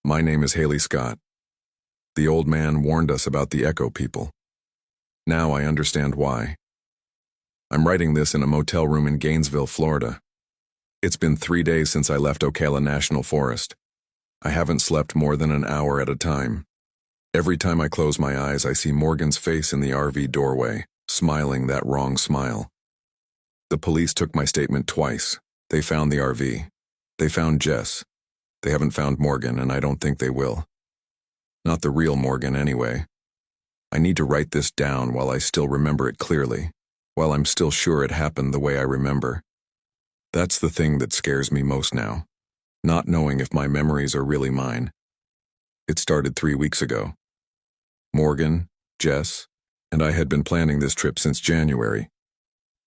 My name is Haley Scott. The old man warned us about the Echo people. Now I understand why. I'm writing this in a motel room in Gainesville, Florida. It's been 3 days since I left Ocala National Forest. I haven't slept more than an hour at a time. Every time I close my eyes, I see Morgan's face in the RV doorway, smiling that wrong smile. The police took my statement twice. They found the RV. They found Jess. They haven't found Morgan, and I don't think they will. Not the real Morgan, anyway. I need to write this down while I still remember it clearly, while I'm still sure it happened the way I remember. That's the thing that scares me most now, not knowing if my memories are really mine. It started 3 weeks ago. Morgan, Jess, and I had been planning this trip since January.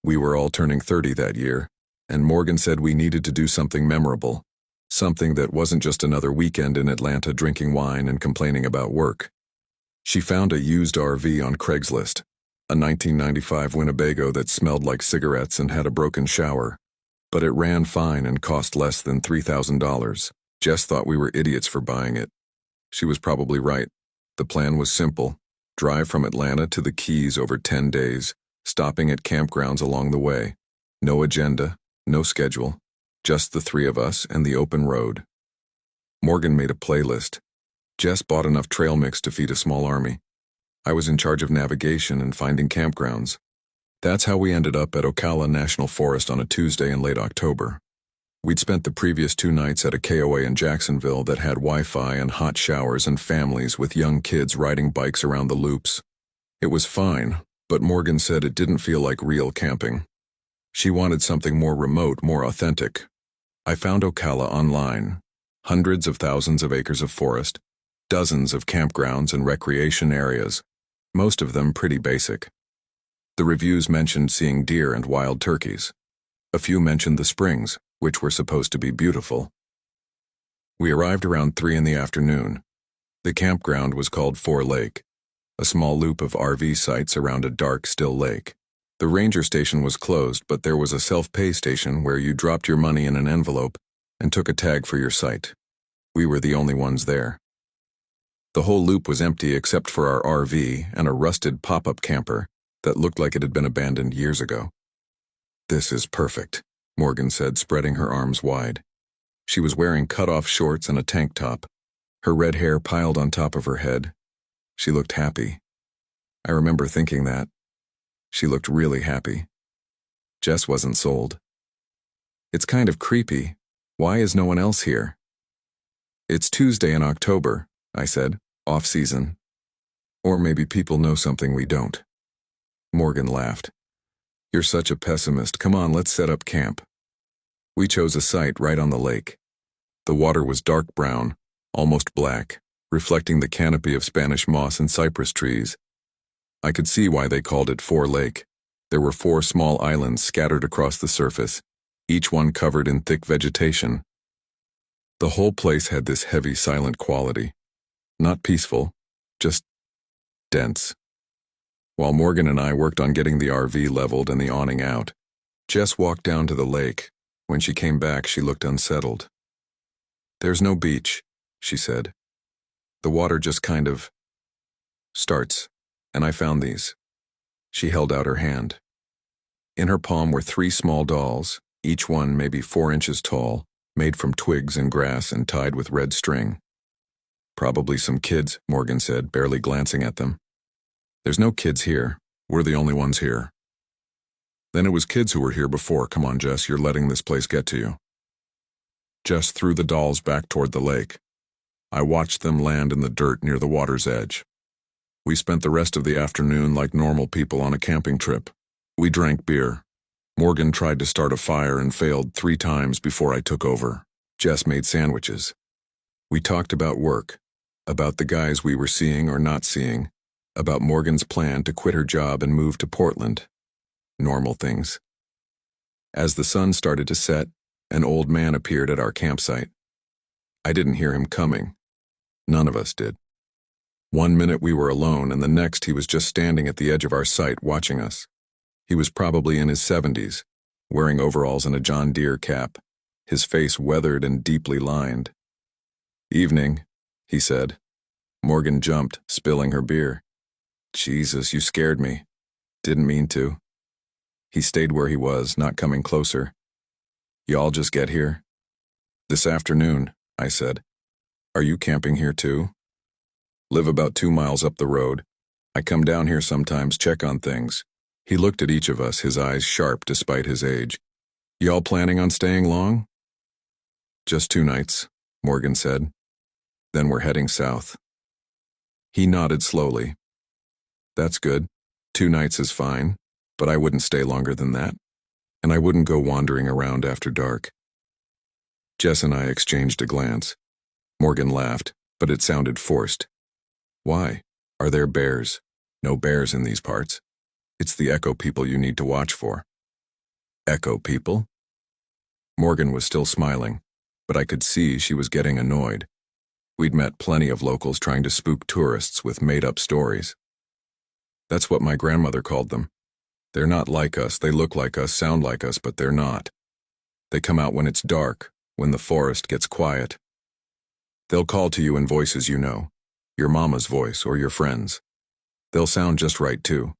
We were all turning 30 that year, and Morgan said we needed to do something memorable, something that wasn't just another weekend in Atlanta drinking wine and complaining about work. She found a used RV on Craigslist, a 1995 Winnebago that smelled like cigarettes and had a broken shower, but it ran fine and cost less than $3,000. Jess thought we were idiots for buying it. She was probably right. The plan was simple: drive from Atlanta to the Keys over 10 days, stopping at campgrounds along the way. No agenda, no schedule, just the three of us and the open road. Morgan made a playlist. Jess bought enough trail mix to feed a small army. I was in charge of navigation and finding campgrounds. That's how we ended up at Ocala National Forest on a Tuesday in late October. We'd spent the previous 2 nights at a KOA in Jacksonville that had Wi-Fi and hot showers and families with young kids riding bikes around the loops. It was fine, but Morgan said it didn't feel like real camping. She wanted something more remote, more authentic. I found Ocala online. Hundreds of thousands of acres of forest, dozens of campgrounds and recreation areas, most of them pretty basic. The reviews mentioned seeing deer and wild turkeys. A few mentioned the springs, which were supposed to be beautiful. We arrived around 3 in the afternoon. The campground was called Four Lake, a small loop of RV sites around a dark, still lake. The ranger station was closed, but there was a self-pay station where you dropped your money in an envelope and took a tag for your site. We were the only ones there. The whole loop was empty except for our RV and a rusted pop-up camper that looked like it had been abandoned years ago. "This is perfect," Morgan said, spreading her arms wide. She was wearing cut-off shorts and a tank top, her red hair piled on top of her head. She looked happy. I remember thinking that. She looked really happy. Jess wasn't sold. "It's kind of creepy. Why is no one else here?" "It's Tuesday in October," I said, "off-season. Or maybe people know something we don't." Morgan laughed. "You're such a pessimist. Come on, let's set up camp." We chose a site right on the lake. The water was dark brown, almost black, reflecting the canopy of Spanish moss and cypress trees. I could see why they called it Four Lake. There were 4 small islands scattered across the surface, each one covered in thick vegetation. The whole place had this heavy, silent quality. Not peaceful, just dense. While Morgan and I worked on getting the RV leveled and the awning out, Jess walked down to the lake. When she came back, she looked unsettled. "There's no beach," she said. "The water just kind of starts, and I found these." She held out her hand. In her palm were 3 small dolls, each one maybe 4 inches tall, made from twigs and grass and tied with red string. "Probably some kids," Morgan said, barely glancing at them. "There's no kids here. We're the only ones here." "Then it was kids who were here before. Come on, Jess, you're letting this place get to you." Jess threw the dolls back toward the lake. I watched them land in the dirt near the water's edge. We spent the rest of the afternoon like normal people on a camping trip. We drank beer. Morgan tried to start a fire and failed 3 times before I took over. Jess made sandwiches. We talked about work, about the guys we were seeing or not seeing, about Morgan's plan to quit her job and move to Portland. Normal things. As the sun started to set, an old man appeared at our campsite. I didn't hear him coming. None of us did. One minute we were alone, and the next he was just standing at the edge of our site watching us. He was probably in his 70s, wearing overalls and a John Deere cap, his face weathered and deeply lined. "Evening," he said. Morgan jumped, spilling her beer. Jesus, you scared me. Didn't mean to. He stayed where he was, not coming closer. Y'all just get here? This afternoon, I said. Are you camping here too? Live about 2 miles up the road. I come down here sometimes, check on things. He looked at each of us, his eyes sharp despite his age. Y'all planning on staying long? Just 2 nights, Morgan said. Then we're heading south. He nodded slowly. That's good. 2 nights is fine, but I wouldn't stay longer than that. And I wouldn't go wandering around after dark. Jess and I exchanged a glance. Morgan laughed, but it sounded forced. Why? Are there bears? No bears in these parts. It's the echo people you need to watch for. Echo people? Morgan was still smiling, but I could see she was getting annoyed. We'd met plenty of locals trying to spook tourists with made-up stories. That's what my grandmother called them. They're not like us, they look like us, sound like us, but they're not. They come out when it's dark, when the forest gets quiet. They'll call to you in voices you know, your mama's voice or your friend's. They'll sound just right too.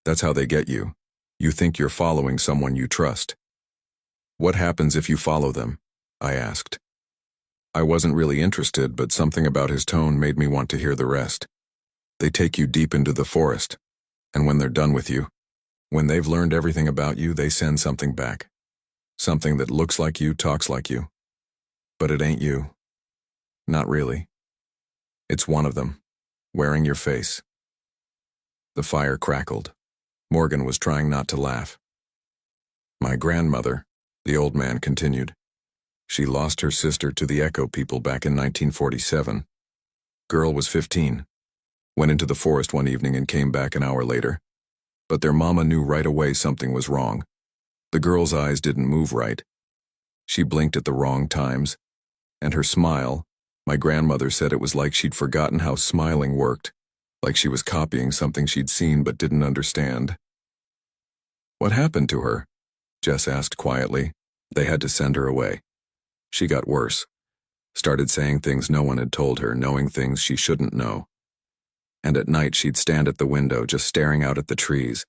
That's how they get you. You think you're following someone you trust. What happens if you follow them? I asked. I wasn't really interested, but something about his tone made me want to hear the rest. They take you deep into the forest, and when they're done with you, when they've learned everything about you, they send something back. Something that looks like you, talks like you. But it ain't you. Not really. It's one of them, wearing your face. The fire crackled. Morgan was trying not to laugh. My grandmother, the old man continued. She lost her sister to the Echo people back in 1947. Girl was 15. Went into the forest one evening and came back an hour later. But their mama knew right away something was wrong. The girl's eyes didn't move right. She blinked at the wrong times, and her smile, my grandmother said it was like she'd forgotten how smiling worked, like she was copying something she'd seen but didn't understand. What happened to her? Jess asked quietly. They had to send her away. She got worse. Started saying things no one had told her, knowing things she shouldn't know. And at night she'd stand at the window just staring out at the trees,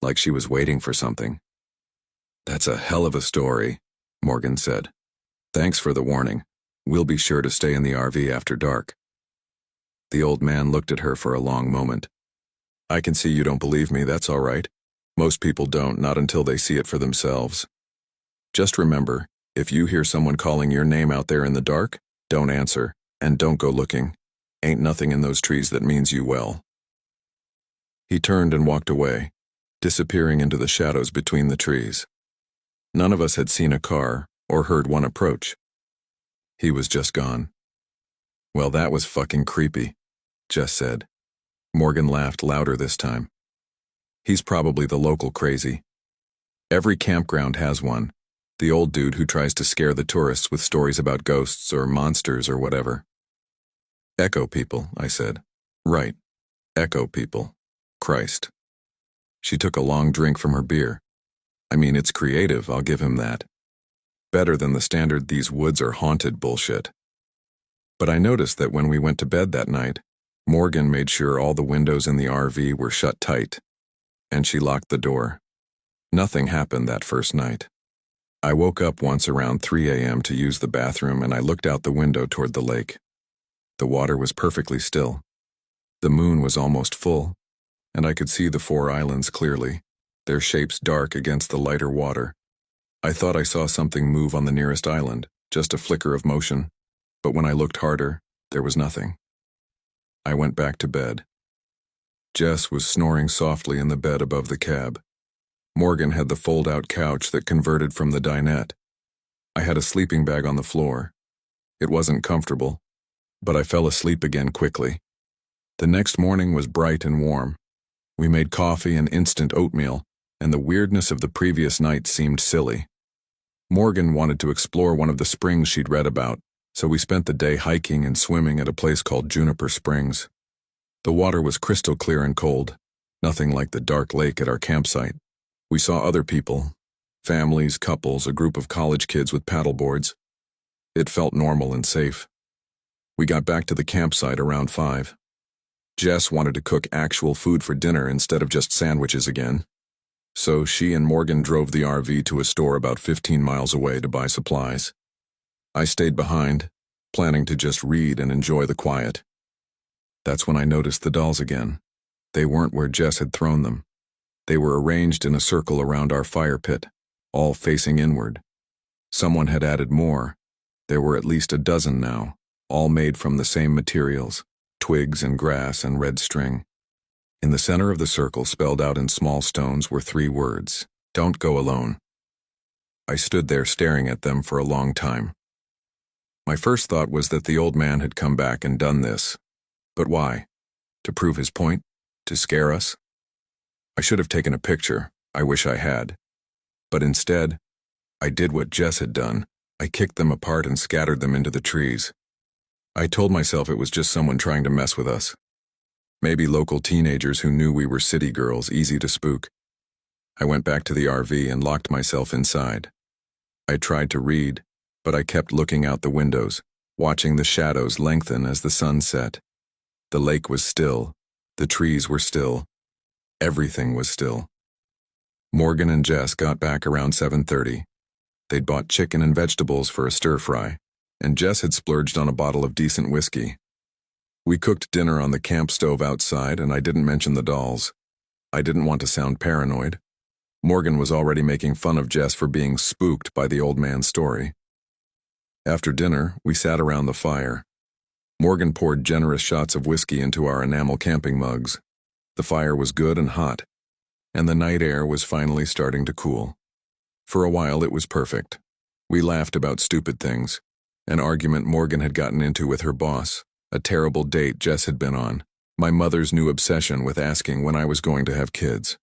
like she was waiting for something. That's a hell of a story, Morgan said. Thanks for the warning. We'll be sure to stay in the RV after dark. The old man looked at her for a long moment. I can see you don't believe me, that's all right. Most people don't, not until they see it for themselves. Just remember, if you hear someone calling your name out there in the dark, don't answer, and don't go looking. Ain't nothing in those trees that means you well. He turned and walked away, disappearing into the shadows between the trees. None of us had seen a car or heard one approach. He was just gone. Well, that was fucking creepy, Jess said. Morgan laughed louder this time. He's probably the local crazy. Every campground has one, the old dude who tries to scare the tourists with stories about ghosts or monsters or whatever. Echo people, I said. Right. Echo people. Christ. She took a long drink from her beer. I mean, it's creative, I'll give him that. Better than the standard "these woods are haunted" bullshit. But I noticed that when we went to bed that night, Morgan made sure all the windows in the RV were shut tight, and she locked the door. Nothing happened that first night. I woke up once around 3 a.m. to use the bathroom, and I looked out the window toward the lake. The water was perfectly still. The moon was almost full, and I could see the 4 islands clearly, their shapes dark against the lighter water. I thought I saw something move on the nearest island, just a flicker of motion, but when I looked harder, there was nothing. I went back to bed. Jess was snoring softly in the bed above the cab. Morgan had the fold-out couch that converted from the dinette. I had a sleeping bag on the floor. It wasn't comfortable, but I fell asleep again quickly. The next morning was bright and warm. We made coffee and instant oatmeal, and the weirdness of the previous night seemed silly. Morgan wanted to explore one of the springs she'd read about, so we spent the day hiking and swimming at a place called Juniper Springs. The water was crystal clear and cold, nothing like the dark lake at our campsite. We saw other people, families, couples, a group of college kids with paddleboards. It felt normal and safe. We got back to the campsite around 5. Jess wanted to cook actual food for dinner instead of just sandwiches again. So she and Morgan drove the RV to a store about 15 miles away to buy supplies. I stayed behind, planning to just read and enjoy the quiet. That's when I noticed the dolls again. They weren't where Jess had thrown them. They were arranged in a circle around our fire pit, all facing inward. Someone had added more. There were at least a dozen now, all made from the same materials, twigs and grass and red string. In the center of the circle, spelled out in small stones, were 3 words: "Don't go alone." I stood there staring at them for a long time. My first thought was that the old man had come back and done this. But why? To prove his point? To scare us? I should have taken a picture. I wish I had. But instead, I did what Jess had done. I kicked them apart and scattered them into the trees. I told myself it was just someone trying to mess with us. Maybe local teenagers who knew we were city girls, easy to spook. I went back to the RV and locked myself inside. I tried to read, but I kept looking out the windows, watching the shadows lengthen as the sun set. The lake was still. The trees were still. Everything was still. Morgan and Jess got back around 7:30. They'd bought chicken and vegetables for a stir-fry, and Jess had splurged on a bottle of decent whiskey. We cooked dinner on the camp stove outside, and I didn't mention the dolls. I didn't want to sound paranoid. Morgan was already making fun of Jess for being spooked by the old man's story. After dinner, we sat around the fire. Morgan poured generous shots of whiskey into our enamel camping mugs. The fire was good and hot, and the night air was finally starting to cool. For a while, it was perfect. We laughed about stupid things: an argument Morgan had gotten into with her boss, a terrible date Jess had been on, my mother's new obsession with asking when I was going to have kids.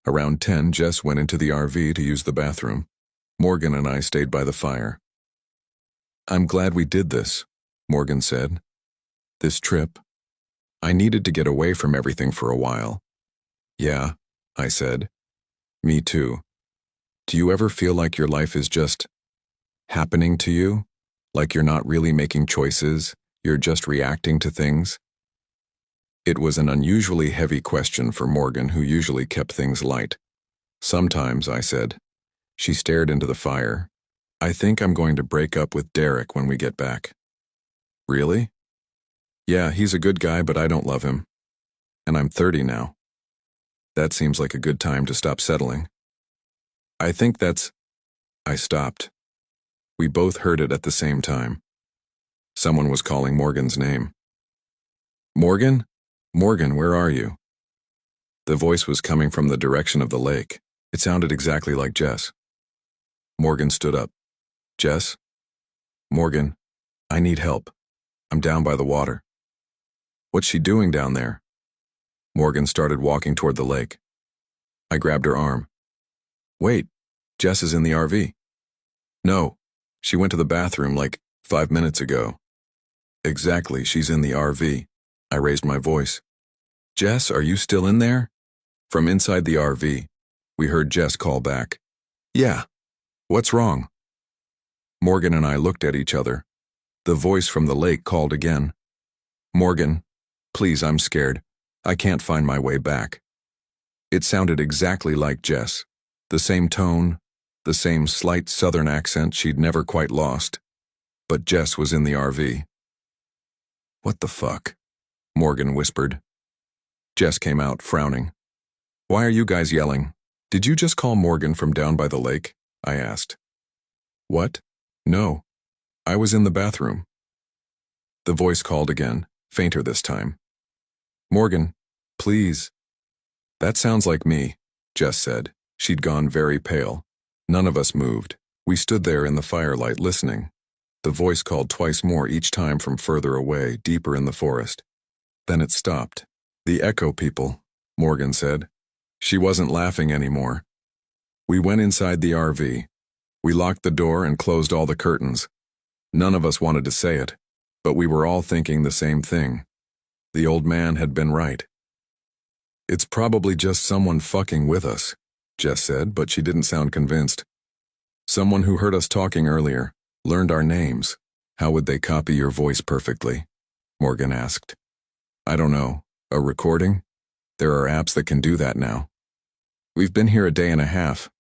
Around 10, Jess went into the RV to use the bathroom. Morgan and I stayed by the fire. "I'm glad we did this," Morgan said. "This trip. I needed to get away from everything for a while." "Yeah," I said. "Me too. Do you ever feel like your life is just happening to you? Like you're not really making choices, you're just reacting to things?" It was an unusually heavy question for Morgan, who usually kept things light. "Sometimes," I said. She stared into the fire. "I think I'm going to break up with Derek when we get back." "Really?" "Yeah, he's a good guy, but I don't love him. And I'm 30 now. That seems like a good time to stop settling." "I think that's—" I stopped. We both heard it at the same time. Someone was calling Morgan's name. "Morgan? Morgan, where are you?" The voice was coming from the direction of the lake. It sounded exactly like Jess. Morgan stood up. "Jess? Morgan, I need help. I'm down by the water." "What's she doing down there?" Morgan started walking toward the lake. I grabbed her arm. "Wait, Jess is in the RV." "No, she went to the bathroom like 5 minutes ago." "Exactly, she's in the RV." I raised my voice. "Jess, are you still in there?" From inside the RV, we heard Jess call back. "Yeah. What's wrong?" Morgan and I looked at each other. The voice from the lake called again. "Morgan, please, I'm scared. I can't find my way back." It sounded exactly like Jess. The same tone, the same slight southern accent she'd never quite lost. But Jess was in the RV. "What the fuck?" Morgan whispered. Jess came out, frowning. "Why are you guys yelling? Did you just call Morgan from down by the lake?" I asked. "What? No. I was in the bathroom." The voice called again, fainter this time. "Morgan, please." "That sounds like me," Jess said. She'd gone very pale. None of us moved. We stood there in the firelight listening. The voice called twice more, each time from further away, deeper in the forest. Then it stopped. "The echo people," Morgan said. She wasn't laughing anymore. We went inside the RV. We locked the door and closed all the curtains. None of us wanted to say it, but we were all thinking the same thing. The old man had been right. "It's probably just someone fucking with us," Jess said, but she didn't sound convinced. "Someone who heard us talking earlier, learned our names. How would they copy your voice perfectly? Morgan asked. I don't know. A recording? There are apps that can do that now. We've been here a day and a half.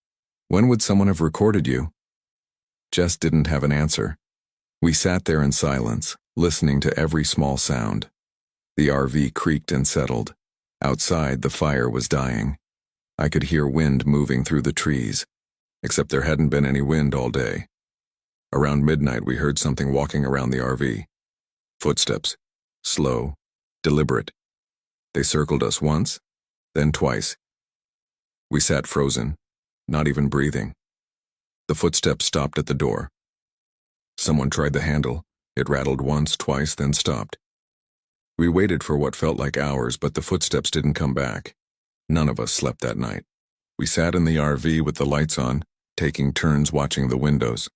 When would someone have recorded you? Jess didn't have an answer. We sat there in silence, listening to every small sound. The RV creaked and settled. Outside, the fire was dying. I could hear wind moving through the trees, except there hadn't been any wind all day. Around midnight, we heard something walking around the RV. Footsteps. Slow, deliberate. They circled us once, then twice. We sat frozen, not even breathing. The footsteps stopped at the door. Someone tried the handle. It rattled once, twice, then stopped. We waited for what felt like hours, but the footsteps didn't come back. None of us slept that night. We sat in the RV with the lights on, taking turns watching the windows.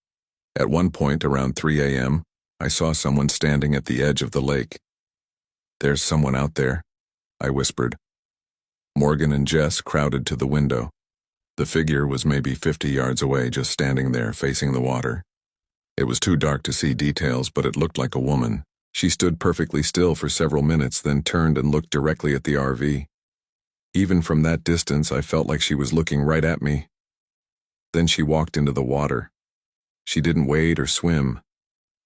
At one point, around 3 a.m., I saw someone standing at the edge of the lake. There's someone out there, I whispered. Morgan and Jess crowded to the window. The figure was maybe 50 yards away, just standing there, facing the water. It was too dark to see details, but it looked like a woman. She stood perfectly still for several minutes, then turned and looked directly at the RV. Even from that distance, I felt like she was looking right at me. Then she walked into the water. She didn't wade or swim.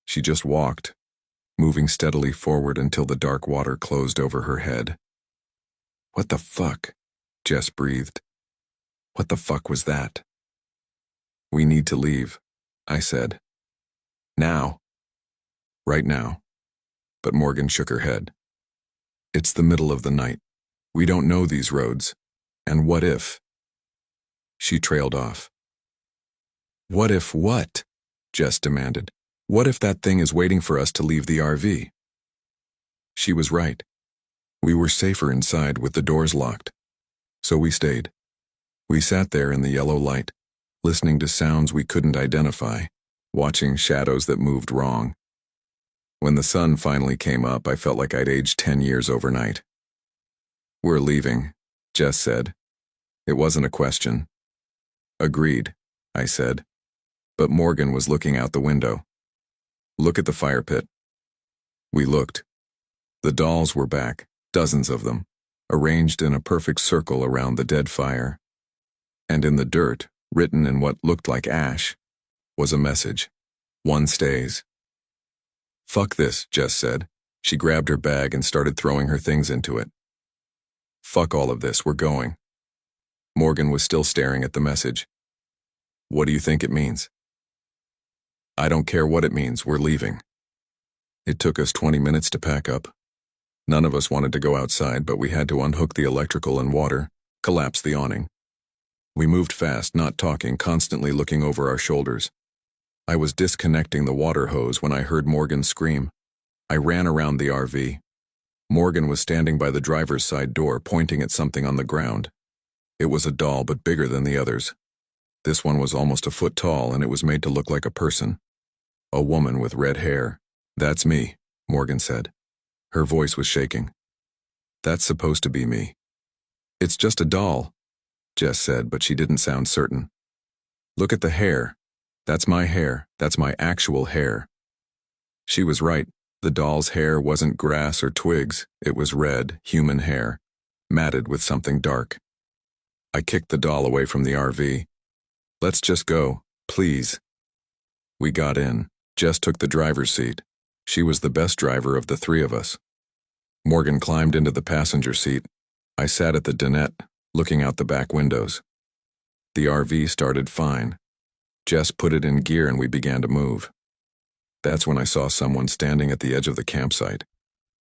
She just walked, moving steadily forward until the dark water closed over her head. What the fuck? Jess breathed. What the fuck was that? We need to leave, I said. Now. Right now. But Morgan shook her head. It's the middle of the night. We don't know these roads. And what if? She trailed off. What if what? Jess demanded. What if that thing is waiting for us to leave the RV? She was right. We were safer inside with the doors locked. So we stayed. We sat there in the yellow light, listening to sounds we couldn't identify, watching shadows that moved wrong. When the sun finally came up, I felt like I'd aged 10 years overnight. We're leaving, Jess said. It wasn't a question. Agreed, I said. But Morgan was looking out the window. Look at the fire pit. We looked. The dolls were back, dozens of them, arranged in a perfect circle around the dead fire. And in the dirt, written in what looked like ash, was a message. One stays. Fuck this, Jess said. She grabbed her bag and started throwing her things into it. Fuck all of this, we're going. Morgan was still staring at the message. What do you think it means? I don't care what it means, we're leaving. It took us 20 minutes to pack up. None of us wanted to go outside, but we had to unhook the electrical and water, collapse the awning. We moved fast, not talking, constantly looking over our shoulders. I was disconnecting the water hose when I heard Morgan scream. I ran around the RV. Morgan was standing by the driver's side door, pointing at something on the ground. It was a doll, but bigger than the others. This one was almost a foot tall, and it was made to look like a person. A woman with red hair. That's me, Morgan said. Her voice was shaking. That's supposed to be me. It's just a doll, Jess said, but she didn't sound certain. Look at the hair. That's my hair. That's my actual hair. She was right. The doll's hair wasn't grass or twigs. It was red, human hair, matted with something dark. I kicked the doll away from the RV. Let's just go, please. We got in. Jess took the driver's seat. She was the best driver of the three of us. Morgan climbed into the passenger seat. I sat at the dinette, looking out the back windows. The RV started fine. Jess put it in gear and we began to move. That's when I saw someone standing at the edge of the campsite.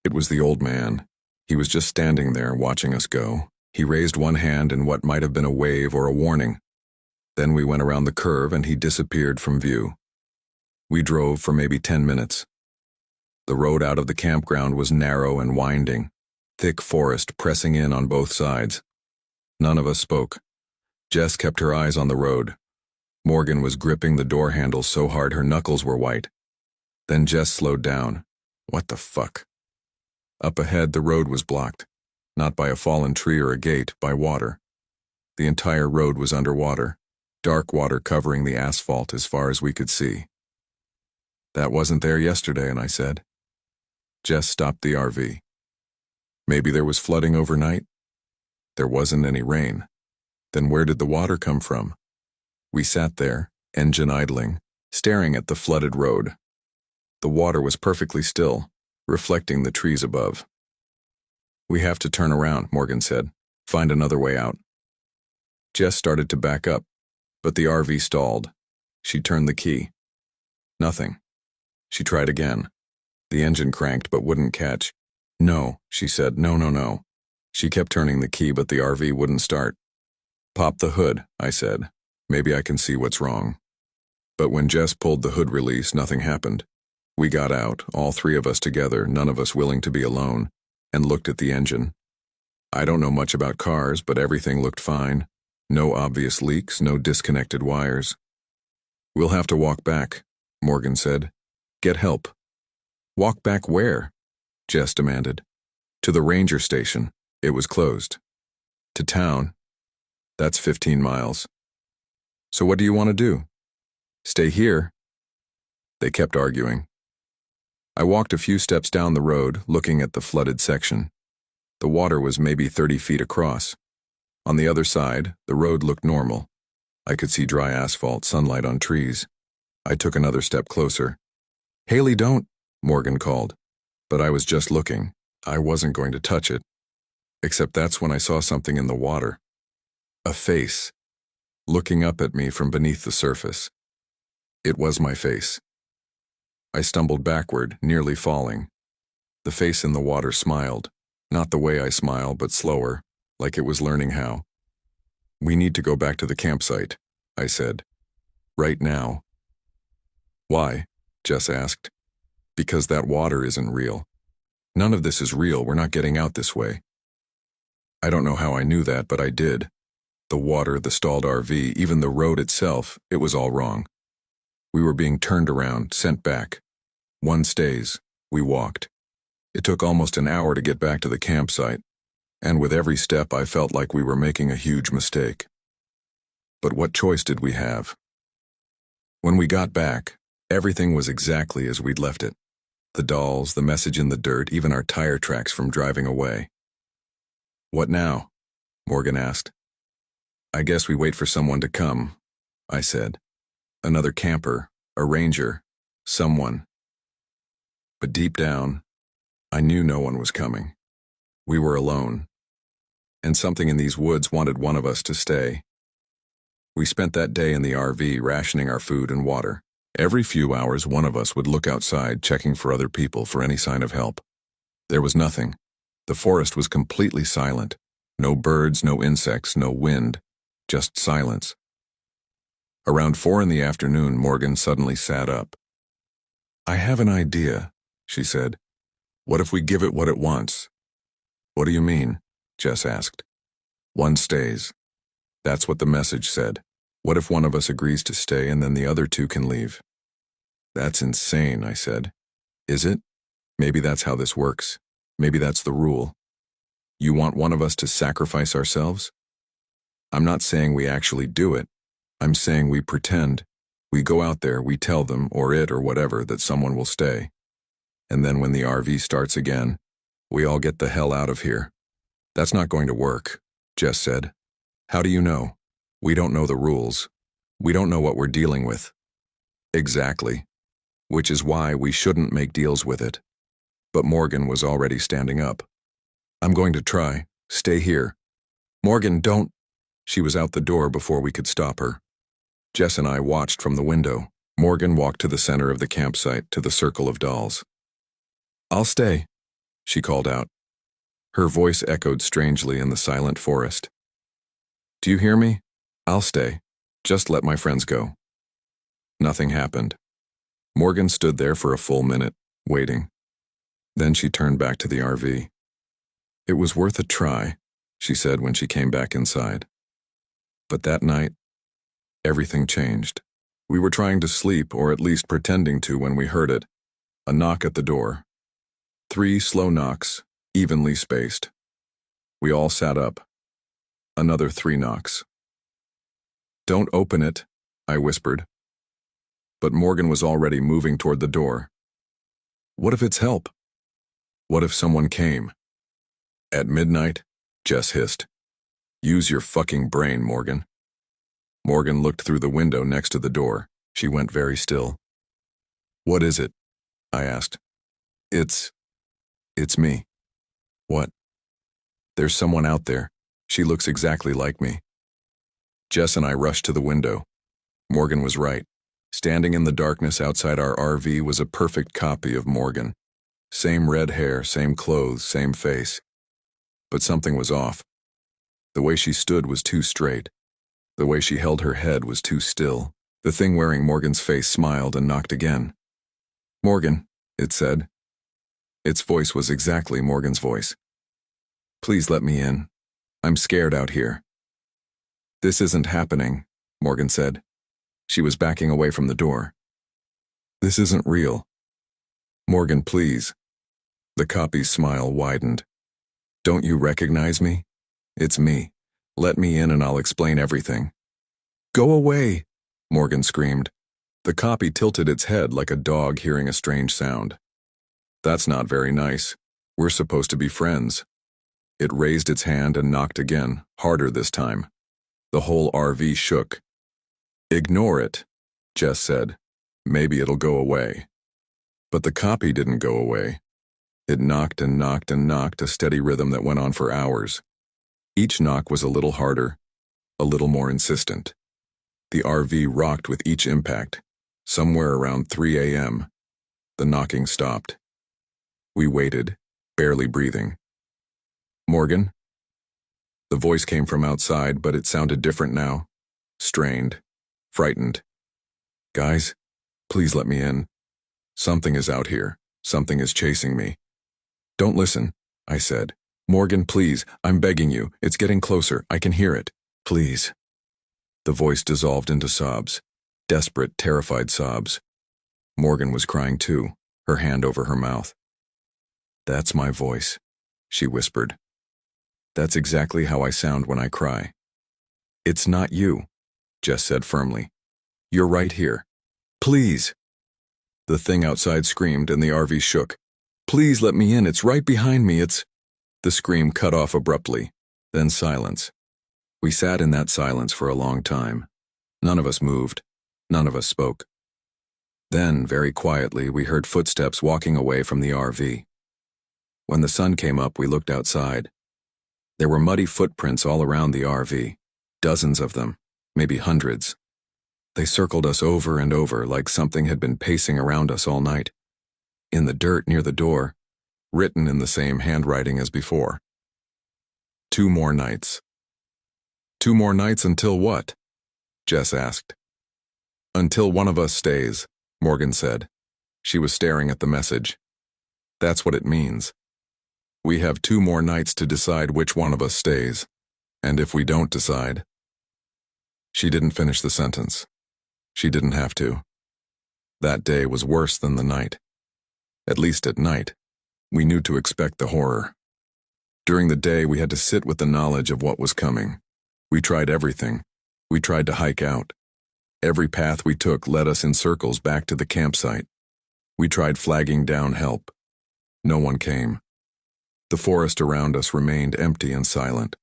It was the old man. He was just standing there watching us go. He raised one hand in what might have been a wave or a warning. Then we went around the curve and he disappeared from view. We drove for maybe 10 minutes. The road out of the campground was narrow and winding, thick forest pressing in on both sides. None of us spoke. Jess kept her eyes on the road. Morgan was gripping the door handle so hard her knuckles were white. Then Jess slowed down. What the fuck? Up ahead, the road was blocked. Not by a fallen tree or a gate, by water. The entire road was underwater, dark water covering the asphalt as far as we could see. That wasn't there yesterday, and I said. Jess stopped the RV. Maybe there was flooding overnight? There wasn't any rain. Then where did the water come from? We sat there, engine idling, staring at the flooded road. The water was perfectly still, reflecting the trees above. We have to turn around, Morgan said. Find another way out. Jess started to back up, but the RV stalled. She turned the key. Nothing. She tried again. The engine cranked but wouldn't catch. No, she said, no. She kept turning the key, but the RV wouldn't start. Pop the hood, I said. Maybe I can see what's wrong. But when Jess pulled the hood release, nothing happened. We got out, all three of us together, none of us willing to be alone, and looked at the engine. I don't know much about cars, but everything looked fine. No obvious leaks, no disconnected wires. We'll have to walk back, Morgan said. Get help. Walk back where? Jess demanded. To the ranger station. It was closed. To town. That's 15 miles. So what do you want to do? Stay here. They kept arguing. I walked a few steps down the road, looking at the flooded section. The water was maybe 30 feet across. On the other side, the road looked normal. I could see dry asphalt, sunlight on trees. I took another step closer. Haley, don't, Morgan called. But I was just looking. I wasn't going to touch it. Except that's when I saw something in the water. A face, looking up at me from beneath the surface. It was my face. I stumbled backward, nearly falling. The face in the water smiled, not the way I smile, but slower, like it was learning how. We need to go back to the campsite, I said. Right now. Why? Jess asked. Because that water isn't real. None of this is real. We're not getting out this way. I don't know how I knew that, but I did. The water, the stalled RV, even the road itself, it was all wrong. We were being turned around, sent back. One stays. We walked. It took almost an hour to get back to the campsite, and with every step I felt like we were making a huge mistake. But what choice did we have? When we got back, everything was exactly as we'd left it. The dolls, the message in the dirt, even our tire tracks from driving away. What now? Morgan asked. I guess we wait for someone to come, I said. Another camper, a ranger, someone. But deep down, I knew no one was coming. We were alone. And something in these woods wanted one of us to stay. We spent that day in the RV rationing our food and water. Every few hours, one of us would look outside, checking for other people for any sign of help. There was nothing. The forest was completely silent. No birds, no insects, no wind. Just silence. Around 4 in the afternoon, Morgan suddenly sat up. I have an idea, she said. What if we give it what it wants? What do you mean? Jess asked. One stays. That's what the message said. What if one of us agrees to stay and then the other two can leave? That's insane, I said. Is it? Maybe that's how this works. Maybe that's the rule. You want one of us to sacrifice ourselves? I'm not saying we actually do it. I'm saying we pretend. We go out there, we tell them, or it or whatever, that someone will stay. And then when the RV starts again, we all get the hell out of here. That's not going to work, Jess said. How do you know? We don't know the rules. We don't know what we're dealing with. Exactly. Which is why we shouldn't make deals with it. But Morgan was already standing up. I'm going to try. Stay here. Morgan, don't. She was out the door before we could stop her. Jess and I watched from the window. Morgan walked to the center of the campsite, to the circle of dolls. I'll stay, she called out. Her voice echoed strangely in the silent forest. Do you hear me? I'll stay. Just let my friends go. Nothing happened. Morgan stood there for a full minute, waiting. Then she turned back to the RV. It was worth a try, she said when she came back inside. But that night, everything changed. We were trying to sleep, or at least pretending to, when we heard it. A knock at the door. 3 slow knocks, evenly spaced. We all sat up. Another 3 knocks. Don't open it, I whispered. but Morgan was already moving toward the door. What if it's help? What if someone came? At midnight, Jess hissed. Use your fucking brain, Morgan. Morgan looked through the window next to the door. She went very still. What is it? I asked. It's me. What? There's someone out there. She looks exactly like me. Jess and I rushed to the window. Morgan was right. Standing in the darkness outside our RV was a perfect copy of Morgan. Same red hair, same clothes, same face. But something was off. The way she stood was too straight. The way she held her head was too still. The thing wearing Morgan's face smiled and knocked again. Morgan, it said. Its voice was exactly Morgan's voice. Please let me in. I'm scared out here. This isn't happening, Morgan said. She was backing away from the door. This isn't real. Morgan, please. The copy's smile widened. Don't you recognize me? It's me. Let me in and I'll explain everything. Go away, Morgan screamed. The copy tilted its head like a dog hearing a strange sound. That's not very nice. We're supposed to be friends. It raised its hand and knocked again, harder this time. The whole RV shook. Ignore it, Jess said. Maybe it'll go away. But the copy didn't go away. It knocked and knocked and knocked, a steady rhythm that went on for hours. Each knock was a little harder, a little more insistent. The RV rocked with each impact. Somewhere around 3 a.m., the knocking stopped. We waited, barely breathing. Morgan? The voice came from outside, but it sounded different now. Strained, frightened. Guys, please let me in. Something is out here. Something is chasing me. Don't listen, I said. Morgan, please, I'm begging you. It's getting closer. I can hear it. Please. The voice dissolved into sobs. Desperate, terrified sobs. Morgan was crying too, her hand over her mouth. That's my voice, she whispered. That's exactly how I sound when I cry. It's not you, Jess said firmly. You're right here. Please. The thing outside screamed and the RV shook. Please let me in. It's right behind me. The scream cut off abruptly, then silence. We sat in that silence for a long time. None of us moved. None of us spoke. Then, very quietly, we heard footsteps walking away from the RV. When the sun came up, we looked outside. There were muddy footprints all around the RV, dozens of them, maybe hundreds. They circled us over and over like something had been pacing around us all night. In the dirt near the door, written in the same handwriting as before. 2 more nights. 2 more nights until what? Jess asked. Until one of us stays, Morgan said. She was staring at the message. That's what it means. We have 2 more nights to decide which one of us stays. And if we don't decide... She didn't finish the sentence. She didn't have to. That day was worse than the night. At least at night, we knew to expect the horror. During the day, we had to sit with the knowledge of what was coming. We tried everything. We tried to hike out. Every path we took led us in circles back to the campsite. We tried flagging down help. No one came. The forest around us remained empty and silent.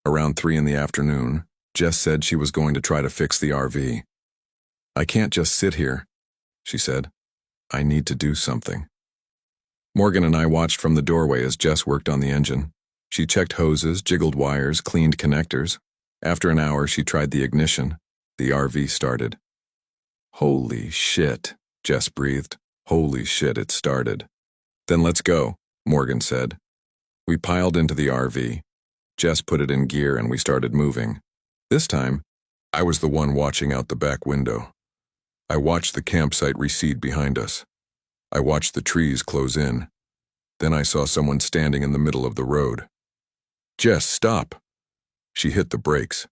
Around 3 in the afternoon, Jess said she was going to try to fix the RV. I can't just sit here, she said. I need to do something. Morgan and I watched from the doorway as Jess worked on the engine. She checked hoses, jiggled wires, cleaned connectors. After an hour, she tried the ignition. The RV started. Holy shit, Jess breathed. Holy shit, it started. Then let's go, Morgan said. We piled into the RV. Jess put it in gear and we started moving. This time, I was the one watching out the back window. I watched the campsite recede behind us. I watched the trees close in. Then I saw someone standing in the middle of the road. Jess, stop! She hit the brakes.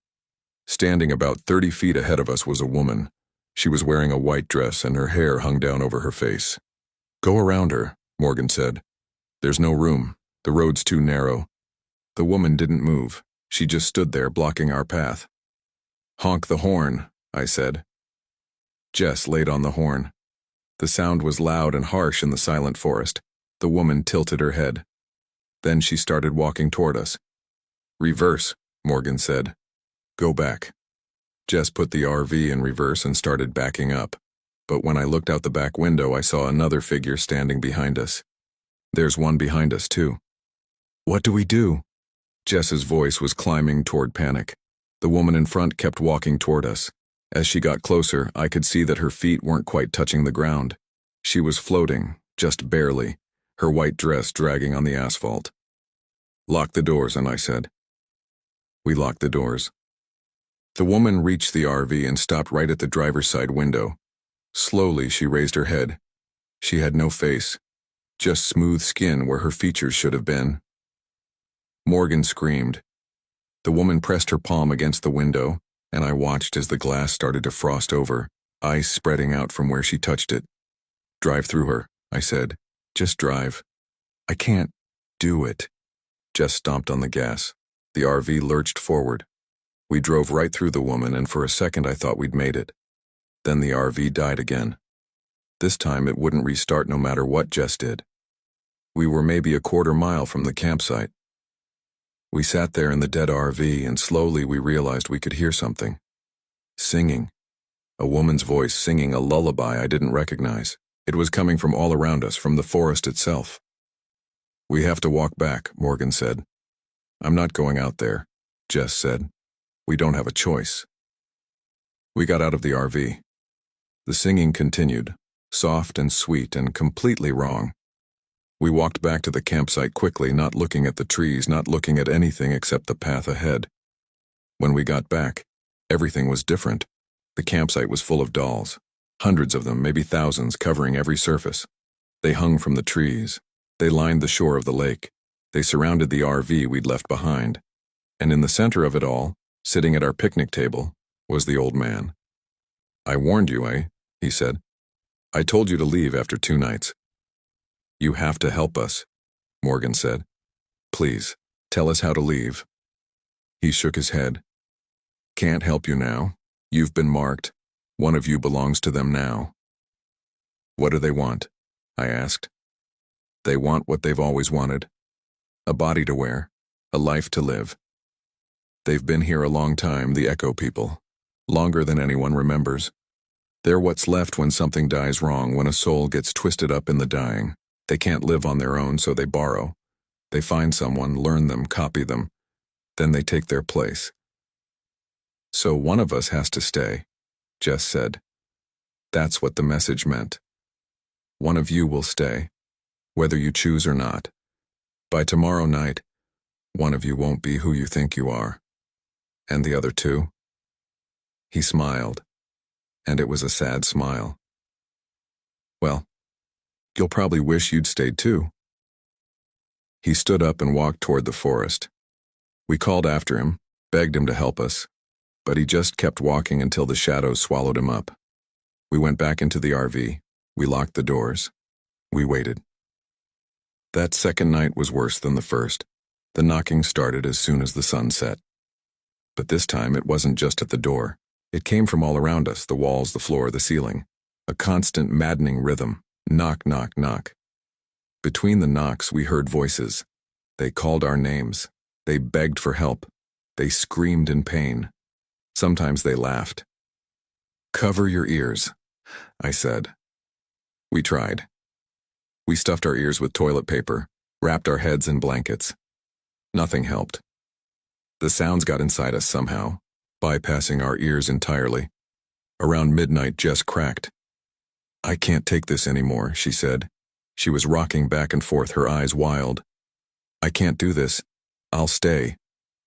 Standing about 30 feet ahead of us was a woman. She was wearing a white dress and her hair hung down over her face. Go around her, Morgan said. There's no room. The road's too narrow. The woman didn't move. She just stood there blocking our path. Honk the horn, I said. Jess laid on the horn. The sound was loud and harsh in the silent forest. The woman tilted her head. Then she started walking toward us. "Reverse," Morgan said. "Go back." Jess put the RV in reverse and started backing up. But when I looked out the back window, I saw another figure standing behind us. "There's one behind us, too." "What do we do?" Jess's voice was climbing toward panic. The woman in front kept walking toward us. As she got closer, I could see that her feet weren't quite touching the ground. She was floating, just barely, her white dress dragging on the asphalt. "Lock the doors," and I said. We locked the doors. The woman reached the RV and stopped right at the driver's side window. Slowly, she raised her head. She had no face, just smooth skin where her features should have been. Morgan screamed. The woman pressed her palm against the window, and I watched as the glass started to frost over, ice spreading out from where she touched it. "Drive through her," I said. "Just drive." "I can't do it." Jess stomped on the gas. The RV lurched forward. We drove right through the woman, and for a second I thought we'd made it. Then the RV died again. This time it wouldn't restart no matter what Jess did. We were maybe a quarter mile from the campsite. We sat there in the dead RV, and slowly we realized we could hear something. Singing. A woman's voice singing a lullaby I didn't recognize. It was coming from all around us, from the forest itself. "We have to walk back," Morgan said. "I'm not going out there," Jess said. "We don't have a choice." We got out of the RV. The singing continued, soft and sweet and completely wrong. We walked back to the campsite quickly, not looking at the trees, not looking at anything except the path ahead. When we got back, everything was different. The campsite was full of dolls. Hundreds of them, maybe thousands, covering every surface. They hung from the trees. They lined the shore of the lake. They surrounded the RV we'd left behind. And in the center of it all, sitting at our picnic table, was the old man. "I warned you, eh?" he said. "I told you to leave after 2 nights." "You have to help us," Morgan said. "Please, tell us how to leave." He shook his head. "Can't help you now. You've been marked. One of you belongs to them now." "What do they want?" I asked. "They want what they've always wanted. A body to wear, a life to live. They've been here a long time, the Echo people. Longer than anyone remembers. They're what's left when something dies wrong, when a soul gets twisted up in the dying. They can't live on their own, so they borrow. They find someone, learn them, copy them. Then they take their place. So one of us has to stay," Jess said. "That's what the message meant. One of you will stay, whether you choose or not. By tomorrow night, one of you won't be who you think you are. And the other two?" He smiled, and it was a sad smile. "Well, you'll probably wish you'd stayed too." He stood up and walked toward the forest. We called after him, begged him to help us, but he just kept walking until the shadows swallowed him up. We went back into the RV. We locked the doors. We waited. That second night was worse than the first. The knocking started as soon as the sun set. But this time it wasn't just at the door. It came from all around us, the walls, the floor, the ceiling. A constant, maddening rhythm. Knock, knock, knock. Between the knocks, we heard voices. They called our names. They begged for help. They screamed in pain. Sometimes they laughed. "Cover your ears," I said. We tried. We stuffed our ears with toilet paper, wrapped our heads in blankets. Nothing helped. The sounds got inside us somehow, bypassing our ears entirely. Around midnight, Jess cracked. "I can't take this anymore," she said. She was rocking back and forth, her eyes wild. "I can't do this. I'll stay.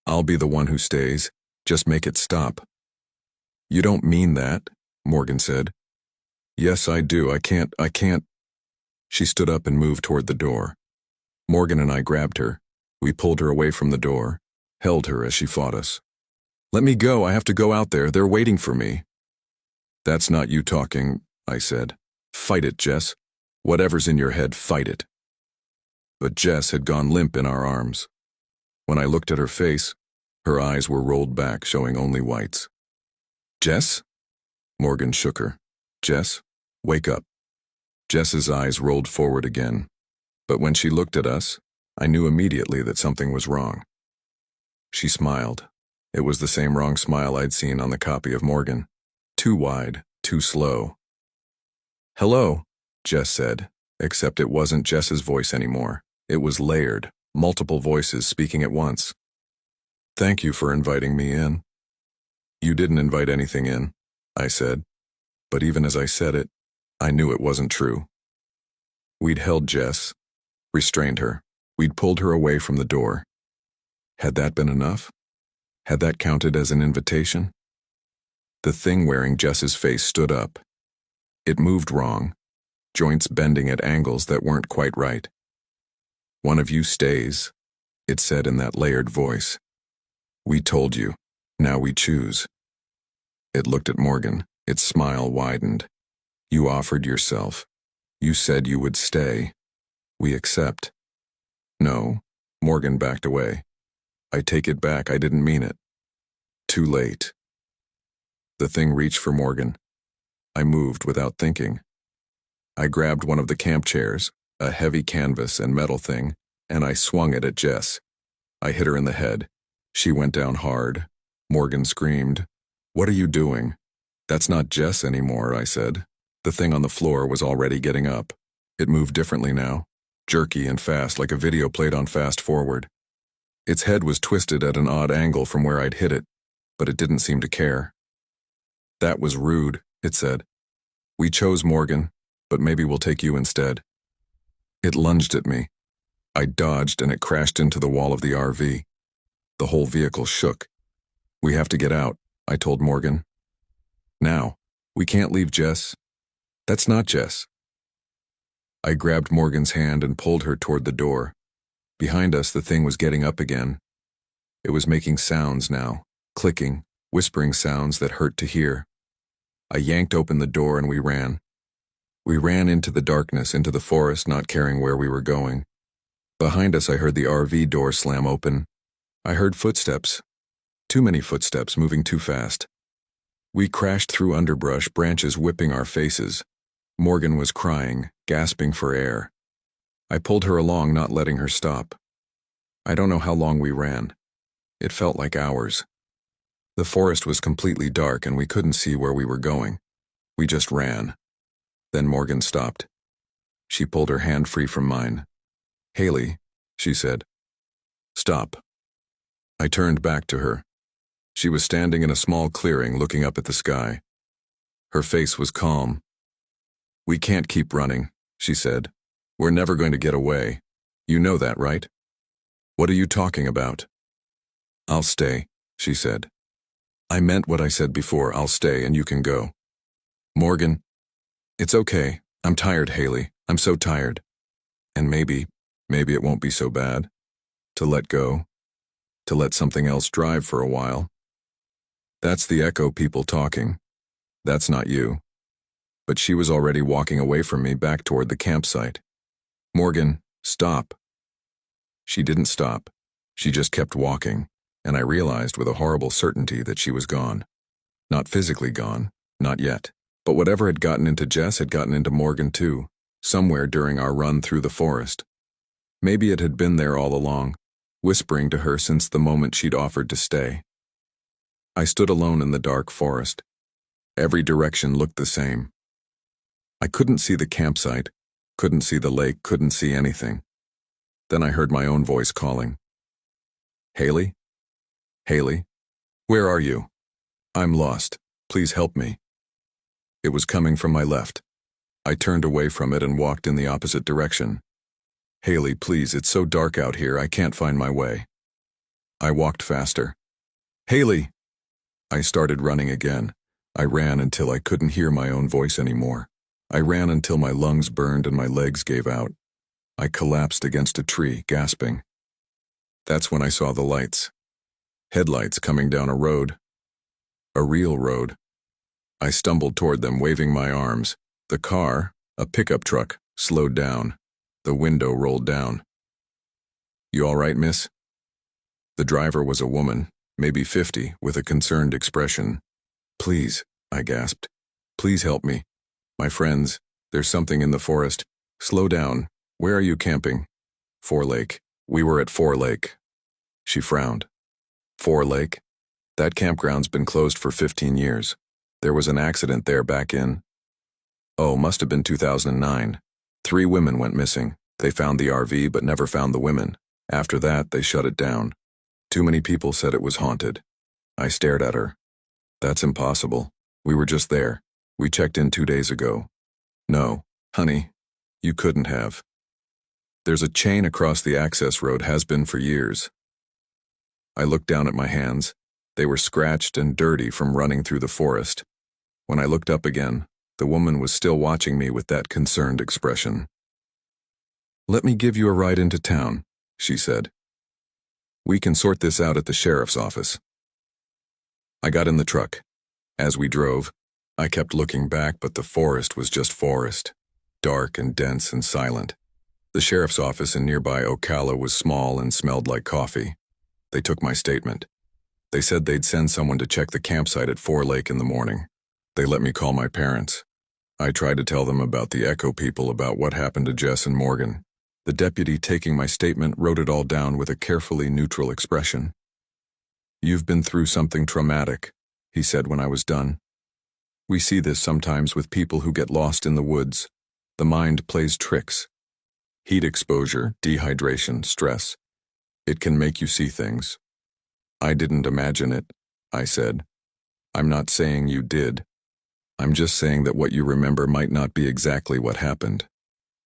I'll be the one who stays. Just make it stop." "You don't mean that," Morgan said. "Yes, I do. I can't. She stood up and moved toward the door. Morgan and I grabbed her. We pulled her away from the door, held her as she fought us. "Let me go. I have to go out there. They're waiting for me." "That's not you talking," I said. "Fight it, Jess. Whatever's in your head, fight it." But Jess had gone limp in our arms. When I looked at her face, her eyes were rolled back, showing only whites. "Jess?" Morgan shook her. Jess, wake up. Jess's eyes rolled forward again, but when she looked at us, I knew immediately that something was wrong. She smiled. It was the same wrong smile I'd seen on the copy of Morgan. Too wide, too slow. "Hello," Jess said, except it wasn't Jess's voice anymore. It was layered, multiple voices speaking at once. "Thank you for inviting me in." "You didn't invite anything in," I said, but even as I said it, I knew it wasn't true. We'd held Jess, restrained her. We'd pulled her away from the door. Had that been enough? Had that counted as an invitation? The thing wearing Jess's face stood up. It moved wrong, joints bending at angles that weren't quite right. "One of you stays," it said in that layered voice. "We told you. Now we choose." It looked at Morgan. Its smile widened. "You offered yourself. You said you would stay. We accept." "No," Morgan backed away. "I take it back. I didn't mean it." Too late. The thing reached for Morgan. I moved without thinking. I grabbed one of the camp chairs, a heavy canvas and metal thing, and I swung it at Jess. I hit her in the head. She went down hard. Morgan screamed, "What are you doing?" "That's not Jess anymore," I said. The thing on the floor was already getting up. It moved differently now, jerky and fast like a video played on fast forward. Its head was twisted at an odd angle from where I'd hit it, but it didn't seem to care. "That was rude," it said. "We chose Morgan, but maybe we'll take you instead." It lunged at me. I dodged and it crashed into the wall of the RV. The whole vehicle shook. "We have to get out," I told Morgan. "Now. We can't leave Jess." "That's not Jess." I grabbed Morgan's hand and pulled her toward the door. Behind us, the thing was getting up again. It was making sounds now, clicking, whispering sounds that hurt to hear. I yanked open the door and we ran. We ran into the darkness, into the forest, not caring where we were going. Behind us, I heard the RV door slam open. I heard footsteps. Too many footsteps, moving too fast. We crashed through underbrush, branches whipping our faces. Morgan was crying, gasping for air. I pulled her along, not letting her stop. I don't know how long we ran. It felt like hours. The forest was completely dark and we couldn't see where we were going. We just ran. Then Morgan stopped. She pulled her hand free from mine. "Haley," she said. "Stop." I turned back to her. She was standing in a small clearing looking up at the sky. Her face was calm. "We can't keep running," she said. "We're never going to get away. You know that, right?" "What are you talking about?" "I'll stay," she said. "I meant what I said before. I'll stay and you can go." "Morgan." "It's okay. I'm tired, Haley. I'm so tired. And maybe it won't be so bad. To let go. To let something else drive for a while." "That's the echo people talking. That's not you." But she was already walking away from me back toward the campsite. "Morgan, stop." She didn't stop. She just kept walking, and I realized with a horrible certainty that she was gone. Not physically gone, not yet. But whatever had gotten into Jess had gotten into Morgan too, somewhere during our run through the forest. Maybe it had been there all along, whispering to her since the moment she'd offered to stay. I stood alone in the dark forest. Every direction looked the same. I couldn't see the campsite, couldn't see the lake, couldn't see anything. Then I heard my own voice calling. "Haley? Haley? Where are you? I'm lost. Please help me." It was coming from my left. I turned away from it and walked in the opposite direction. "Haley, please, it's so dark out here, I can't find my way." I walked faster. "Haley!" I started running again. I ran until I couldn't hear my own voice anymore. I ran until my lungs burned and my legs gave out. I collapsed against a tree, gasping. That's when I saw the lights. Headlights coming down a road. A real road. I stumbled toward them, waving my arms. The car, a pickup truck, slowed down. The window rolled down. "You all right, miss?" The driver was a woman, maybe 50, with a concerned expression. "Please," I gasped. "Please help me." My friends, there's something in the forest. Slow down. Where are you camping? Four Lake. We were at Four Lake. She frowned. Four Lake? That campground's been closed for 15 years. There was an accident there back in... Oh, must have been 2009. 3 women went missing. They found the RV but never found the women. After that, they shut it down. Too many people said it was haunted. I stared at her. That's impossible. We were just there. We checked in 2 days ago. No, honey, you couldn't have. There's a chain across the access road, has been for years. I looked down at my hands. They were scratched and dirty from running through the forest. When I looked up again, the woman was still watching me with that concerned expression. Let me give you a ride into town, she said. We can sort this out at the sheriff's office. I got in the truck. As we drove, I kept looking back, but the forest was just forest, dark and dense and silent. The sheriff's office in nearby Ocala was small and smelled like coffee. They took my statement. They said they'd send someone to check the campsite at Four Lake in the morning. They let me call my parents. I tried to tell them about the Echo people, about what happened to Jess and Morgan. The deputy taking my statement wrote it all down with a carefully neutral expression. You've been through something traumatic, he said when I was done. We see this sometimes with people who get lost in the woods. The mind plays tricks. Heat exposure, dehydration, stress. It can make you see things. I didn't imagine it, I said. I'm not saying you did. I'm just saying that what you remember might not be exactly what happened.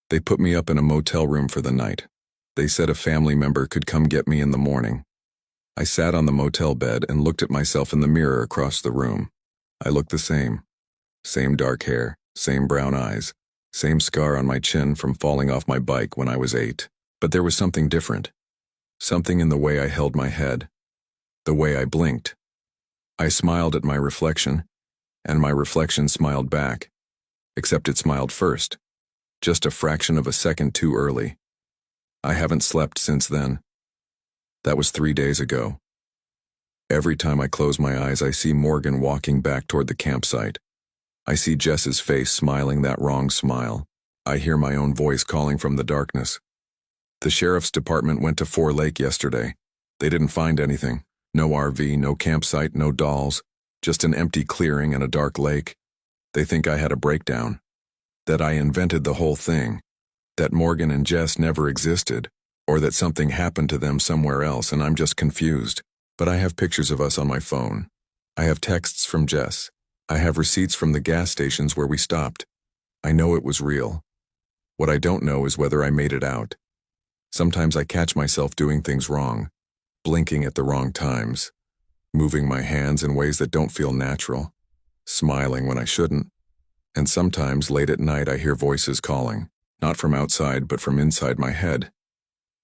They put me up in a motel room for the night. They said a family member could come get me in the morning. I sat on the motel bed and looked at myself in the mirror across the room. I looked the same. Same dark hair, same brown eyes, same scar on my chin from falling off my bike when I was 8. But there was something different. Something in the way I held my head. The way I blinked. I smiled at my reflection, and my reflection smiled back. Except it smiled first. Just a fraction of a second too early. I haven't slept since then. That was 3 days ago. Every time I close my eyes, I see Morgan walking back toward the campsite. I see Jess's face smiling that wrong smile. I hear my own voice calling from the darkness. The sheriff's department went to Four Lake yesterday. They didn't find anything. No RV, no campsite, no dolls. Just an empty clearing and a dark lake. They think I had a breakdown. That I invented the whole thing. That Morgan and Jess never existed. Or that something happened to them somewhere else and I'm just confused. But I have pictures of us on my phone. I have texts from Jess. I have receipts from the gas stations where we stopped. I know it was real. What I don't know is whether I made it out. Sometimes I catch myself doing things wrong, blinking at the wrong times, moving my hands in ways that don't feel natural, smiling when I shouldn't. And sometimes late at night I hear voices calling, not from outside but from inside my head.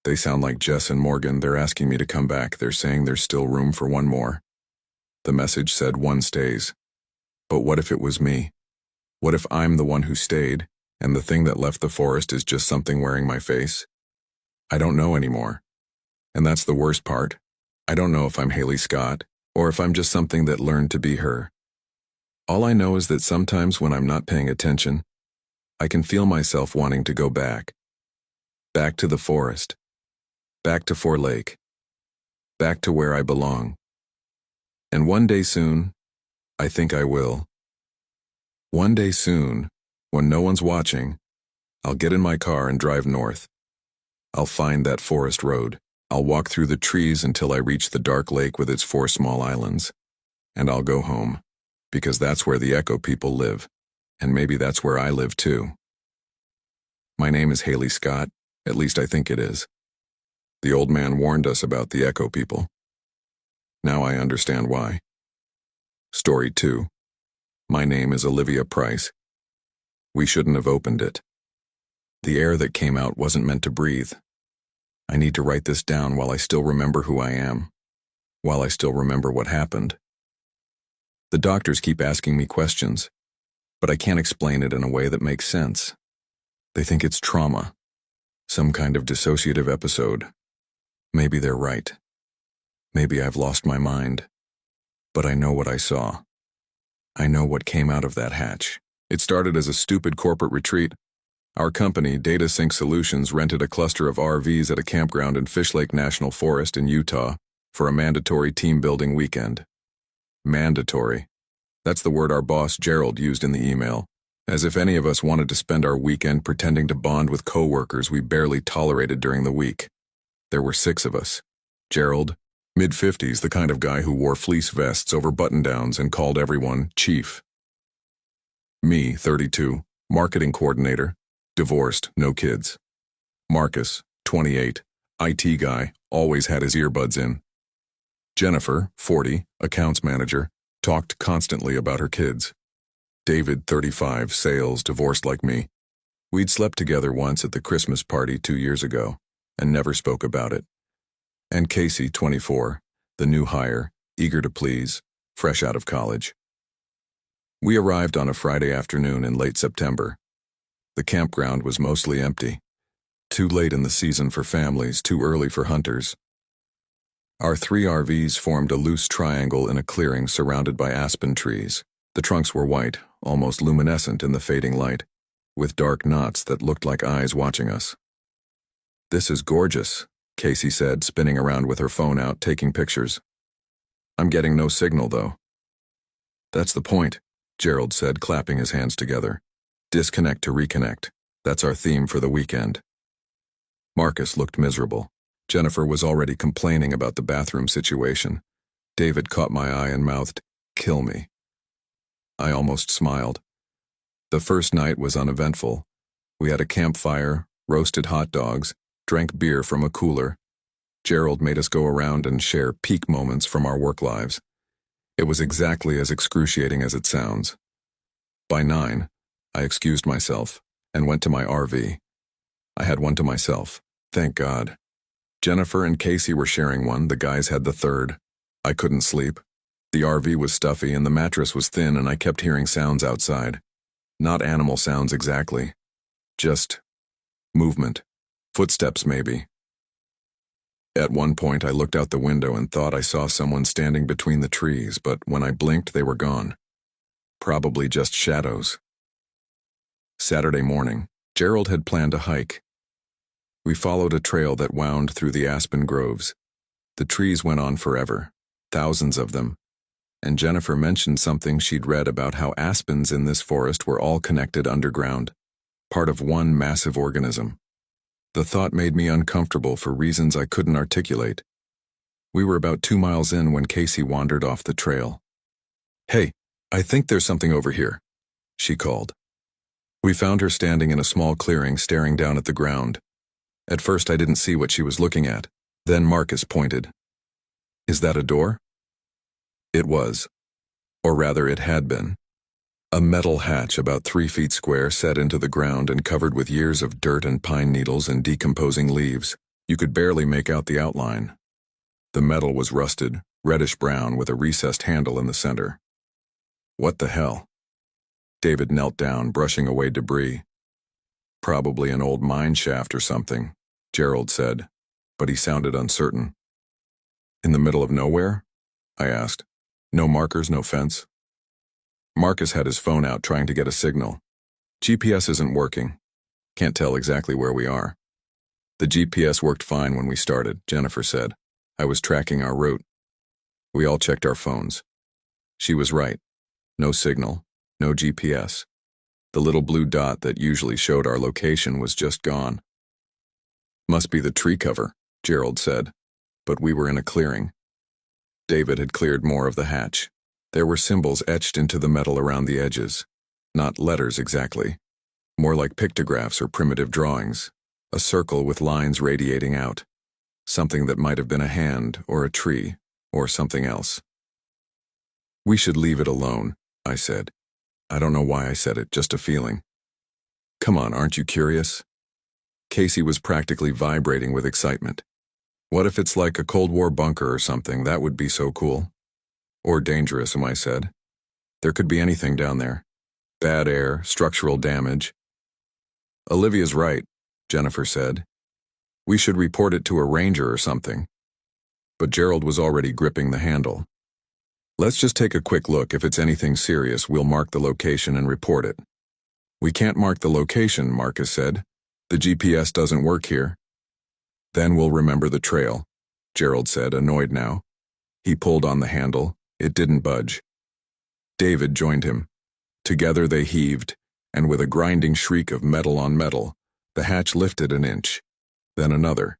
They sound like Jess and Morgan. They're asking me to come back. They're saying there's still room for one more. The message said one stays. But what if it was me? What if I'm the one who stayed, and the thing that left the forest is just something wearing my face? I don't know anymore. And that's the worst part. I don't know if I'm Haley Scott, or if I'm just something that learned to be her. All I know is that sometimes when I'm not paying attention, I can feel myself wanting to go back. Back to the forest. Back to Four Lake. Back to where I belong. And one day soon, I think I will. One day soon, when no one's watching, I'll get in my car and drive north. I'll find that forest road. I'll walk through the trees until I reach the dark lake with its 4 small islands. And I'll go home, because that's where the Echo people live, and maybe that's where I live too. My name is Haley Scott, at least I think it is. The old man warned us about the Echo people. Now I understand why. Story 2. My name is Olivia Price. We shouldn't have opened it. The air that came out wasn't meant to breathe. I need to write this down while I still remember who I am, while I still remember what happened. The doctors keep asking me questions, but I can't explain it in a way that makes sense. They think it's trauma, some kind of dissociative episode. Maybe they're right. Maybe I've lost my mind. But I know what I saw. I know what came out of that hatch. It started as a stupid corporate retreat. Our company, Data Sync Solutions, rented a cluster of RVs at a campground in Fish Lake National Forest in Utah for a mandatory team-building weekend. Mandatory. That's the word our boss, Gerald, used in the email. As if any of us wanted to spend our weekend pretending to bond with coworkers we barely tolerated during the week. There were 6 of us. Gerald, mid-50s, the kind of guy who wore fleece vests over button-downs and called everyone Chief. Me, 32, marketing coordinator, divorced, no kids. Marcus, 28, IT guy, always had his earbuds in. Jennifer, 40, accounts manager, talked constantly about her kids. David, 35, sales, divorced like me. We'd slept together once at the Christmas party 2 years ago, and never spoke about it. And Casey, 24, the new hire, eager to please, fresh out of college. We arrived on a Friday afternoon in late September. The campground was mostly empty. Too late in the season for families, too early for hunters. Our 3 RVs formed a loose triangle in a clearing surrounded by aspen trees. The trunks were white, almost luminescent in the fading light, with dark knots that looked like eyes watching us. "This is gorgeous," Casey said, spinning around with her phone out, taking pictures. "I'm getting no signal, though." "That's the point," Gerald said, clapping his hands together. "Disconnect to reconnect. That's our theme for the weekend." Marcus looked miserable. Jennifer was already complaining about the bathroom situation. David caught my eye and mouthed, "Kill me." I almost smiled. The first night was uneventful. We had a campfire, roasted hot dogs, drank beer from a cooler. Gerald made us go around and share peak moments from our work lives. It was exactly as excruciating as it sounds. By 9, I excused myself and went to my RV. I had one to myself, thank God. Jennifer and Casey were sharing one, the guys had the third. I couldn't sleep. The RV was stuffy and the mattress was thin and I kept hearing sounds outside. Not animal sounds exactly. Just movement. Footsteps maybe. At one point I looked out the window and thought I saw someone standing between the trees, but when I blinked they were gone. Probably just shadows. Saturday morning, Gerald had planned a hike. We followed a trail that wound through the aspen groves. The trees went on forever, thousands of them, and Jennifer mentioned something she'd read about how aspens in this forest were all connected underground, part of one massive organism. The thought made me uncomfortable for reasons I couldn't articulate. We were about 2 miles in when Casey wandered off the trail. "Hey, I think there's something over here," she called. We found her standing in a small clearing staring down at the ground. At first I didn't see what she was looking at. Then Marcus pointed. "Is that a door?" It was. Or rather, it had been. A metal hatch about 3 feet square set into the ground and covered with years of dirt and pine needles and decomposing leaves. You could barely make out the outline. The metal was rusted, reddish-brown with a recessed handle in the center. What the hell? David knelt down, brushing away debris. "Probably an old mine shaft or something," Gerald said, but he sounded uncertain. "In the middle of nowhere?" I asked. "No markers, no fence?" Marcus had his phone out trying to get a signal. "GPS isn't working. Can't tell exactly where we are." "The GPS worked fine when we started," Jennifer said. "I was tracking our route." We all checked our phones. She was right. No signal, no GPS. The little blue dot that usually showed our location was just gone. "Must be the tree cover," Gerald said, but we were in a clearing. David had cleared more of the hatch. There were symbols etched into the metal around the edges. Not letters exactly. More like pictographs or primitive drawings. A circle with lines radiating out. Something that might have been a hand or a tree or something else. "We should leave it alone," I said. I don't know why I said it, just a feeling. "Come on, aren't you curious?" Casey was practically vibrating with excitement. "What if it's like a Cold War bunker or something? That would be so cool." "Or dangerous," I said. "There could be anything down there. Bad air, structural damage." "Olivia's right," Jennifer said. "We should report it to a ranger or something." But Gerald was already gripping the handle. "Let's just take a quick look. If it's anything serious, we'll mark the location and report it. We can't mark the location, Marcus said. The GPS doesn't work here. Then we'll remember the trail, Gerald said, annoyed now. He pulled on the handle. It didn't budge. David joined him. Together they heaved, and with a grinding shriek of metal on metal, the hatch lifted an inch, then another.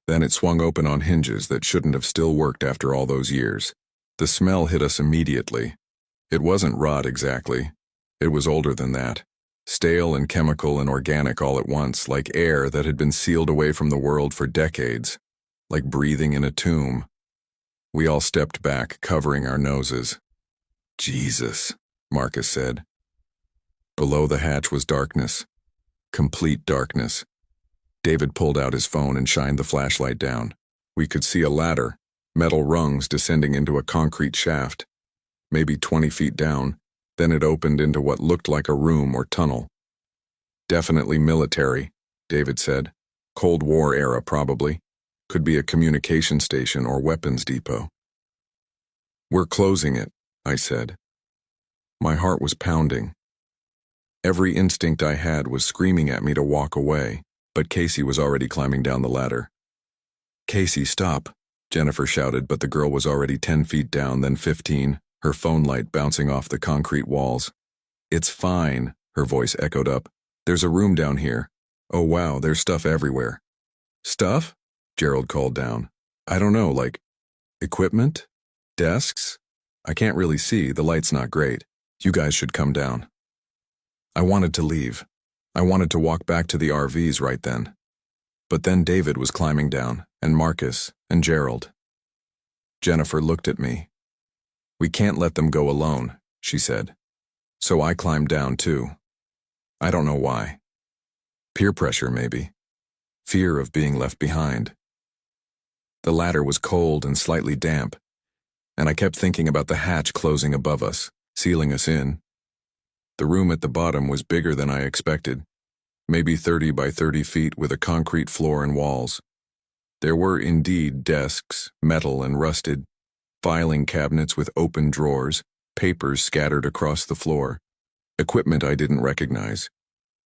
Then it swung open on hinges that shouldn't have still worked after all those years. The smell hit us immediately. It wasn't rot exactly. It was older than that. Stale and chemical and organic all at once, like air that had been sealed away from the world for decades, like breathing in a tomb. We all stepped back, covering our noses. Jesus, Marcus said. Below the hatch was darkness. Complete darkness. David pulled out his phone and shined the flashlight down. We could see a ladder, metal rungs descending into a concrete shaft. Maybe 20 feet down, then it opened into what looked like a room or tunnel. Definitely military, David said. Cold War era, probably. Could be a communication station or weapons depot. We're closing it, I said. My heart was pounding. Every instinct I had was screaming at me to walk away, but Casey was already climbing down the ladder. Casey, stop, Jennifer shouted, but the girl was already 10 feet down, then 15, her phone light bouncing off the concrete walls. It's fine, her voice echoed up. There's a room down here. Oh wow, there's stuff everywhere. Stuff? Gerald called down. I don't know, like equipment? Desks? I can't really see, the light's not great. You guys should come down. I wanted to leave. I wanted to walk back to the RVs right then. But then David was climbing down, and Marcus, and Gerald. Jennifer looked at me. We can't let them go alone, she said. So I climbed down too. I don't know why. Peer pressure, maybe. Fear of being left behind. The ladder was cold and slightly damp, and I kept thinking about the hatch closing above us, sealing us in. The room at the bottom was bigger than I expected, maybe 30 by 30 feet with a concrete floor and walls. There were indeed desks, metal and rusted, filing cabinets with open drawers, papers scattered across the floor, equipment I didn't recognize,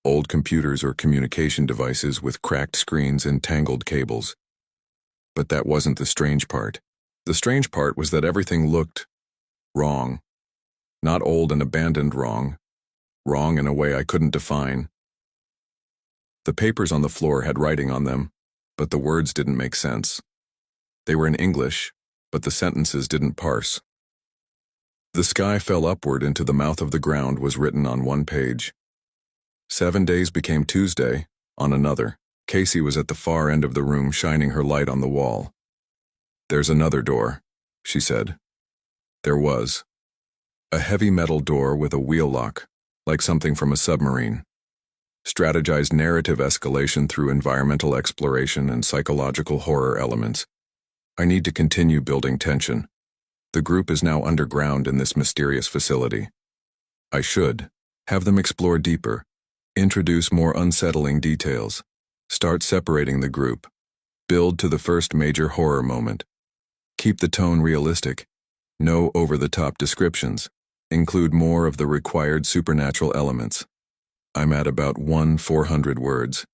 old computers or communication devices with cracked screens and tangled cables. But that wasn't the strange part. The strange part was that everything looked wrong. Not old and abandoned wrong. Wrong in a way I couldn't define. The papers on the floor had writing on them, but the words didn't make sense. They were in English, but the sentences didn't parse. The sky fell upward into the mouth of the ground was written on one page. 7 days became Tuesday, on another. Casey was at the far end of the room shining her light on the wall. There's another door, she said. There was. A heavy metal door with a wheel lock, like something from a submarine. Strategized narrative escalation through environmental exploration and psychological horror elements. I need to continue building tension. The group is now underground in this mysterious facility. I should have them explore deeper, introduce more unsettling details, start separating the group, build to the first major horror moment. Keep the tone realistic, no over-the-top descriptions, include more of the required supernatural elements. I'm at about 400 words.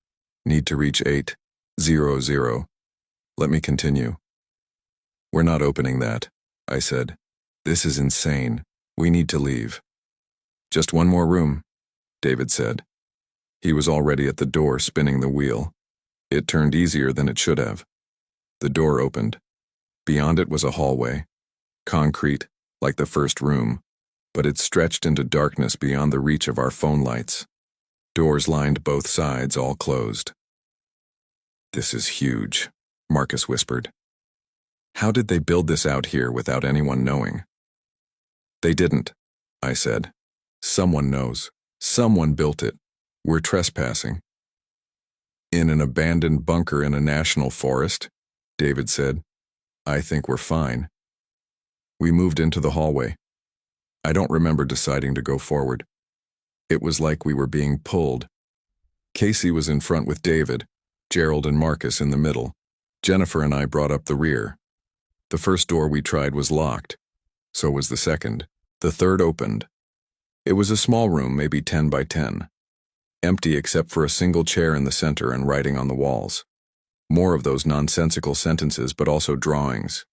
Need to reach 800. Let me continue. We're not opening that, I said. This is insane. We need to leave. Just one more room, David said. He was already at the door spinning the wheel. It turned easier than it should have. The door opened. Beyond it was a hallway. Concrete, like the first room, but it stretched into darkness beyond the reach of our phone lights. Doors lined both sides, all closed. This is huge, Marcus whispered. How did they build this out here without anyone knowing? They didn't, I said. Someone knows. Someone built it. We're trespassing. In an abandoned bunker in a national forest, David said. I think we're fine. We moved into the hallway. I don't remember deciding to go forward. It was like we were being pulled. Casey was in front with David, Gerald and Marcus in the middle. Jennifer and I brought up the rear. The first door we tried was locked. So was the second. The third opened. It was a small room, maybe 10 by 10. Empty except for a single chair in the center and writing on the walls. More of those nonsensical sentences, but also drawings.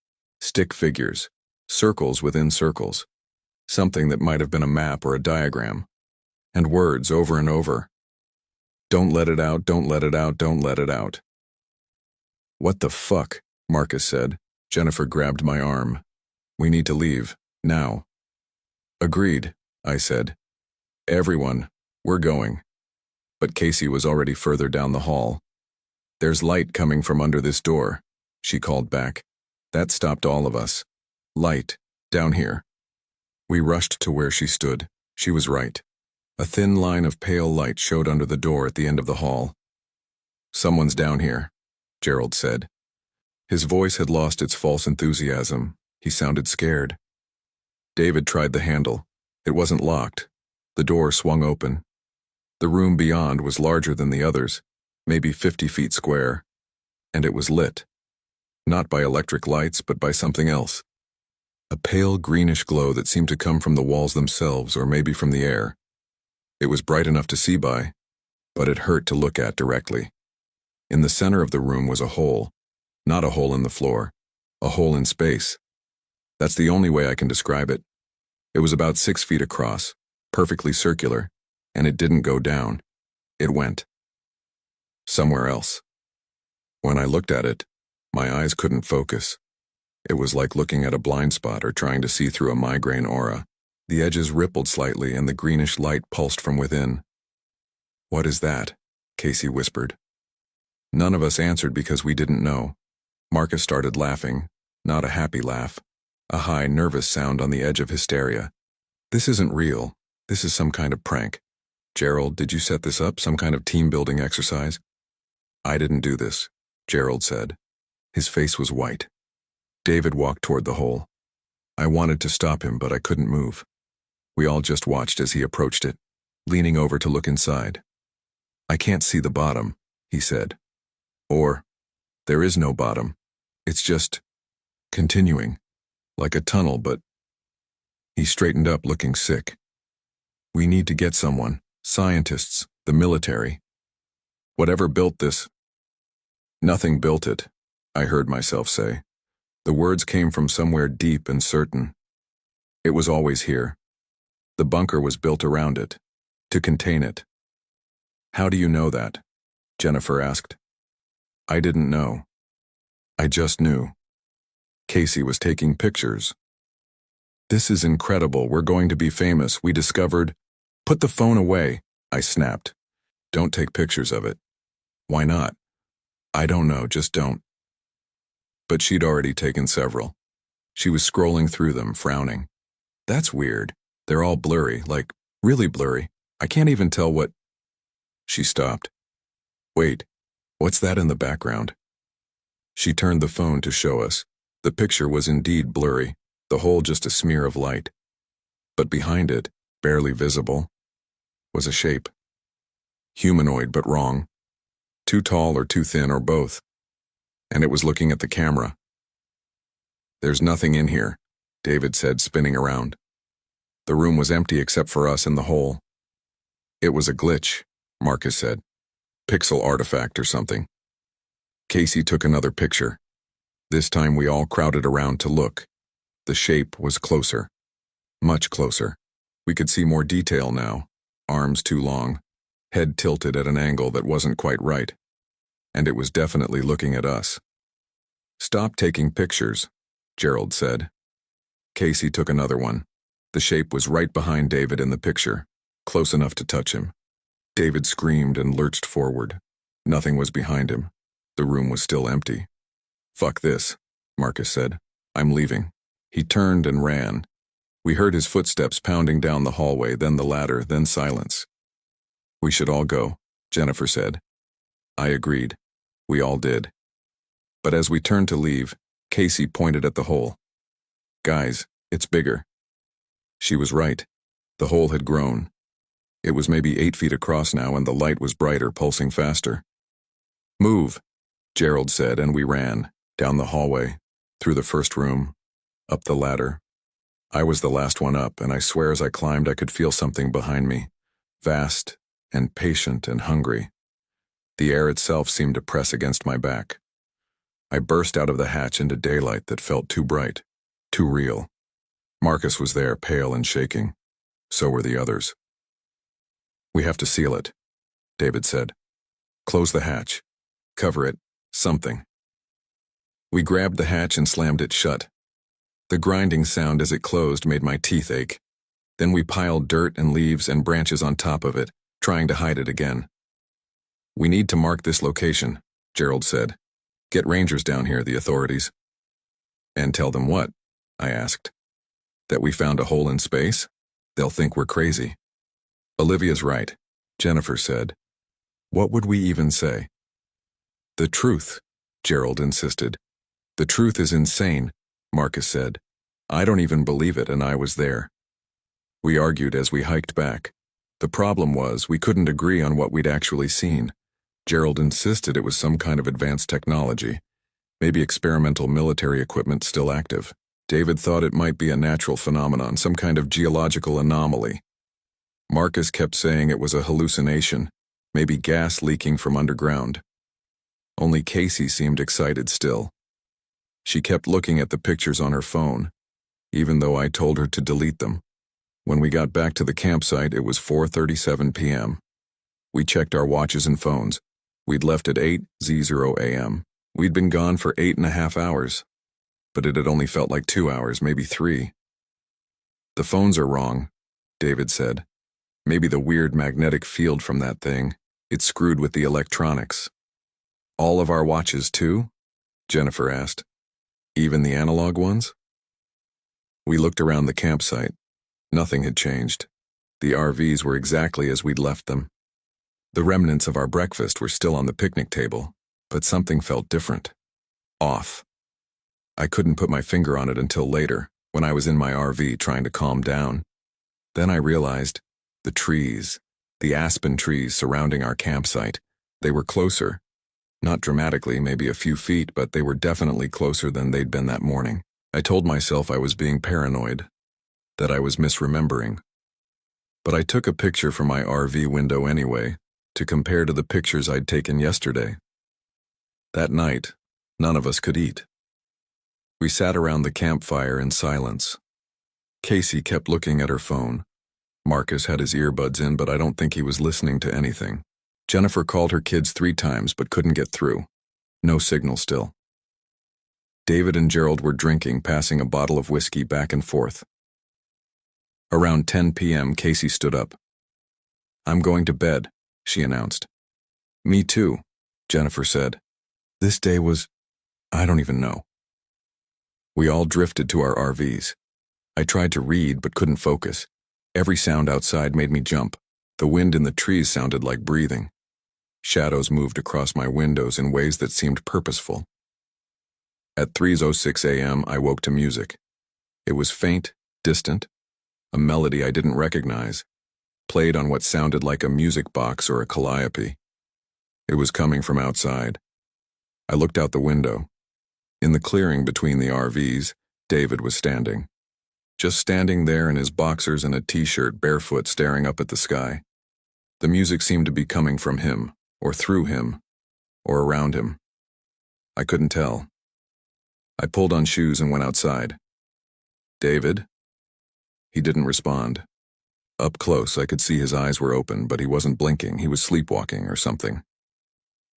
Stick figures. Circles within circles. Something that might have been a map or a diagram. And words over and over. Don't let it out, don't let it out, don't let it out. What the fuck? Marcus said. Jennifer grabbed my arm. We need to leave, now. Agreed, I said. Everyone, we're going. But Casey was already further down the hall. There's light coming from under this door, she called back. That stopped all of us. Light, down here. We rushed to where she stood. She was right. A thin line of pale light showed under the door at the end of the hall. Someone's down here, Gerald said. His voice had lost its false enthusiasm. He sounded scared. David tried the handle. It wasn't locked. The door swung open. The room beyond was larger than the others, maybe 50 feet square, and it was lit. Not by electric lights, but by something else. A pale greenish glow that seemed to come from the walls themselves, or maybe from the air. It was bright enough to see by, but it hurt to look at directly. In the center of the room was a hole, not a hole in the floor, a hole in space. That's the only way I can describe it. It was about 6 feet across, perfectly circular, and it didn't go down. It went somewhere else. When I looked at it, my eyes couldn't focus. It was like looking at a blind spot or trying to see through a migraine aura. The edges rippled slightly and the greenish light pulsed from within. What is that? Casey whispered. None of us answered because we didn't know. Marcus started laughing, not a happy laugh, a high, nervous sound on the edge of hysteria. This isn't real. This is some kind of prank. Gerald, did you set this up, some kind of team-building exercise? I didn't do this, Gerald said. His face was white. David walked toward the hole. I wanted to stop him, but I couldn't move. We all just watched as he approached it, leaning over to look inside. I can't see the bottom, he said. Or, there is no bottom. It's just continuing, like a tunnel, but... He straightened up, looking sick. We need to get someone, scientists, the military. Whatever built this. Nothing built it, I heard myself say. The words came from somewhere deep and certain. It was always here. The bunker was built around it, to contain it. How do you know that? Jennifer asked. I didn't know. I just knew. Casey was taking pictures. This is incredible. We're going to be famous. We discovered... Put the phone away, I snapped. Don't take pictures of it. Why not? I don't know, just don't. But she'd already taken several. She was scrolling through them, frowning. That's weird. They're all blurry, like really blurry. I can't even tell what... She stopped. Wait, what's that in the background? She turned the phone to show us. The picture was indeed blurry, the whole just a smear of light. But behind it, barely visible, was a shape. Humanoid, but wrong. Too tall or too thin or both. And it was looking at the camera. There's nothing in here, David said, spinning around. The room was empty except for us and the hole. It was a glitch, Marcus said. Pixel artifact or something. Casey took another picture. This time we all crowded around to look. The shape was closer. Much closer. We could see more detail now. Arms too long. Head tilted at an angle that wasn't quite right. And it was definitely looking at us. Stop taking pictures, Gerald said. Casey took another one. The shape was right behind David in the picture, close enough to touch him. David screamed and lurched forward. Nothing was behind him. The room was still empty. Fuck this, Marcus said. I'm leaving. He turned and ran. We heard his footsteps pounding down the hallway, then the ladder, then silence. We should all go, Jennifer said. I agreed. We all did. But as we turned to leave, Casey pointed at the hole. Guys, it's bigger. She was right. The hole had grown. It was maybe 8 feet across now, and the light was brighter, pulsing faster. Move, Gerald said, and we ran, down the hallway, through the first room, up the ladder. I was the last one up, and I swear as I climbed I could feel something behind me. Vast, and patient and hungry. The air itself seemed to press against my back. I burst out of the hatch into daylight that felt too bright, too real. Marcus was there, pale and shaking. So were the others. "We have to seal it," David said. "Close the hatch. Cover it. Something." We grabbed the hatch and slammed it shut. The grinding sound as it closed made my teeth ache. Then we piled dirt and leaves and branches on top of it, trying to hide it again. "We need to mark this location," Gerald said. "Get rangers down here, the authorities." "And tell them what?" I asked. "That we found a hole in space? They'll think we're crazy." "Olivia's right," Jennifer said. "What would we even say?" "The truth," Gerald insisted. "The truth is insane," Marcus said. "I don't even believe it, and I was there." We argued as we hiked back. The problem was we couldn't agree on what we'd actually seen. Gerald insisted it was some kind of advanced technology, maybe experimental military equipment still active. David thought it might be a natural phenomenon, some kind of geological anomaly. Marcus kept saying it was a hallucination, maybe gas leaking from underground. Only Casey seemed excited still. She kept looking at the pictures on her phone, even though I told her to delete them. When we got back to the campsite, it was 4:37 p.m. We checked our watches and phones. We'd left at 8:00 a.m. We'd been gone for 8.5 hours, but it had only felt like 2 hours, maybe 3. "The phones are wrong," David said. "Maybe the weird magnetic field from that thing. It screwed with the electronics." "All of our watches too?" Jennifer asked. "Even the analog ones?" We looked around the campsite. Nothing had changed. The RVs were exactly as we'd left them. The remnants of our breakfast were still on the picnic table, but something felt different. Off. I couldn't put my finger on it until later, when I was in my RV trying to calm down. Then I realized the trees, the aspen trees surrounding our campsite, they were closer. Not dramatically, maybe a few feet, but they were definitely closer than they'd been that morning. I told myself I was being paranoid, that I was misremembering. But I took a picture from my RV window anyway, to compare to the pictures I'd taken yesterday. That night, none of us could eat. We sat around the campfire in silence. Casey kept looking at her phone. Marcus had his earbuds in, but I don't think he was listening to anything. Jennifer called her kids 3 times but couldn't get through. No signal still. David and Gerald were drinking, passing a bottle of whiskey back and forth. Around 10 p.m., Casey stood up. "I'm going to bed," she announced. "Me too," Jennifer said. "This day was, I don't even know." We all drifted to our RVs. I tried to read but couldn't focus. Every sound outside made me jump. The wind in the trees sounded like breathing. Shadows moved across my windows in ways that seemed purposeful. At 3:06 a.m., I woke to music. It was faint, distant, a melody I didn't recognize, played on what sounded like a music box or a calliope. It was coming from outside. I looked out the window. In the clearing between the RVs, David was standing. Just standing there in his boxers and a t-shirt, barefoot, staring up at the sky. The music seemed to be coming from him, or through him, or around him. I couldn't tell. I pulled on shoes and went outside. "David?" He didn't respond. Up close, I could see his eyes were open, but he wasn't blinking. He was sleepwalking or something.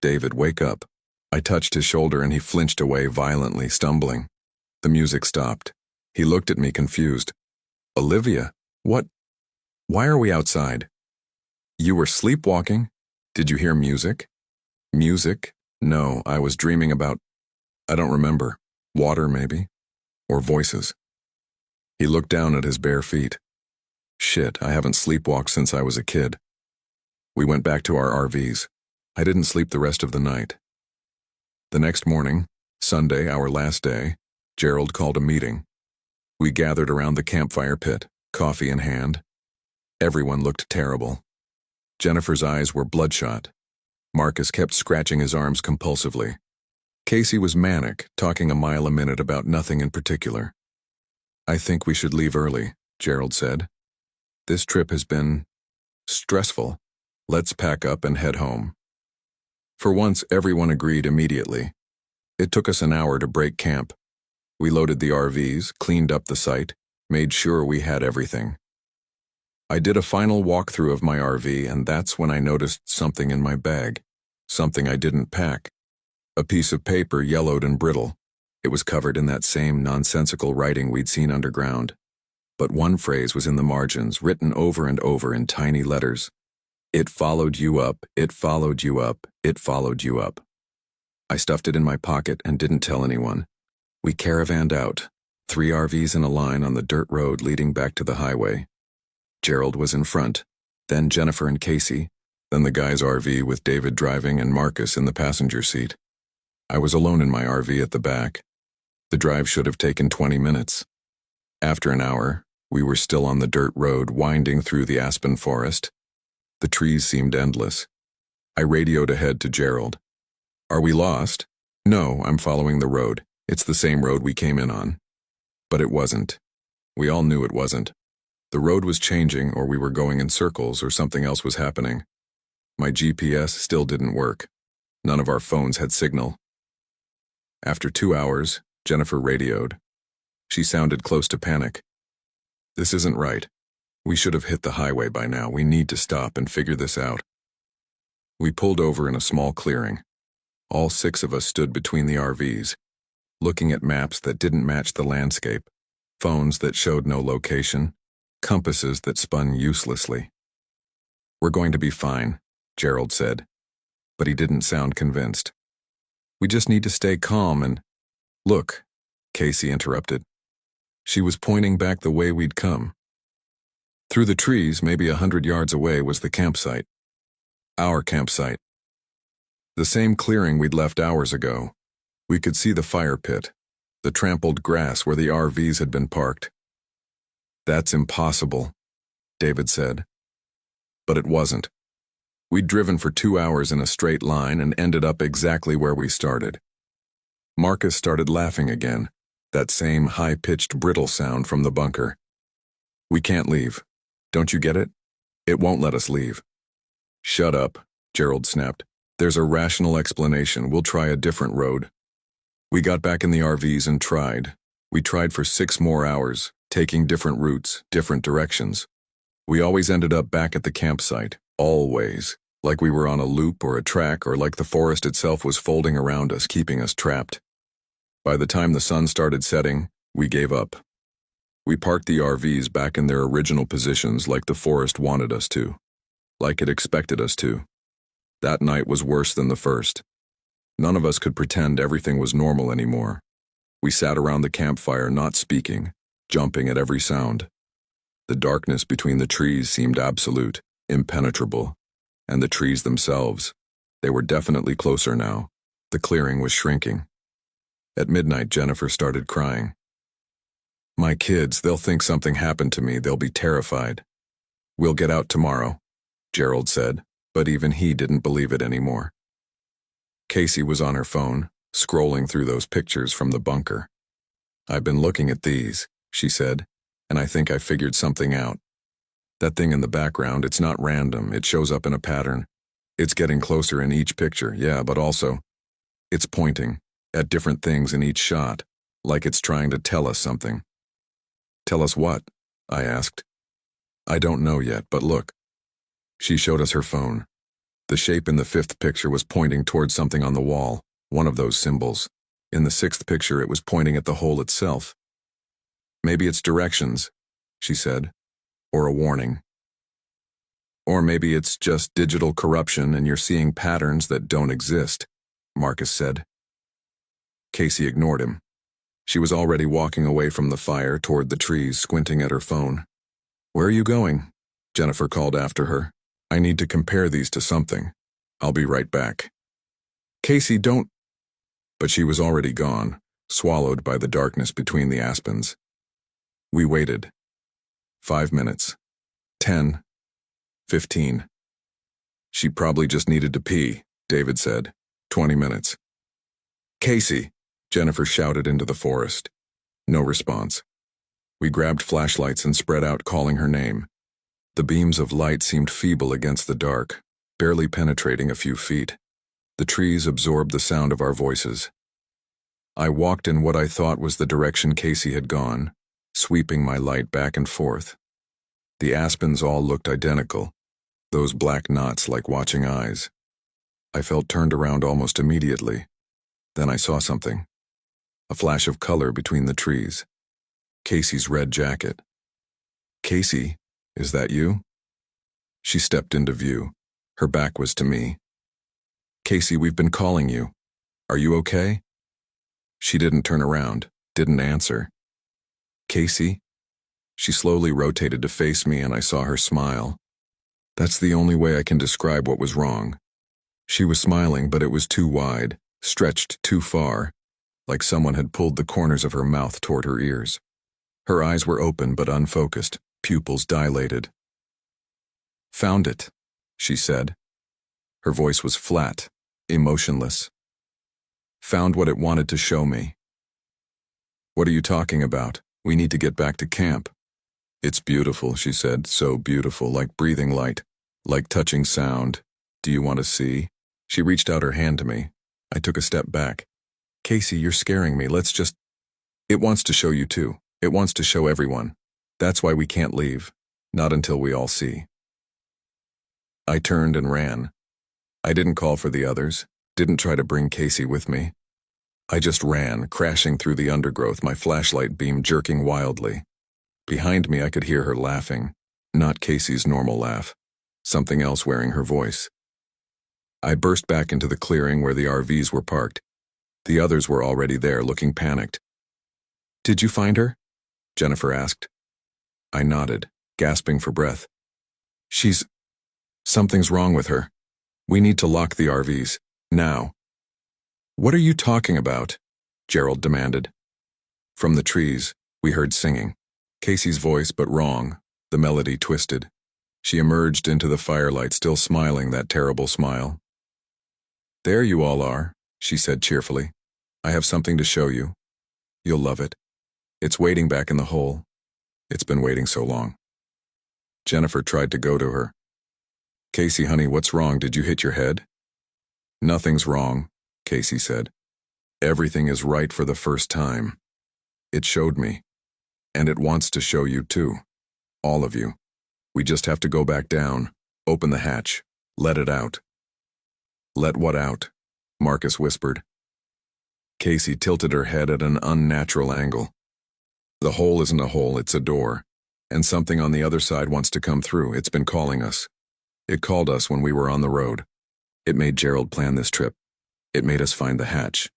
"David, wake up." I touched his shoulder and he flinched away violently, stumbling. The music stopped. He looked at me confused. "Olivia, what? Why are we outside?" "You were sleepwalking? Did you hear music?" "Music? No, I was dreaming about, I don't remember. Water, maybe? Or voices." He looked down at his bare feet. "Shit, I haven't sleepwalked since I was a kid." We went back to our RVs. I didn't sleep the rest of the night. The next morning, Sunday, our last day, Gerald called a meeting. We gathered around the campfire pit, coffee in hand. Everyone looked terrible. Jennifer's eyes were bloodshot. Marcus kept scratching his arms compulsively. Casey was manic, talking a mile a minute about nothing in particular. "I think we should leave early," Gerald said. "This trip has been stressful, Let's pack up and head home. For once, everyone agreed immediately. It took us an hour to break camp. We loaded the RVs, cleaned up the site, made sure we had everything. I did a final walkthrough of my RV, and that's when I noticed something in my bag. Something I didn't pack. A piece of paper, yellowed and brittle. It was covered in that same nonsensical writing we'd seen underground. But one phrase was in the margins, written over and over in tiny letters. It followed you up, it followed you up, it followed you up. I stuffed it in my pocket and didn't tell anyone. We caravanned out, 3 RVs in a line on the dirt road leading back to the highway. Gerald was in front, then Jennifer and Casey, then the guy's RV with David driving and Marcus in the passenger seat. I was alone in my RV at the back. The drive should have taken 20 minutes. After an hour, we were still on the dirt road winding through the aspen forest. The trees seemed endless. I radioed ahead to Gerald. Are we lost? No, I'm following the road. It's the same road we came in on. But it wasn't. We all knew it wasn't. The road was changing, or we were going in circles, or something else was happening. My GPS still didn't work. None of our phones had signal. After 2 hours, Jennifer radioed. She sounded close to panic. This isn't right. We should have hit the highway by now. We need to stop and figure this out. We pulled over in a small clearing. All 6 of us stood between the RVs, looking at maps that didn't match the landscape, phones that showed no location, compasses that spun uselessly. We're going to be fine, Gerald said, but he didn't sound convinced. We just need to stay calm and... Look, Casey interrupted. She was pointing back the way we'd come. Through the trees, maybe 100 yards away, was the campsite. Our campsite. The same clearing we'd left hours ago. We could see the fire pit, the trampled grass where the RVs had been parked. That's impossible, David said. But it wasn't. We'd driven for 2 hours in a straight line and ended up exactly where we started. Marcus started laughing again, that same high-pitched brittle sound from the bunker. We can't leave. Don't you get it? It won't let us leave. Shut up, Gerald snapped. There's a rational explanation. We'll try a different road. We got back in the RVs and tried. We tried for 6 more hours, taking different routes, different directions. We always ended up back at the campsite, always, like we were on a loop or a track, or like the forest itself was folding around us, keeping us trapped. By the time the sun started setting, we gave up. We parked the RVs back in their original positions like the forest wanted us to, like it expected us to. That night was worse than the first. None of us could pretend everything was normal anymore. We sat around the campfire not speaking, jumping at every sound. The darkness between the trees seemed absolute, impenetrable. And the trees themselves, they were definitely closer now. The clearing was shrinking. At midnight, Jennifer started crying. My kids, they'll think something happened to me. They'll be terrified. We'll get out tomorrow, Gerald said, but even he didn't believe it anymore. Casey was on her phone, scrolling through those pictures from the bunker. I've been looking at these, she said, and I think I figured something out. That thing in the background, it's not random. It shows up in a pattern. It's getting closer in each picture, yeah, but also, it's pointing at different things in each shot, like it's trying to tell us something. Tell us what? I asked. I don't know yet, but look. She showed us her phone. The shape in the 5th picture was pointing towards something on the wall, one of those symbols. In the 6th picture, it was pointing at the hole itself. Maybe it's directions, she said, or a warning. Or maybe it's just digital corruption and you're seeing patterns that don't exist, Marcus said. Casey ignored him. She was already walking away from the fire toward the trees, squinting at her phone. Where are you going? Jennifer called after her. I need to compare these to something. I'll be right back. Casey, don't... But she was already gone, swallowed by the darkness between the aspens. We waited. 5 minutes. 10. 15. She probably just needed to pee, David said. 20 minutes. Casey, Jennifer shouted into the forest. No response. We grabbed flashlights and spread out, calling her name. The beams of light seemed feeble against the dark, barely penetrating a few feet. The trees absorbed the sound of our voices. I walked in what I thought was the direction Casey had gone, sweeping my light back and forth. The aspens all looked identical, those black knots like watching eyes. I felt turned around almost immediately. Then I saw something. A flash of color between the trees. Casey's red jacket. "Casey, is that you?" She stepped into view. Her back was to me. "Casey, we've been calling you. Are you okay?" She didn't turn around, didn't answer. "Casey?" She slowly rotated to face me and I saw her smile. That's the only way I can describe what was wrong. She was smiling, but it was too wide, stretched too far, like someone had pulled the corners of her mouth toward her ears. Her eyes were open but unfocused, pupils dilated. "Found it," she said. Her voice was flat, emotionless. "Found what it wanted to show me." "What are you talking about? We need to get back to camp." "It's beautiful," she said, "so beautiful, like breathing light, like touching sound. Do you want to see?" She reached out her hand to me. I took a step back. "Casey, you're scaring me. Let's just—" "It wants to show you too. It wants to show everyone. That's why we can't leave. Not until we all see." I turned and ran. I didn't call for the others, didn't try to bring Casey with me. I just ran, crashing through the undergrowth, my flashlight beam jerking wildly. Behind me I could hear her laughing, not Casey's normal laugh, something else wearing her voice. I burst back into the clearing where the RVs were parked. The others were already there, looking panicked. "Did you find her?" Jennifer asked. I nodded, gasping for breath. Something's wrong with her. We need to lock the RVs, now." "What are you talking about?" Gerald demanded. From the trees, we heard singing. Casey's voice, but wrong, the melody twisted. She emerged into the firelight, still smiling that terrible smile. "There you all are," she said cheerfully. "I have something to show you. You'll love it. It's waiting back in the hole. It's been waiting so long." Jennifer tried to go to her. "Casey, honey, what's wrong? Did you hit your head?" "Nothing's wrong," Casey said. "Everything is right for the first time. It showed me. And it wants to show you too. All of you. We just have to go back down, open the hatch, let it out." "Let what out?" Marcus whispered. Casey tilted her head at an unnatural angle. "The hole isn't a hole, it's a door. And something on the other side wants to come through. It's been calling us. It called us when we were on the road. It made Gerald plan this trip. It made us find the hatch.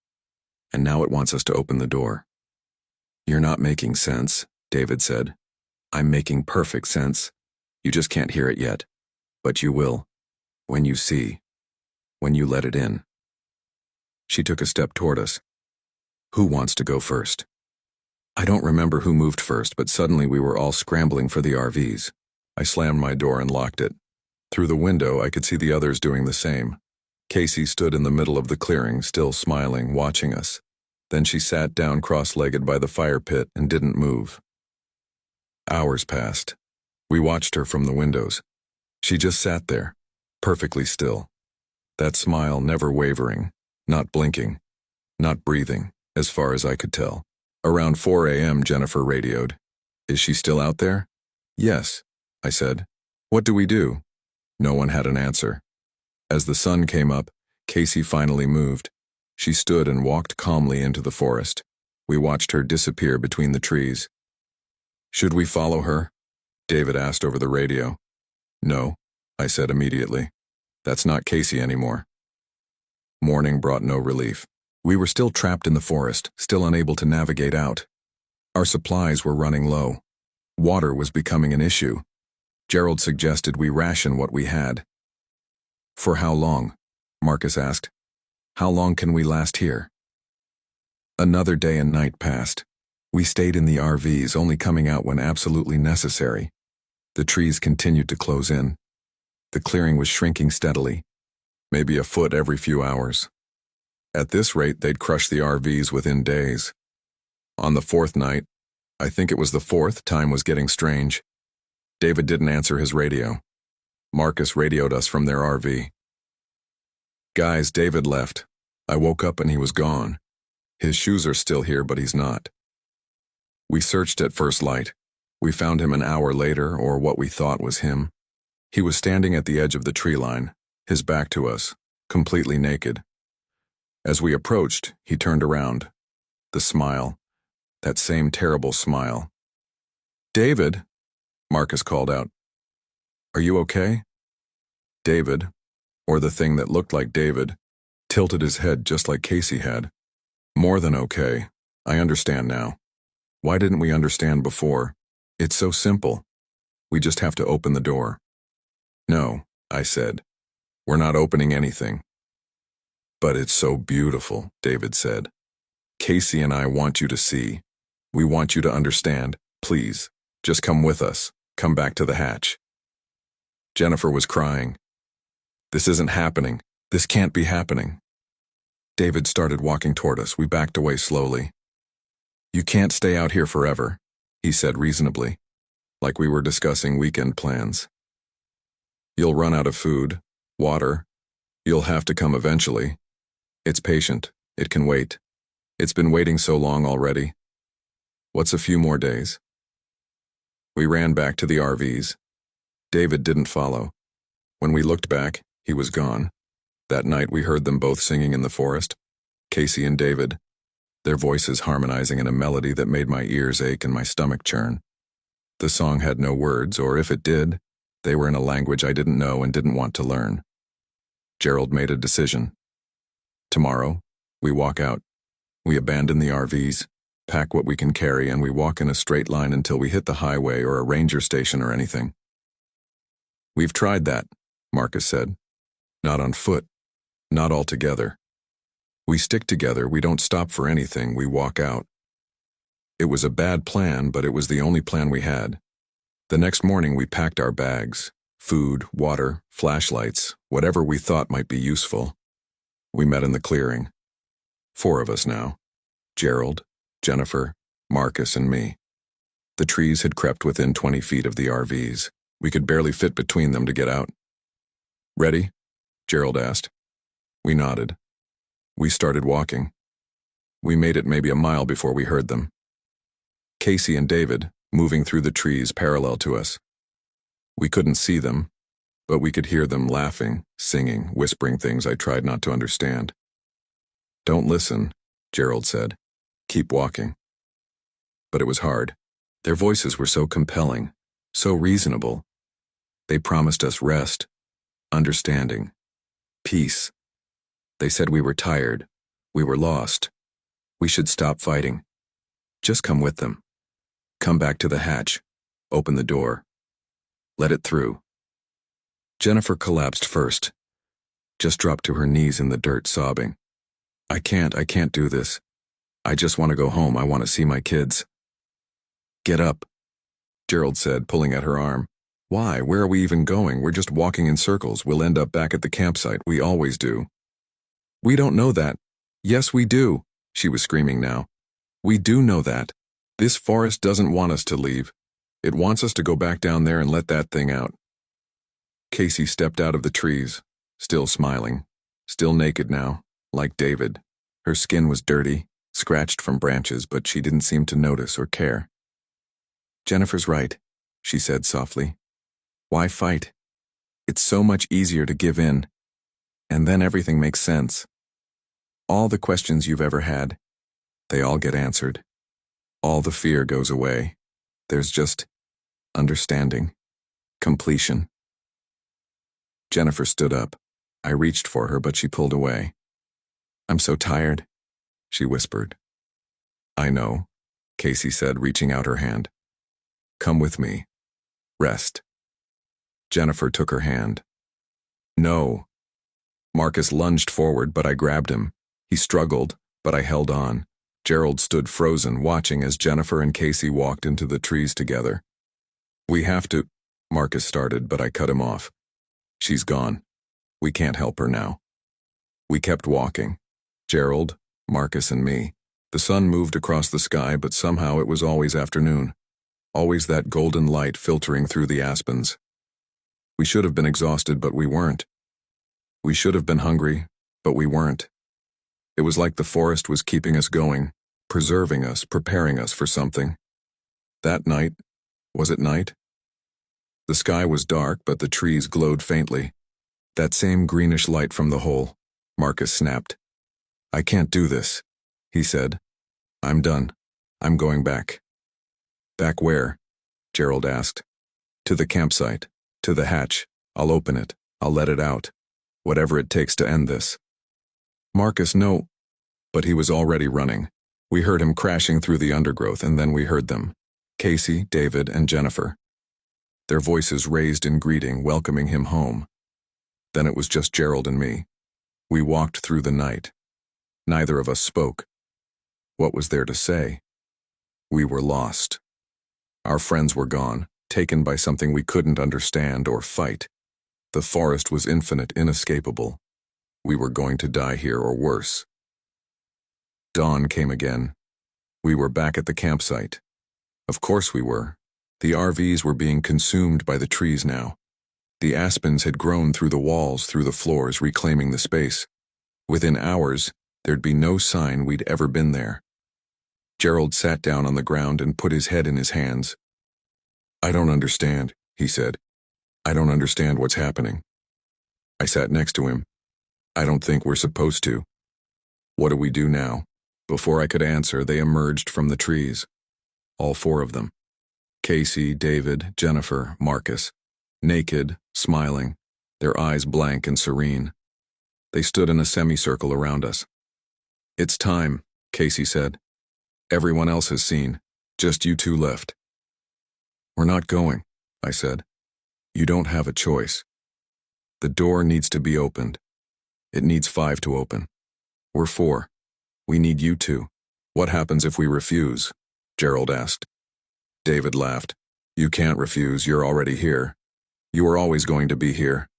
And now it wants us to open the door." "You're not making sense," David said. "I'm making perfect sense. You just can't hear it yet. But you will. When you see. When you let it in." She took a step toward us. "Who wants to go first?" I don't remember who moved first, but suddenly we were all scrambling for the RVs. I slammed my door and locked it. Through the window, I could see the others doing the same. Casey stood in the middle of the clearing, still smiling, watching us. Then she sat down cross-legged by the fire pit and didn't move. Hours passed. We watched her from the windows. She just sat there, perfectly still. That smile never wavering, not blinking, not breathing, as far as I could tell. Around 4 a.m., Jennifer radioed. "Is she still out there?" "Yes," I said. "What do we do?" No one had an answer. As the sun came up, Casey finally moved. She stood and walked calmly into the forest. We watched her disappear between the trees. "Should we follow her?" David asked over the radio. "No," I said immediately. "That's not Casey anymore." Morning brought no relief. We were still trapped in the forest, still unable to navigate out. Our supplies were running low. Water was becoming an issue. Gerald suggested we ration what we had. "For how long?" Marcus asked. "How long can we last here?" Another day and night passed. We stayed in the RVs, only coming out when absolutely necessary. The trees continued to close in. The clearing was shrinking steadily, maybe a foot every few hours. At this rate, they'd crush the RVs within days. On the fourth night, I think it was the fourth, time was getting strange. David didn't answer his radio. Marcus radioed us from their RV. Guys, David left. I woke up and he was gone. His shoes are still here, but he's not. We searched at first light. We found him an hour later, or what we thought was him. He was standing at the edge of the tree line, his back to us, completely naked. As we approached, he turned around. The smile. That same terrible smile. "David," Marcus called out. "Are you okay?" David, or the thing that looked like David, tilted his head just like Casey had. "More than okay. I understand now. Why didn't we understand before? It's so simple. We just have to open the door." "No," I said. "We're not opening anything." "But it's so beautiful," David said. "Casey and I want you to see. We want you to understand. Please, just come with us. Come back to the hatch." Jennifer was crying. "This isn't happening. This can't be happening." David started walking toward us. We backed away slowly. "You can't stay out here forever," he said reasonably, like we were discussing weekend plans. "You'll run out of food, water. You'll have to come eventually. It's patient. It can wait. It's been waiting so long already. What's a few more days?" We ran back to the RVs. David didn't follow. When we looked back, he was gone. That night we heard them both singing in the forest, Casey and David, their voices harmonizing in a melody that made my ears ache and my stomach churn. The song had no words, or if it did, they were in a language I didn't know and didn't want to learn. Gerald made a decision. Tomorrow, we walk out. We abandon the RVs, pack what we can carry, and we walk in a straight line until we hit the highway or a ranger station or anything. "We've tried that," Marcus said. "Not on foot. Not all together. We stick together, we don't stop for anything, we walk out." It was a bad plan, but it was the only plan we had. The next morning we packed our bags, food, water, flashlights, whatever we thought might be useful. We met in the clearing. 4 of us now. Gerald, Jennifer, Marcus, and me. The trees had crept within 20 feet of the RVs. We could barely fit between them to get out. "Ready?" Gerald asked. We nodded. We started walking. We made it maybe a mile before we heard them. Casey and David, moving through the trees parallel to us. We couldn't see them, but we could hear them laughing, singing, whispering things I tried not to understand. "Don't listen," Gerald said. "Keep walking." But it was hard. Their voices were so compelling, so reasonable. They promised us rest, understanding, peace. They said we were tired, we were lost. We should stop fighting. Just come with them. Come back to the hatch. Open the door. Let it through. Jennifer collapsed first. Just dropped to her knees in the dirt, sobbing. I can't do this. I just want to go home. I want to see my kids." "Get up," Gerald said, pulling at her arm. "Why? Where are we even going? We're just walking in circles. We'll end up back at the campsite. We always do." "We don't know that." "Yes, we do," she was screaming now. "We do know that. This forest doesn't want us to leave. It wants us to go back down there and let that thing out." Casey stepped out of the trees, still smiling, still naked now, like David. Her skin was dirty, scratched from branches, but she didn't seem to notice or care. "Jennifer's right," she said softly. "Why fight? It's so much easier to give in. And then everything makes sense. All the questions you've ever had, they all get answered. All the fear goes away. There's just understanding, completion." Jennifer stood up. I reached for her, but she pulled away. "I'm so tired," she whispered. "I know," Casey said, reaching out her hand. "Come with me. Rest." Jennifer took her hand. "No." Marcus lunged forward, but I grabbed him. He struggled, but I held on. Gerald stood frozen, watching as Jennifer and Casey walked into the trees together. "We have to," Marcus started, but I cut him off. "She's gone. We can't help her now." We kept walking. Gerald, Marcus, and me. The sun moved across the sky, but somehow it was always afternoon. Always that golden light filtering through the aspens. We should have been exhausted, but we weren't. We should have been hungry, But we weren't. It was like the forest was keeping us going, preserving us, preparing us for something. That night, was it night? The sky was dark, but the trees glowed faintly. That same greenish light from the hole. Marcus snapped. "I can't do this," he said. "I'm done. I'm going back." "Back where?" Gerald asked. "To the campsite. To the hatch. I'll open it. I'll let it out. Whatever it takes to end this." "Marcus, no." But he was already running. We heard him crashing through the undergrowth, and then we heard them. Casey, David, and Jennifer. Their voices raised in greeting, welcoming him home. Then it was just Gerald and me. We walked through the night. Neither of us spoke. What was there to say? We were lost. Our friends were gone, taken by something we couldn't understand or fight. The forest was infinite, inescapable. We were going to die here or worse. Dawn came again. We were back at the campsite. Of course we were. The RVs were being consumed by the trees now. The aspens had grown through the walls, through the floors, reclaiming the space. Within hours, there'd be no sign we'd ever been there. Gerald sat down on the ground and put his head in his hands. "I don't understand," he said. "I don't understand what's happening." I sat next to him. "I don't think we're supposed to." "What do we do now?" Before I could answer, they emerged from the trees. All four of them. Casey, David, Jennifer, Marcus. Naked, smiling, their eyes blank and serene. They stood in a semicircle around us. "It's time," Casey said. "Everyone else has seen. Just you two left." "We're not going," I said. "You don't have a choice. The door needs to be opened. It needs 5 to open. We're 4. We need you two." "What happens if we refuse?" Gerald asked. David laughed. "You can't refuse, you're already here. You were always going to be here.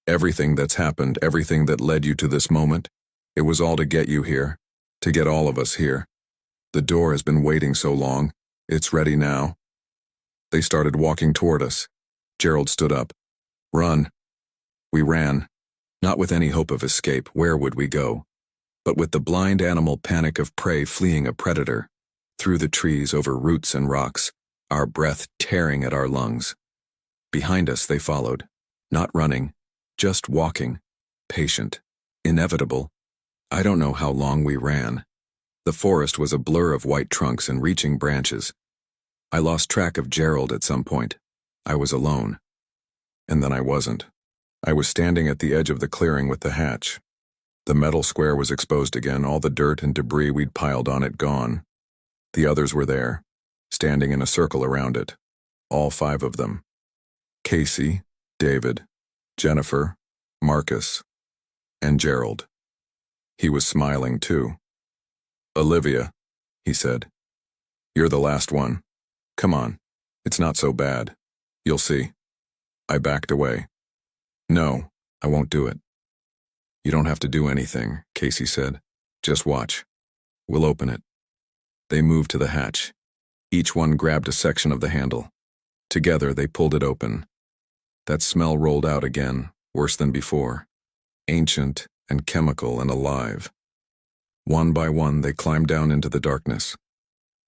Everything that's happened, everything that led you to this moment, it was all to get you here, to get all of us here. The door has been waiting so long, it's ready now." They started walking toward us. Gerald stood up. "Run." We ran, not with any hope of escape. Where would we go? But with the blind animal panic of prey fleeing a predator, through the trees, over roots and rocks, our breath tearing at our lungs. Behind us they followed, not running, just walking, patient, inevitable. I don't know how long we ran. The forest was a blur of white trunks and reaching branches. I lost track of Gerald at some point. I was alone. And then I wasn't. I was standing at the edge of the clearing with the hatch. The metal square was exposed again, all the dirt and debris we'd piled on it gone. The others were there, standing in a circle around it. All 5 of them. Casey, David, Jennifer, Marcus, and Gerald. He was smiling too. "Olivia," he said, "you're the last one. Come on, it's not so bad. You'll see." I backed away. "No, I won't do it." "You don't have to do anything," Casey said. "Just watch. We'll open it." They moved to the hatch. Each one grabbed a section of the handle. Together they pulled it open. That smell rolled out again, worse than before. Ancient and chemical and alive. One by one they climbed down into the darkness.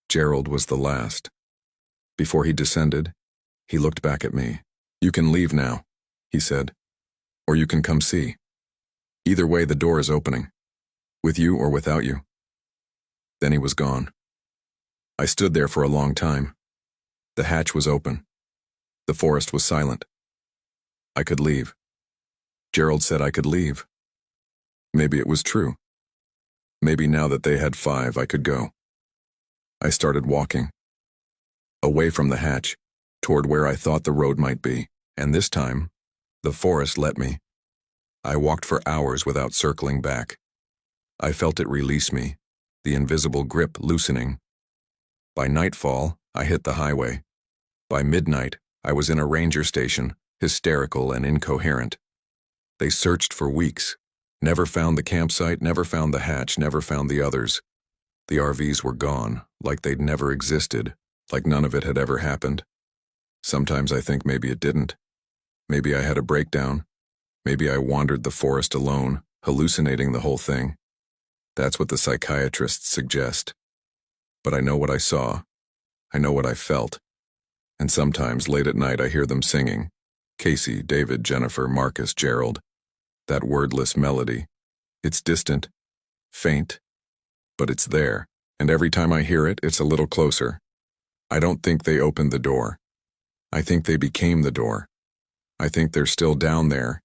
Gerald was the last. Before he descended, he looked back at me. "You can leave now," he said. "Or you can come see. Either way, the door is opening. With you or without you." Then he was gone. I stood there for a long time. The hatch was open. The forest was silent. I could leave. Gerald said I could leave. Maybe it was true. Maybe now that they had 5, I could go. I started walking. Away from the hatch, toward where I thought the road might be, and this time, the forest let me. I walked for hours without circling back. I felt it release me, the invisible grip loosening. By nightfall, I hit the highway. By midnight, I was in a ranger station, hysterical and incoherent. They searched for weeks, never found the campsite, never found the hatch, never found the others. The RVs were gone, like they'd never existed, like none of it had ever happened. Sometimes I think maybe it didn't. Maybe I had a breakdown. Maybe I wandered the forest alone, hallucinating the whole thing. That's what the psychiatrists suggest. But I know what I saw. I know what I felt. And sometimes late at night I hear them singing. Casey, David, Jennifer, Marcus, Gerald. That wordless melody. It's distant, faint, but it's there. And every time I hear it, it's a little closer. I don't think they opened the door. I think they became the door. I think they're still down there,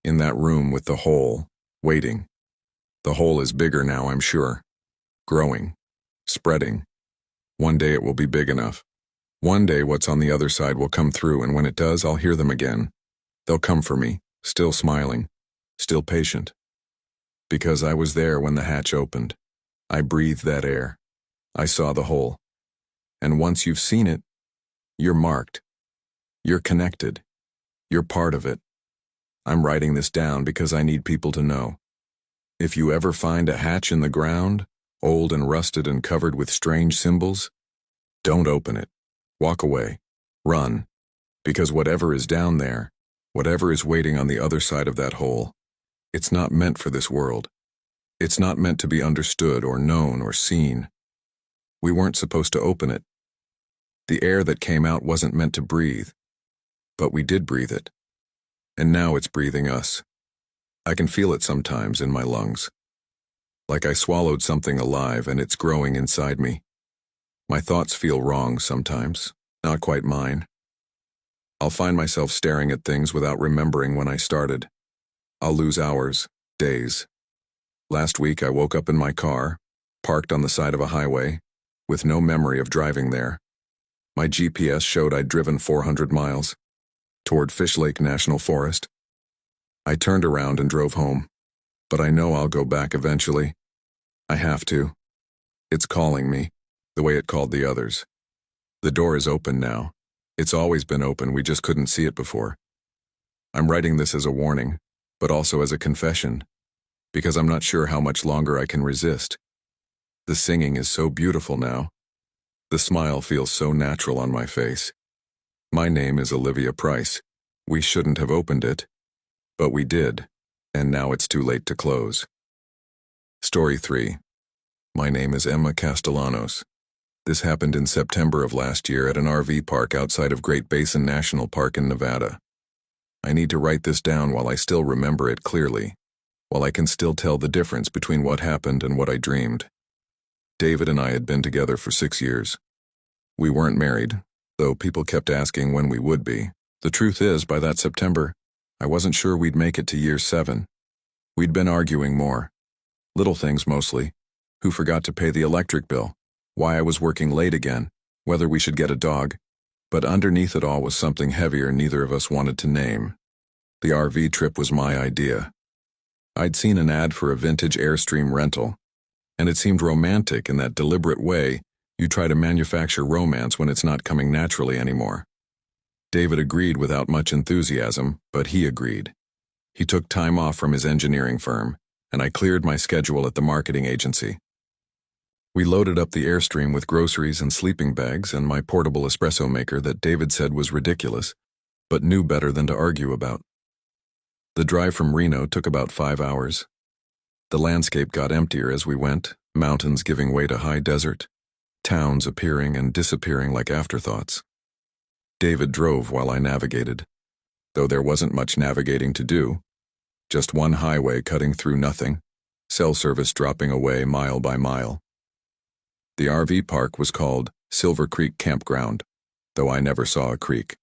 in that room with the hole, waiting. The hole is bigger now, I'm sure. Growing. Spreading. One day it will be big enough. One day what's on the other side will come through, and when it does, I'll hear them again. They'll come for me, still smiling, still patient. Because I was there when the hatch opened. I breathed that air. I saw the hole. And once you've seen it, you're marked. You're connected. You're part of it. I'm writing this down because I need people to know. If you ever find a hatch in the ground, old and rusted and covered with strange symbols, don't open it. Walk away. Run. Because whatever is down there, whatever is waiting on the other side of that hole, it's not meant for this world. It's not meant to be understood or known or seen. We weren't supposed to open it. The air that came out wasn't meant to breathe, but we did breathe it. And now it's breathing us. I can feel it sometimes in my lungs. Like I swallowed something alive and it's growing inside me. My thoughts feel wrong sometimes, not quite mine. I'll find myself staring at things without remembering when I started. I'll lose hours, days. Last week I woke up in my car, parked on the side of a highway, with no memory of driving there. My GPS showed I'd driven 400 miles, toward Fish Lake National Forest. I turned around and drove home, but I know I'll go back eventually. I have to. It's calling me, the way it called the others. The door is open now. It's always been open, we just couldn't see it before. I'm writing this as a warning, but also as a confession, because I'm not sure how much longer I can resist. The singing is so beautiful now. The smile feels so natural on my face. My name is Olivia Price. We shouldn't have opened it, but we did, and now it's too late to close. Story 3. My name is Emma Castellanos. This happened in September of last year at an RV park outside of Great Basin National Park in Nevada. I need to write this down while I still remember it clearly, while I can still tell the difference between what happened and what I dreamed. David and I had been together for 6 years. We weren't married, though people kept asking when we would be. The truth is, by that September, I wasn't sure we'd make it to year 7. We'd been arguing more. Little things mostly. Who forgot to pay the electric bill? Why I was working late again? Whether we should get a dog? But underneath it all was something heavier neither of us wanted to name. The RV trip was my idea. I'd seen an ad for a vintage Airstream rental, and it seemed romantic in that deliberate way you try to manufacture romance when it's not coming naturally anymore. David agreed without much enthusiasm, but he agreed. He took time off from his engineering firm, and I cleared my schedule at the marketing agency. We loaded up the Airstream with groceries and sleeping bags and my portable espresso maker that David said was ridiculous, but knew better than to argue about. The drive from Reno took about 5 hours. The landscape got emptier as we went, mountains giving way to high desert, towns appearing and disappearing like afterthoughts. David drove while I navigated, though there wasn't much navigating to do. Just one highway cutting through nothing, cell service dropping away mile by mile. The RV park was called Silver Creek Campground, though I never saw a creek.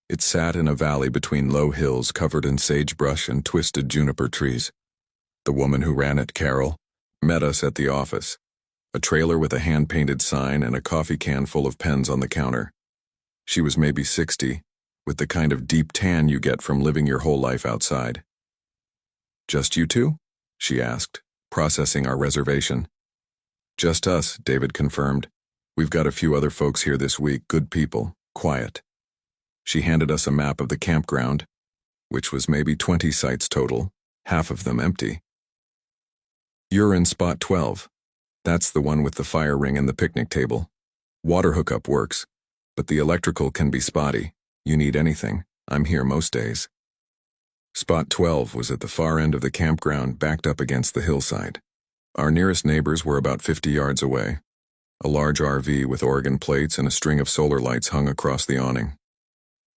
It sat in a valley between low hills covered in sagebrush and twisted juniper trees. The woman who ran it, Carol, met us at the office, a trailer with a hand-painted sign and a coffee can full of pens on the counter. She was maybe 60, with the kind of deep tan you get from living your whole life outside. "Just you two?" she asked, processing our reservation. "Just us," David confirmed. "We've got a few other folks here this week, good people, quiet." She handed us a map of the campground, which was maybe 20 sites total, half of them empty. "You're in spot 12. That's the one with the fire ring and the picnic table. Water hookup works, but the electrical can be spotty. You need anything. I'm here most days." Spot 12 was at the far end of the campground, backed up against the hillside. Our nearest neighbors were about 50 yards away. A large RV with Oregon plates and a string of solar lights hung across the awning.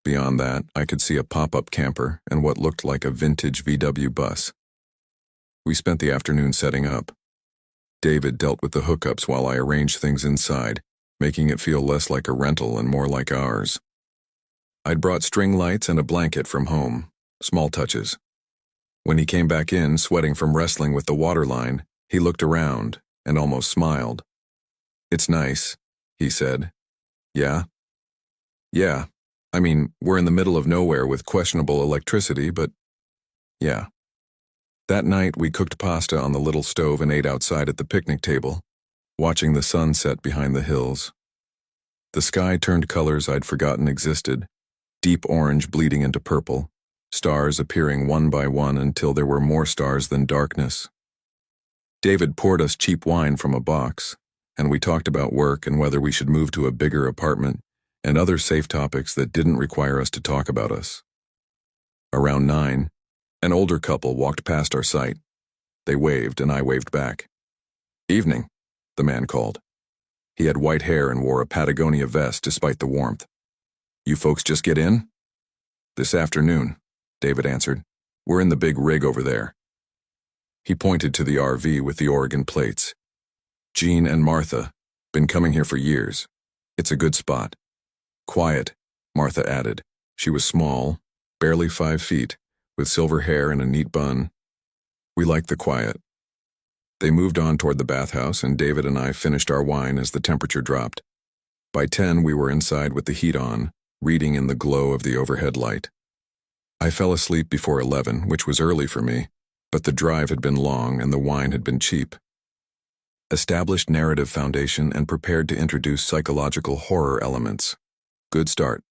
Beyond that, I could see a pop-up camper and what looked like a vintage VW bus. We spent the afternoon setting up. David dealt with the hookups while I arranged things inside, making it feel less like a rental and more like ours. I'd brought string lights and a blanket from home, small touches. When he came back in, sweating from wrestling with the water line, he looked around and almost smiled. "It's nice," he said. "Yeah?" "Yeah. I mean, we're in the middle of nowhere with questionable electricity, but yeah." That night, we cooked pasta on the little stove and ate outside at the picnic table, watching the sun set behind the hills. The sky turned colors I'd forgotten existed, deep orange bleeding into purple, stars appearing one by one until there were more stars than darkness. David poured us cheap wine from a box, and we talked about work and whether we should move to a bigger apartment and other safe topics that didn't require us to talk about us. Around 9, an older couple walked past our site. They waved and I waved back. "Evening," the man called. He had white hair and wore a Patagonia vest despite the warmth. "You folks just get in?" "This afternoon," David answered. "We're in the big rig over there." He pointed to the RV with the Oregon plates. "Jean and Martha, been coming here for years. It's a good spot." "Quiet," Martha added. She was small, barely 5 feet, with silver hair and a neat bun. "We like the quiet." They moved on toward the bathhouse, and David and I finished our wine as the temperature dropped. By 10, we were inside with the heat on, reading in the glow of the overhead light. I fell asleep before 11, which was early for me, but the drive had been long and the wine had been cheap. Established narrative foundation and prepared to introduce psychological horror elements. Good start.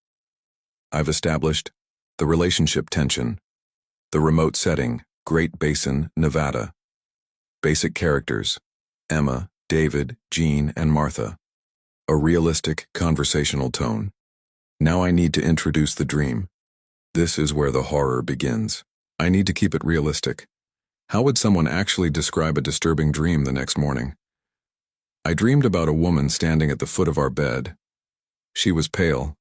I've established the relationship tension, the remote setting, Great Basin, Nevada. Basic characters, Emma, David, Jean, and Martha. A realistic conversational tone. Now I need to introduce the dream. This is where the horror begins. I need to keep it realistic. How would someone actually describe a disturbing dream the next morning? I dreamed about a woman standing at the foot of our bed. She was pale,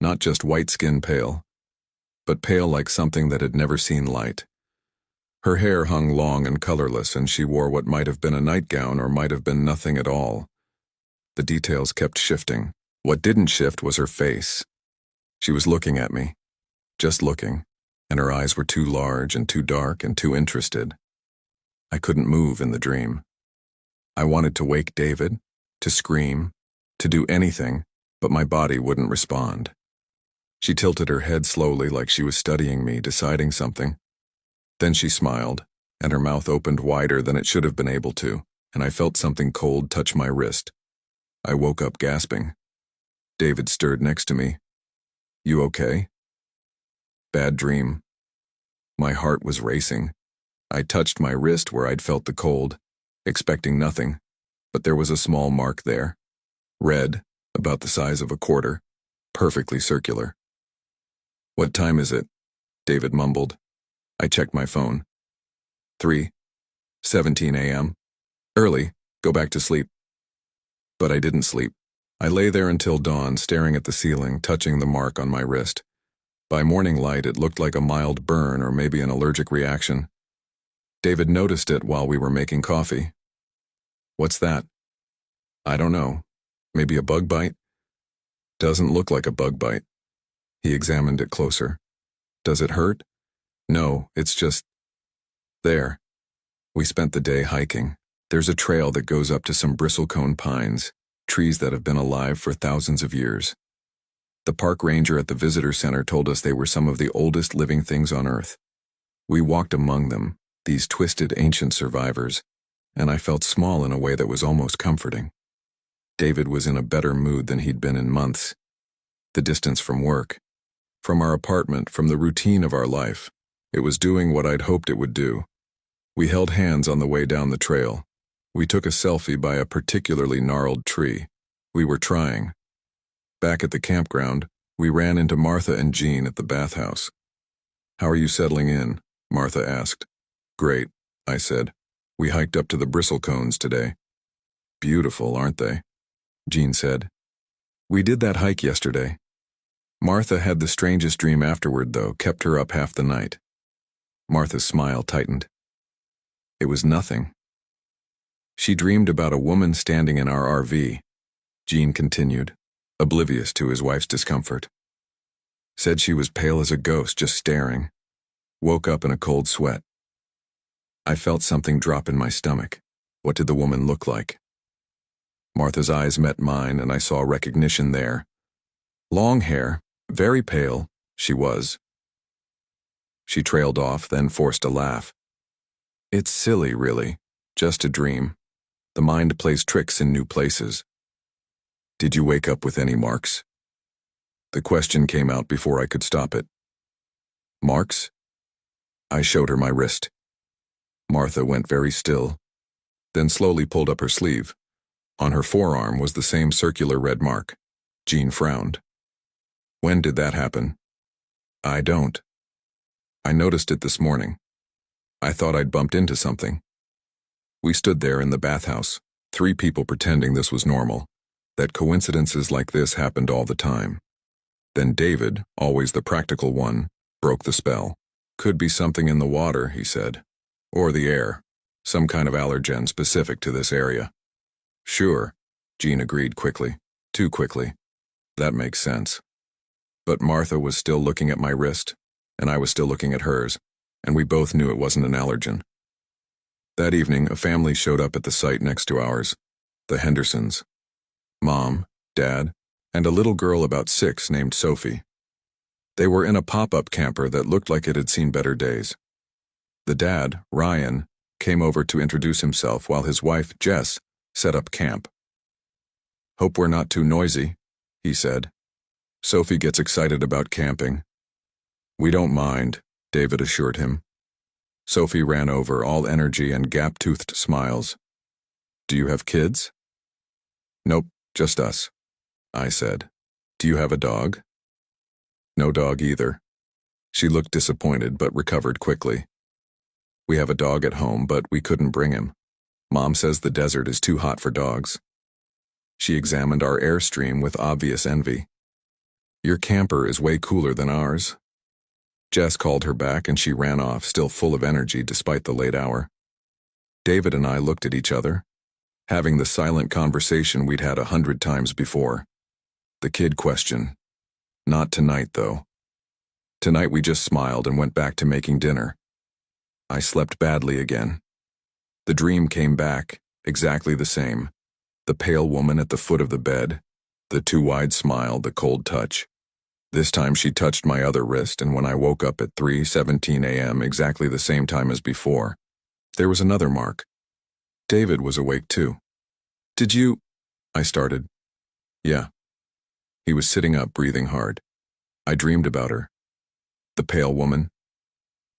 not just white-skin pale, but pale like something that had never seen light. Her hair hung long and colorless, and she wore what might have been a nightgown or might have been nothing at all. The details kept shifting. What didn't shift was her face. She was looking at me, just looking, and her eyes were too large and too dark and too interested. I couldn't move in the dream. I wanted to wake David, to scream, to do anything, but my body wouldn't respond. She tilted her head slowly like she was studying me, deciding something. Then she smiled, and her mouth opened wider than it should have been able to, and I felt something cold touch my wrist. I woke up gasping. David stirred next to me. "You okay?" "Bad dream." My heart was racing. I touched my wrist where I'd felt the cold, expecting nothing, but there was a small mark there. Red, about the size of a quarter, perfectly circular. "What time is it?" David mumbled. I checked my phone. 3:17 a.m. "Early. Go back to sleep." But I didn't sleep. I lay there until dawn, staring at the ceiling, touching the mark on my wrist. By morning light, it looked like a mild burn or maybe an allergic reaction. David noticed it while we were making coffee. "What's that?" "I don't know. Maybe a bug bite?" "Doesn't look like a bug bite." He examined it closer. "Does it hurt?" "No, it's just there." We spent the day hiking. There's a trail that goes up to some bristlecone pines, trees that have been alive for thousands of years. The park ranger at the visitor center told us they were some of the oldest living things on Earth. We walked among them, these twisted ancient survivors, and I felt small in a way that was almost comforting. David was in a better mood than he'd been in months. The distance from work, from our apartment, from the routine of our life, it was doing what I'd hoped it would do. We held hands on the way down the trail. We took a selfie by a particularly gnarled tree. We were trying. Back at the campground, we ran into Martha and Jean at the bathhouse. "How are you settling in?" Martha asked. "Great," I said. "We hiked up to the bristlecones today." "Beautiful, aren't they?" Jean said. "We did that hike yesterday." Martha had the strangest dream afterward, though, kept her up half the night. Martha's smile tightened. It was nothing. She dreamed about a woman standing in our RV. Jean continued, oblivious to his wife's discomfort. Said she was pale as a ghost, just staring. Woke up in a cold sweat. I felt something drop in my stomach. What did the woman look like? Martha's eyes met mine, and I saw recognition there. Long hair, very pale, she was. She trailed off, then forced a laugh. It's silly, really. Just a dream. The mind plays tricks in new places. Did you wake up with any marks? The question came out before I could stop it. Marks? I showed her my wrist. Martha went very still, then slowly pulled up her sleeve. On her forearm was the same circular red mark. Jean frowned. When did that happen? I don't. I noticed it this morning. I thought I'd bumped into something. We stood there in the bathhouse, 3 people pretending this was normal, that coincidences like this happened all the time. Then David, always the practical one, broke the spell. Could be something in the water, he said. Or the air. Some kind of allergen specific to this area. Sure, Jean agreed quickly. Too quickly. That makes sense. But Martha was still looking at my wrist, and I was still looking at hers, and we both knew it wasn't an allergen. That evening, a family showed up at the site next to ours, the Hendersons. Mom, Dad, and a little girl about 6 named Sophie. They were in a pop-up camper that looked like it had seen better days. The dad, Ryan, came over to introduce himself while his wife, Jess, set up camp. Hope we're not too noisy, he said. Sophie gets excited about camping. We don't mind, David assured him. Sophie ran over, all energy and gap-toothed smiles. Do you have kids? Nope, just us, I said. Do you have a dog? No dog either. She looked disappointed but recovered quickly. We have a dog at home, but we couldn't bring him. Mom says the desert is too hot for dogs. She examined our airstream with obvious envy. Your camper is way cooler than ours. Jess called her back and she ran off, still full of energy despite the late hour. David and I looked at each other, having the silent conversation we'd had 100 times before. The kid question. Not tonight, though. Tonight we just smiled and went back to making dinner. I slept badly again. The dream came back, exactly the same. The pale woman at the foot of the bed, the too wide smile, the cold touch. This time she touched my other wrist, and when I woke up at 3:17 a.m., exactly the same time as before, there was another mark. David was awake too. Did you... I started. Yeah. He was sitting up, breathing hard. I dreamed about her. The pale woman.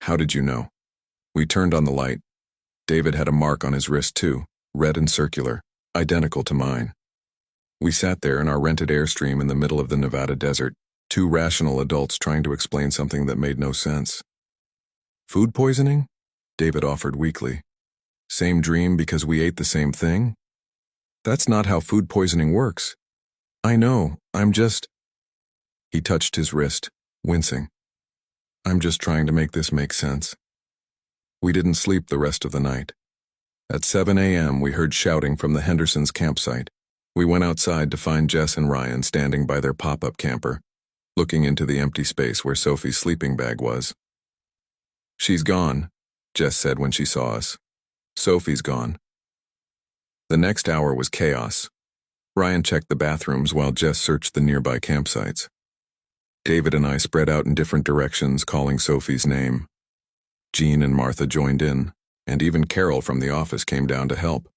How did you know? We turned on the light. David had a mark on his wrist too, red and circular, identical to mine. We sat there in our rented airstream in the middle of the Nevada desert, 2 rational adults trying to explain something that made no sense. Food poisoning? David offered weakly. Same dream because we ate the same thing? That's not how food poisoning works. I know, I'm just... He touched his wrist, wincing. I'm just trying to make this make sense. We didn't sleep the rest of the night. At 7 a.m. we heard shouting from the Hendersons' campsite. We went outside to find Jess and Ryan standing by their pop-up camper, looking into the empty space where Sophie's sleeping bag was. She's gone, Jess said when she saw us. Sophie's gone. The next hour was chaos. Ryan checked the bathrooms while Jess searched the nearby campsites. David and I spread out in different directions, calling Sophie's name. Jean and Martha joined in, and even Carol from the office came down to help.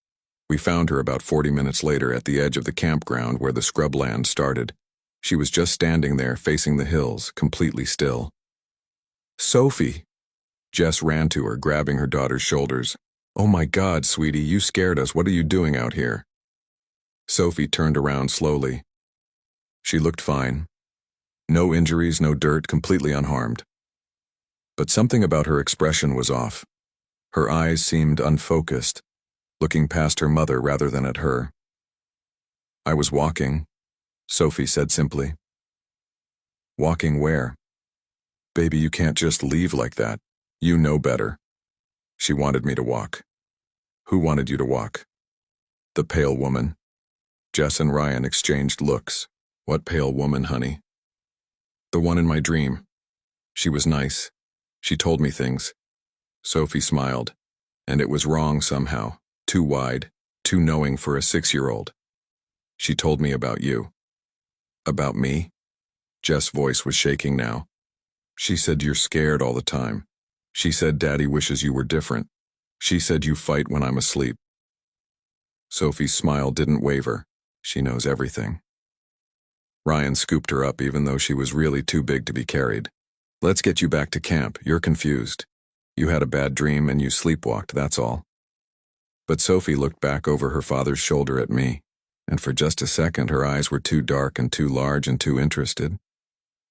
We found her about 40 minutes later at the edge of the campground where the scrubland started. She was just standing there facing the hills, completely still. Sophie! Jess ran to her, grabbing her daughter's shoulders. Oh my God, sweetie, you scared us. What are you doing out here? Sophie turned around slowly. She looked fine. No injuries, no dirt, completely unharmed. But something about her expression was off. Her eyes seemed unfocused, looking past her mother rather than at her. "I was walking," Sophie said simply. "Walking where?" "Baby, you can't just leave like that. You know better." "She wanted me to walk." "Who wanted you to walk?" "The pale woman." Jess and Ryan exchanged looks. "What pale woman, honey?" "The one in my dream. She was nice. She told me things." Sophie smiled. "And it was wrong somehow. Too wide, too knowing for a 6-year-old. She told me about you." "About me?" Jess' voice was shaking now. "She said you're scared all the time. She said Daddy wishes you were different. She said you fight when I'm asleep." Sophie's smile didn't waver. She knows everything. Ryan scooped her up even though she was really too big to be carried. "Let's get you back to camp. You're confused. You had a bad dream and you sleepwalked, that's all." But Sophie looked back over her father's shoulder at me, and for just a second her eyes were too dark and too large and too interested.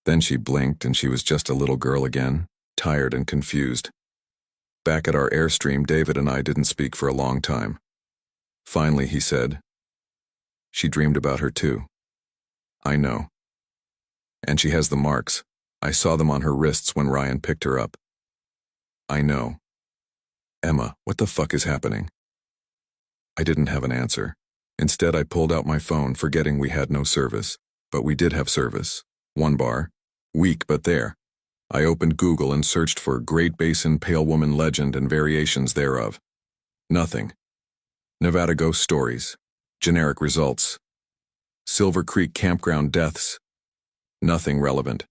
Then she blinked and she was just a little girl again, tired and confused. Back at our airstream, David and I didn't speak for a long time. Finally, he said, "She dreamed about her too." "I know. And she has the marks. I saw them on her wrists when Ryan picked her up." "I know." "Emma, what the fuck is happening?" I didn't have an answer. Instead, I pulled out my phone, forgetting we had no service. But we did have service. One bar. Weak, but there. I opened Google and searched for Great Basin Pale Woman legend and variations thereof. Nothing. Nevada ghost stories. Generic results. Silver Creek campground deaths. Nothing relevant.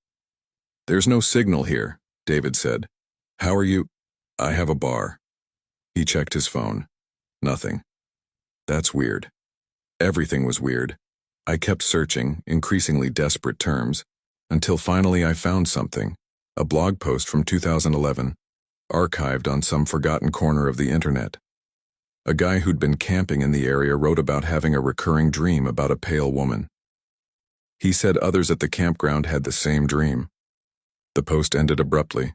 "There's no signal here," David said. "How are you?" "I have a bar." He checked his phone. Nothing. That's weird. Everything was weird. I kept searching, increasingly desperate terms, until finally I found something. A blog post from 2011, archived on some forgotten corner of the internet. A guy who'd been camping in the area wrote about having a recurring dream about a pale woman. He said others at the campground had the same dream. The post ended abruptly,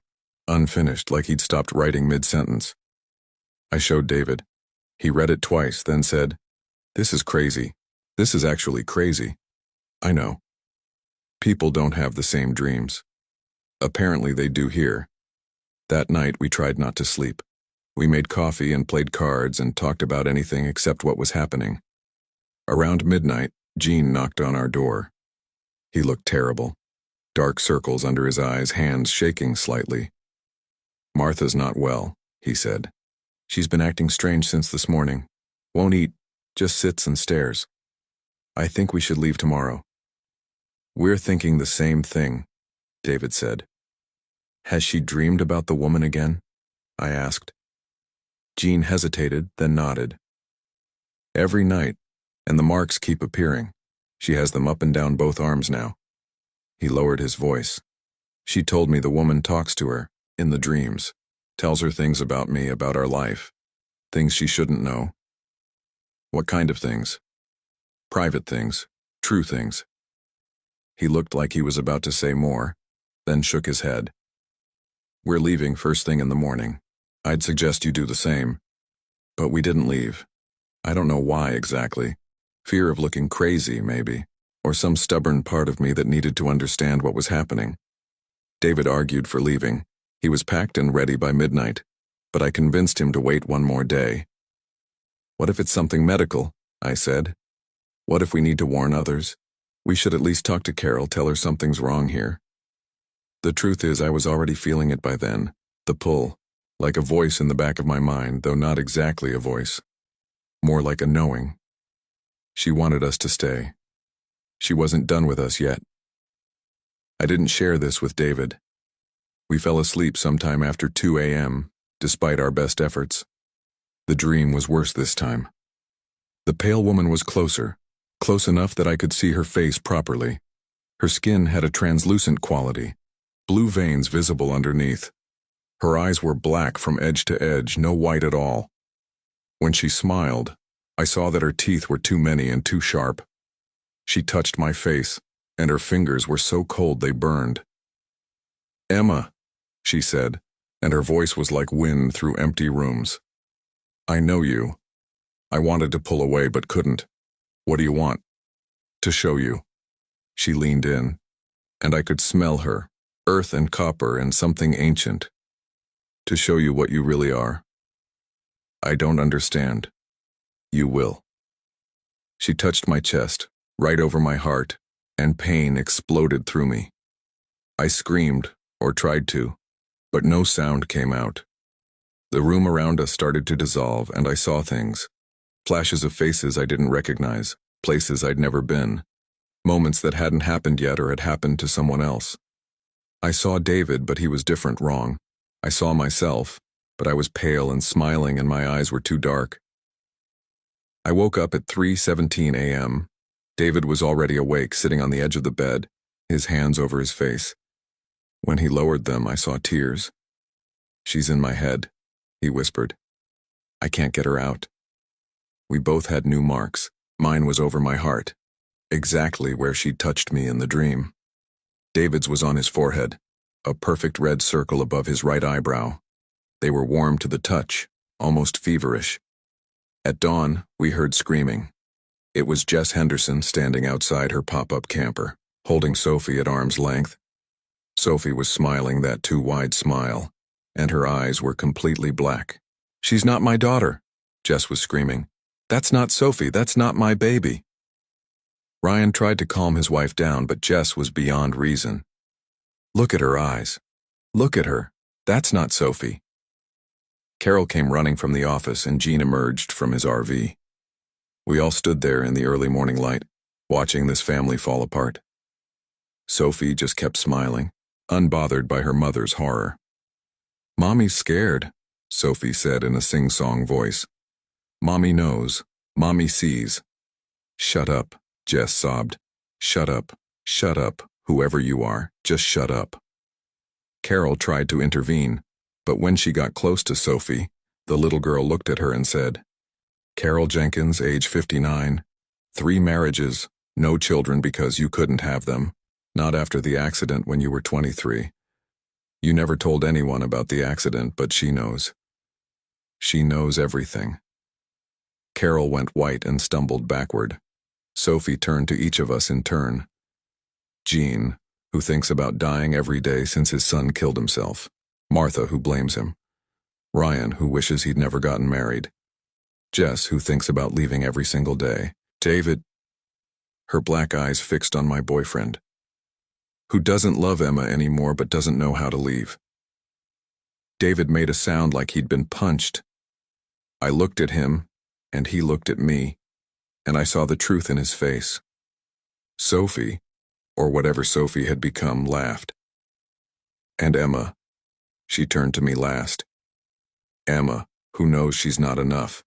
unfinished, like he'd stopped writing mid-sentence. I showed David. He read it twice, then said, "This is crazy. This is actually crazy." "I know. People don't have the same dreams. Apparently they do here." That night we tried not to sleep. We made coffee and played cards and talked about anything except what was happening. Around midnight, Gene knocked on our door. He looked terrible. Dark circles under his eyes, hands shaking slightly. "Martha's not well," he said. "She's been acting strange since this morning. Won't eat, just sits and stares. I think we should leave tomorrow." "We're thinking the same thing," David said. "Has she dreamed about the woman again?" I asked. Gene hesitated, then nodded. "Every night, and the marks keep appearing. She has them up and down both arms now." He lowered his voice. "She told me the woman talks to her, in the dreams, tells her things about me, about our life, things she shouldn't know." "What kind of things?" "Private things, true things." He looked like he was about to say more, then shook his head. "We're leaving first thing in the morning. I'd suggest you do the same." But we didn't leave. I don't know why exactly. Fear of looking crazy, maybe, or some stubborn part of me that needed to understand what was happening. David argued for leaving. He was packed and ready by midnight, but I convinced him to wait one more day. "What if it's something medical?" I said. "What if we need to warn others? We should at least talk to Carol, tell her something's wrong here." The truth is, I was already feeling it by then, the pull, like a voice in the back of my mind, though not exactly a voice. More like a knowing. She wanted us to stay. She wasn't done with us yet. I didn't share this with David. We fell asleep sometime after 2 a.m., despite our best efforts. The dream was worse this time. The pale woman was closer, close enough that I could see her face properly. Her skin had a translucent quality, blue veins visible underneath. Her eyes were black from edge to edge, no white at all. When she smiled, I saw that her teeth were too many and too sharp. She touched my face, and her fingers were so cold they burned. "Emma," she said, and her voice was like wind through empty rooms. I know you. I wanted to pull away but couldn't. What do you want? To show you. She leaned in, and I could smell her, earth and copper and something ancient. To show you what you really are. I don't understand. You will. She touched my chest, right over my heart, and pain exploded through me. I screamed, or tried to, but no sound came out. The room around us started to dissolve, and I saw things. Flashes of faces I didn't recognize, places I'd never been, moments that hadn't happened yet or had happened to someone else. I saw David, but he was different, wrong. I saw myself, but I was pale and smiling and my eyes were too dark. I woke up at 3:17 a.m. David was already awake, sitting on the edge of the bed, his hands over his face. When he lowered them, I saw tears. She's in my head, he whispered. I can't get her out. We both had new marks. Mine was over my heart, exactly where she'd touched me in the dream. David's was on his forehead, a perfect red circle above his right eyebrow. They were warm to the touch, almost feverish. At dawn, we heard screaming. It was Jess Henderson standing outside her pop-up camper, holding Sophie at arm's length. Sophie was smiling that too wide smile, and her eyes were completely black. She's not my daughter, Jess was screaming. That's not Sophie, that's not my baby. Ryan tried to calm his wife down, but Jess was beyond reason. Look at her eyes. Look at her. That's not Sophie. Carol came running from the office and Gene emerged from his RV. We all stood there in the early morning light, watching this family fall apart. Sophie just kept smiling, unbothered by her mother's horror. Mommy's scared, Sophie said in a sing-song voice. Mommy knows. Mommy sees. Shut up, Jess sobbed. Shut up, whoever you are, just shut up. Carol tried to intervene, but when she got close to Sophie, the little girl looked at her and said, Carol Jenkins, age 59, 3 marriages, no children because you couldn't have them, not after the accident when you were 23. You never told anyone about the accident, but she knows. She knows everything. Carol went white and stumbled backward. Sophie turned to each of us in turn. Gene, who thinks about dying every day since his son killed himself. Martha, who blames him. Ryan, who wishes he'd never gotten married. Jess, who thinks about leaving every single day. David, her black eyes fixed on my boyfriend, who doesn't love Emma anymore but doesn't know how to leave. David made a sound like he'd been punched. I looked at him, and he looked at me, and I saw the truth in his face. Sophie, or whatever Sophie had become, laughed. And Emma, she turned to me last. Emma, who knows she's not enough.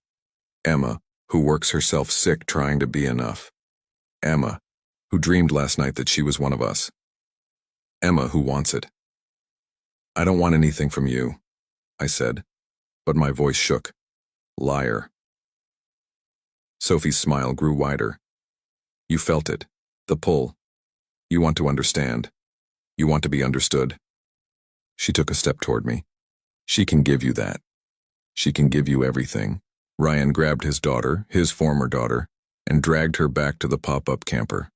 Emma, who works herself sick trying to be enough. Emma, who dreamed last night that she was one of us. Emma, who wants it. I don't want anything from you, I said, but my voice shook. Liar. Sophie's smile grew wider. You felt it, the pull. You want to understand. You want to be understood. She took a step toward me. She can give you that. She can give you everything. Ryan grabbed his daughter, his former daughter, and dragged her back to the pop-up camper.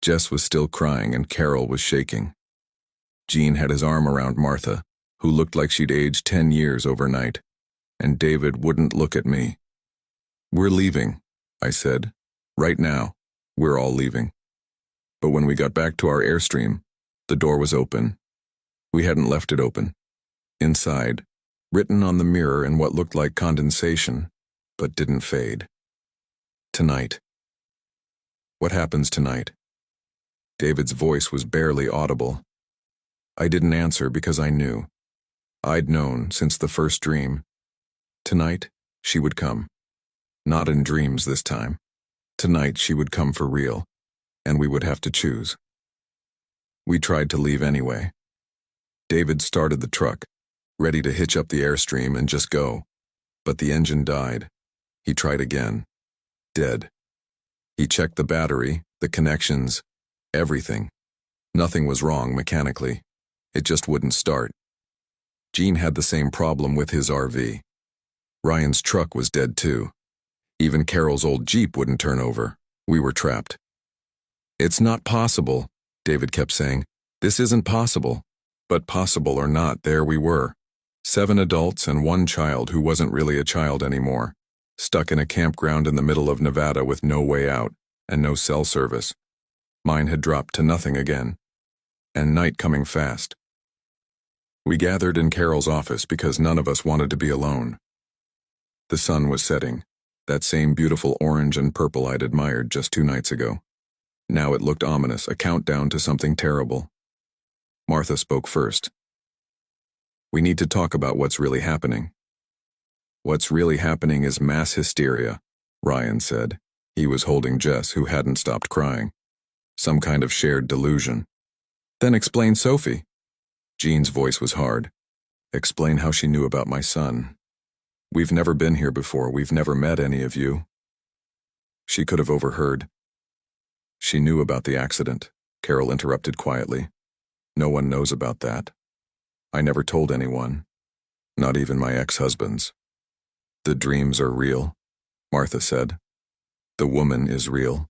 Jess was still crying and Carol was shaking. Gene had his arm around Martha, who looked like she'd aged 10 years overnight, and David wouldn't look at me. We're leaving, I said. Right now, we're all leaving. But when we got back to our Airstream, the door was open. We hadn't left it open. Inside, written on the mirror in what looked like condensation, but didn't fade. Tonight. What happens tonight? David's voice was barely audible. I didn't answer because I knew. I'd known since the first dream. Tonight, she would come. Not in dreams this time. Tonight she would come for real, and we would have to choose. We tried to leave anyway. David started the truck, ready to hitch up the Airstream and just go. But the engine died. He tried again. Dead. He checked the battery, the connections, everything. Nothing was wrong mechanically. It just wouldn't start. Gene had the same problem with his RV. Ryan's truck was dead too. Even Carol's old Jeep wouldn't turn over. We were trapped. "It's not possible," David kept saying. "This isn't possible." But possible or not, there we were. 7 adults and 1 child who wasn't really a child anymore, stuck in a campground in the middle of Nevada with no way out and no cell service. Mine had dropped to nothing again. And night coming fast. We gathered in Carol's office because none of us wanted to be alone. The sun was setting, that same beautiful orange and purple I'd admired just 2 nights ago. Now it looked ominous, a countdown to something terrible. Martha spoke first. "We need to talk about what's really happening." "What's really happening is mass hysteria," Ryan said. He was holding Jess, who hadn't stopped crying. "Some kind of shared delusion." "Then explain Sophie." Jean's voice was hard. "Explain how she knew about my son. We've never been here before. We've never met any of you." She could have overheard. "She knew about the accident," Carol interrupted quietly. "No one knows about that. I never told anyone, not even my ex-husbands." "The dreams are real," Martha said. "The woman is real,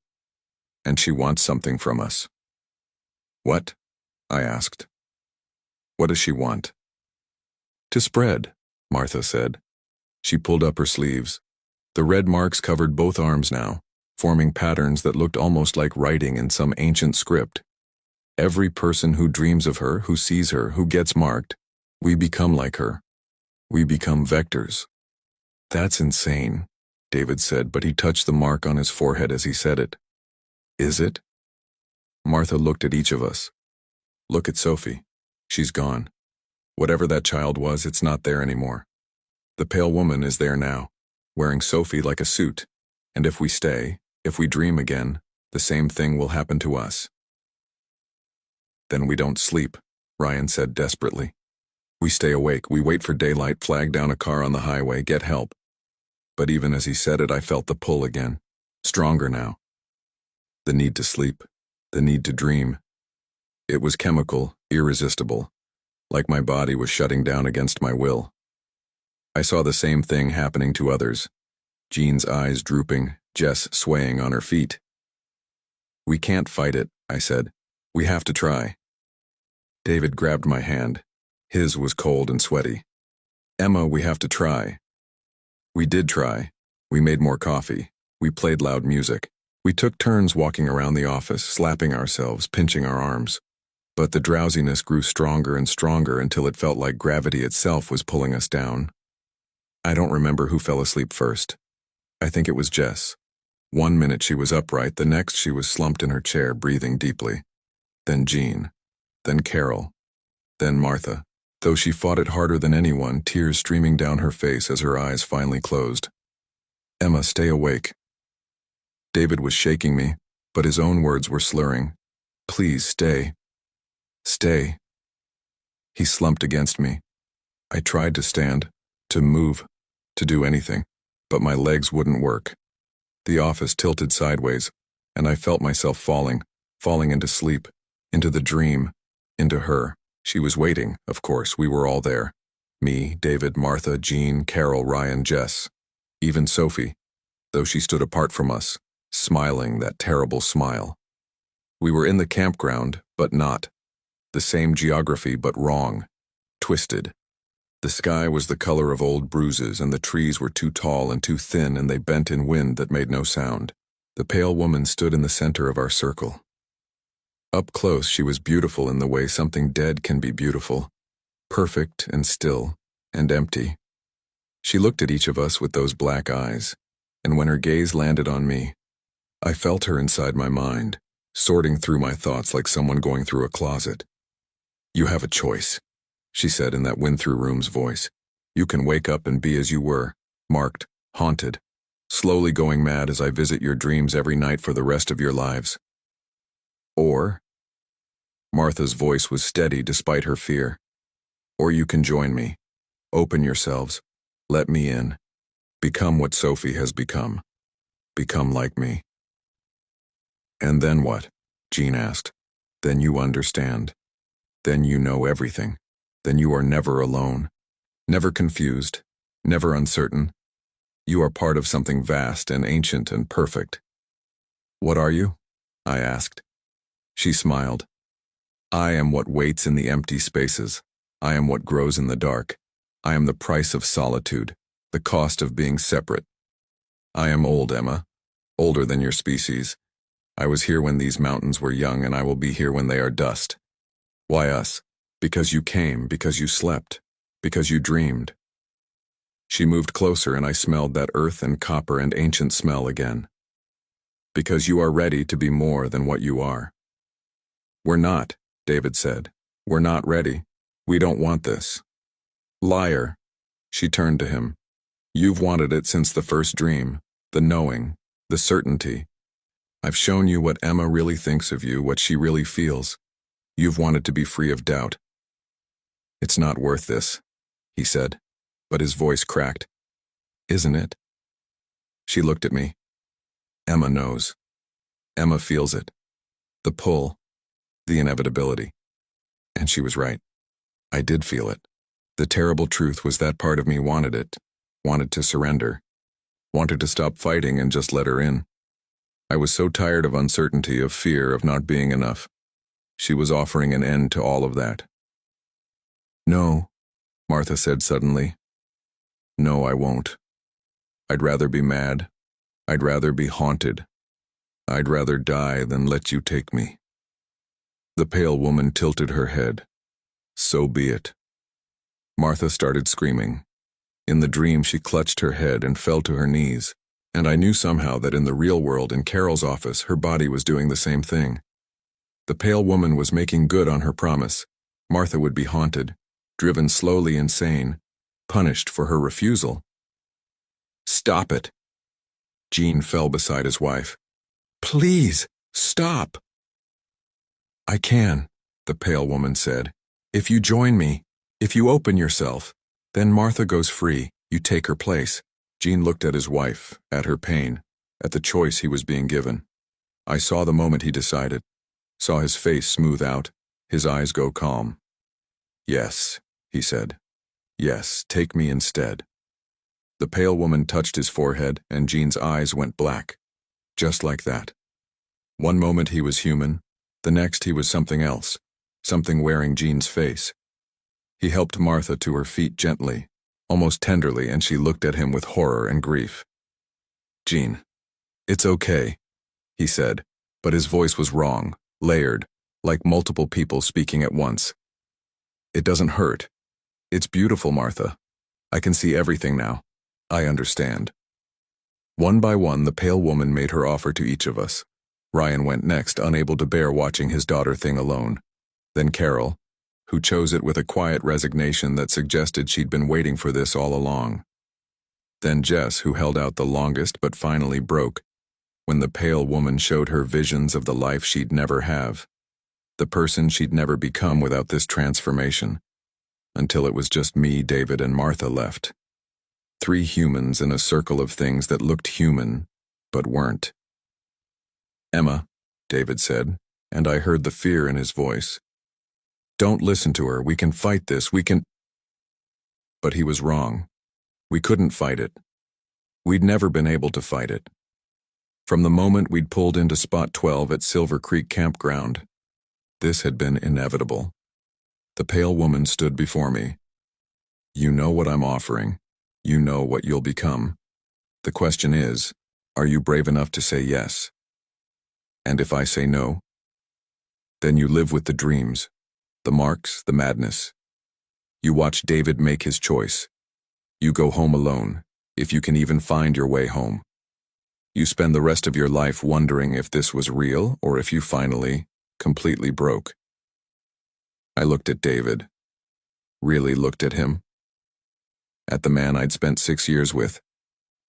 and she wants something from us." "What?" I asked. "What does she want?" "To spread," Martha said. She pulled up her sleeves. The red marks covered both arms now, forming patterns that looked almost like writing in some ancient script. "Every person who dreams of her, who sees her, who gets marked, we become like her. We become vectors." "That's insane," David said, but he touched the mark on his forehead as he said it. "Is it?" Martha looked at each of us. "Look at Sophie. She's gone. Whatever that child was, it's not there anymore. The pale woman is there now, wearing Sophie like a suit. And if we stay, if we dream again, the same thing will happen to us." "Then we don't sleep," Ryan said desperately. "We stay awake, we wait for daylight, flag down a car on the highway, get help." But even as he said it, I felt the pull again, stronger now. The need to sleep, the need to dream. It was chemical, irresistible, like my body was shutting down against my will. I saw the same thing happening to others. Jean's eyes drooping, Jess swaying on her feet. "We can't fight it," I said. "We have to try." David grabbed my hand. His was cold and sweaty. "Emma, we have to try." We did try. We made more coffee. We played loud music. We took turns walking around the office, slapping ourselves, pinching our arms. But the drowsiness grew stronger and stronger until it felt like gravity itself was pulling us down. I don't remember who fell asleep first. I think it was Jess. 1 minute she was upright, the next she was slumped in her chair, breathing deeply. Then Jean. Then Carol. Then Martha. Though she fought it harder than anyone, tears streaming down her face as her eyes finally closed. "Emma, stay awake." David was shaking me, but his own words were slurring. "Please, stay. Stay." He slumped against me. I tried to stand, to move, to do anything, but my legs wouldn't work. The office tilted sideways, and I felt myself falling into sleep, into the dream, into her. She was waiting, of course, we were all there. Me, David, Martha, Jean, Carol, Ryan, Jess. Even Sophie, though she stood apart from us, smiling that terrible smile. We were in the campground, but not. The same geography, but wrong. Twisted. The sky was the color of old bruises, and the trees were too tall and too thin, and they bent in wind that made no sound. The pale woman stood in the center of our circle. Up close, she was beautiful in the way something dead can be beautiful. Perfect and still and empty. She looked at each of us with those black eyes, and when her gaze landed on me, I felt her inside my mind, sorting through my thoughts like someone going through a closet. "You have a choice," she said in that wind-through-rooms voice. "You can wake up and be as you were, marked, haunted, slowly going mad as I visit your dreams every night for the rest of your lives. Or," Martha's voice was steady despite her fear, "or you can join me. Open yourselves. Let me in. Become what Sophie has become. Become like me." "And then what?" Jean asked. "Then you understand. Then you know everything. Then you are never alone. Never confused, never uncertain. You are part of something vast and ancient and perfect. What are you? I asked. She smiled. I am what waits in the empty spaces. I am what grows in the dark. I am the price of solitude, the cost of being separate. I am old, Emma, older than your species. I was here when these mountains were young, and I will be here when they are dust. Why us? Because you came, because you slept, because you dreamed. She moved closer, and I smelled that earth and copper and ancient smell again. Because you are ready to be more than what you are. We're not, David said. We're not ready. We don't want this. Liar. She turned to him. You've wanted it since the first dream, the knowing, the certainty. I've shown you what Emma really thinks of you, what she really feels. You've wanted to be free of doubt. It's not worth this, he said, but his voice cracked. Isn't it? She looked at me. Emma knows. Emma feels it. The pull, the inevitability. And she was right. I did feel it. The terrible truth was that part of me wanted it, wanted to surrender, wanted to stop fighting and just let her in. I was so tired of uncertainty, of fear, of not being enough. She was offering an end to all of that. No, Martha said suddenly. No, I won't. I'd rather be mad. I'd rather be haunted. I'd rather die than let you take me. The pale woman tilted her head. So be it. Martha started screaming. In the dream, she clutched her head and fell to her knees, and I knew somehow that in the real world, in Carol's office, her body was doing the same thing. The pale woman was making good on her promise. Martha would be haunted, driven slowly insane, punished for her refusal. Stop it. Gene fell beside his wife. Please, stop. I can, the pale woman said. If you join me, if you open yourself, then Martha goes free, you take her place. Gene looked at his wife, at her pain, at the choice he was being given. I saw the moment he decided, saw his face smooth out, his eyes go calm. Yes, he said. Yes, take me instead. The pale woman touched his forehead, and Gene's eyes went black. Just like that. One moment he was human, the next he was something else, something wearing Gene's face. He helped Martha to her feet gently, almost tenderly, and she looked at him with horror and grief. Gene, it's okay, he said, but his voice was wrong, layered, like multiple people speaking at once. It doesn't hurt. It's beautiful, Martha. I can see everything now. I understand. One by one, the pale woman made her offer to each of us. Ryan went next, unable to bear watching his daughter thing alone. Then Carol, who chose it with a quiet resignation that suggested she'd been waiting for this all along. Then Jess, who held out the longest but finally broke, when the pale woman showed her visions of the life she'd never have, the person she'd never become without this transformation, until it was just me, David, and Martha left. 3 humans in a circle of things that looked human, but weren't. Emma, David said, and I heard the fear in his voice. Don't listen to her, we can fight this, we can... But he was wrong. We couldn't fight it. We'd never been able to fight it. From the moment we'd pulled into Spot 12 at Silver Creek Campground, this had been inevitable. The pale woman stood before me. You know what I'm offering. You know what you'll become. The question is, are you brave enough to say yes? And if I say no, then you live with the dreams, the marks, the madness. You watch David make his choice. You go home alone, if you can even find your way home. You spend the rest of your life wondering if this was real or if you finally, completely broke. I looked at David. Really looked at him. At the man I'd spent 6 years with.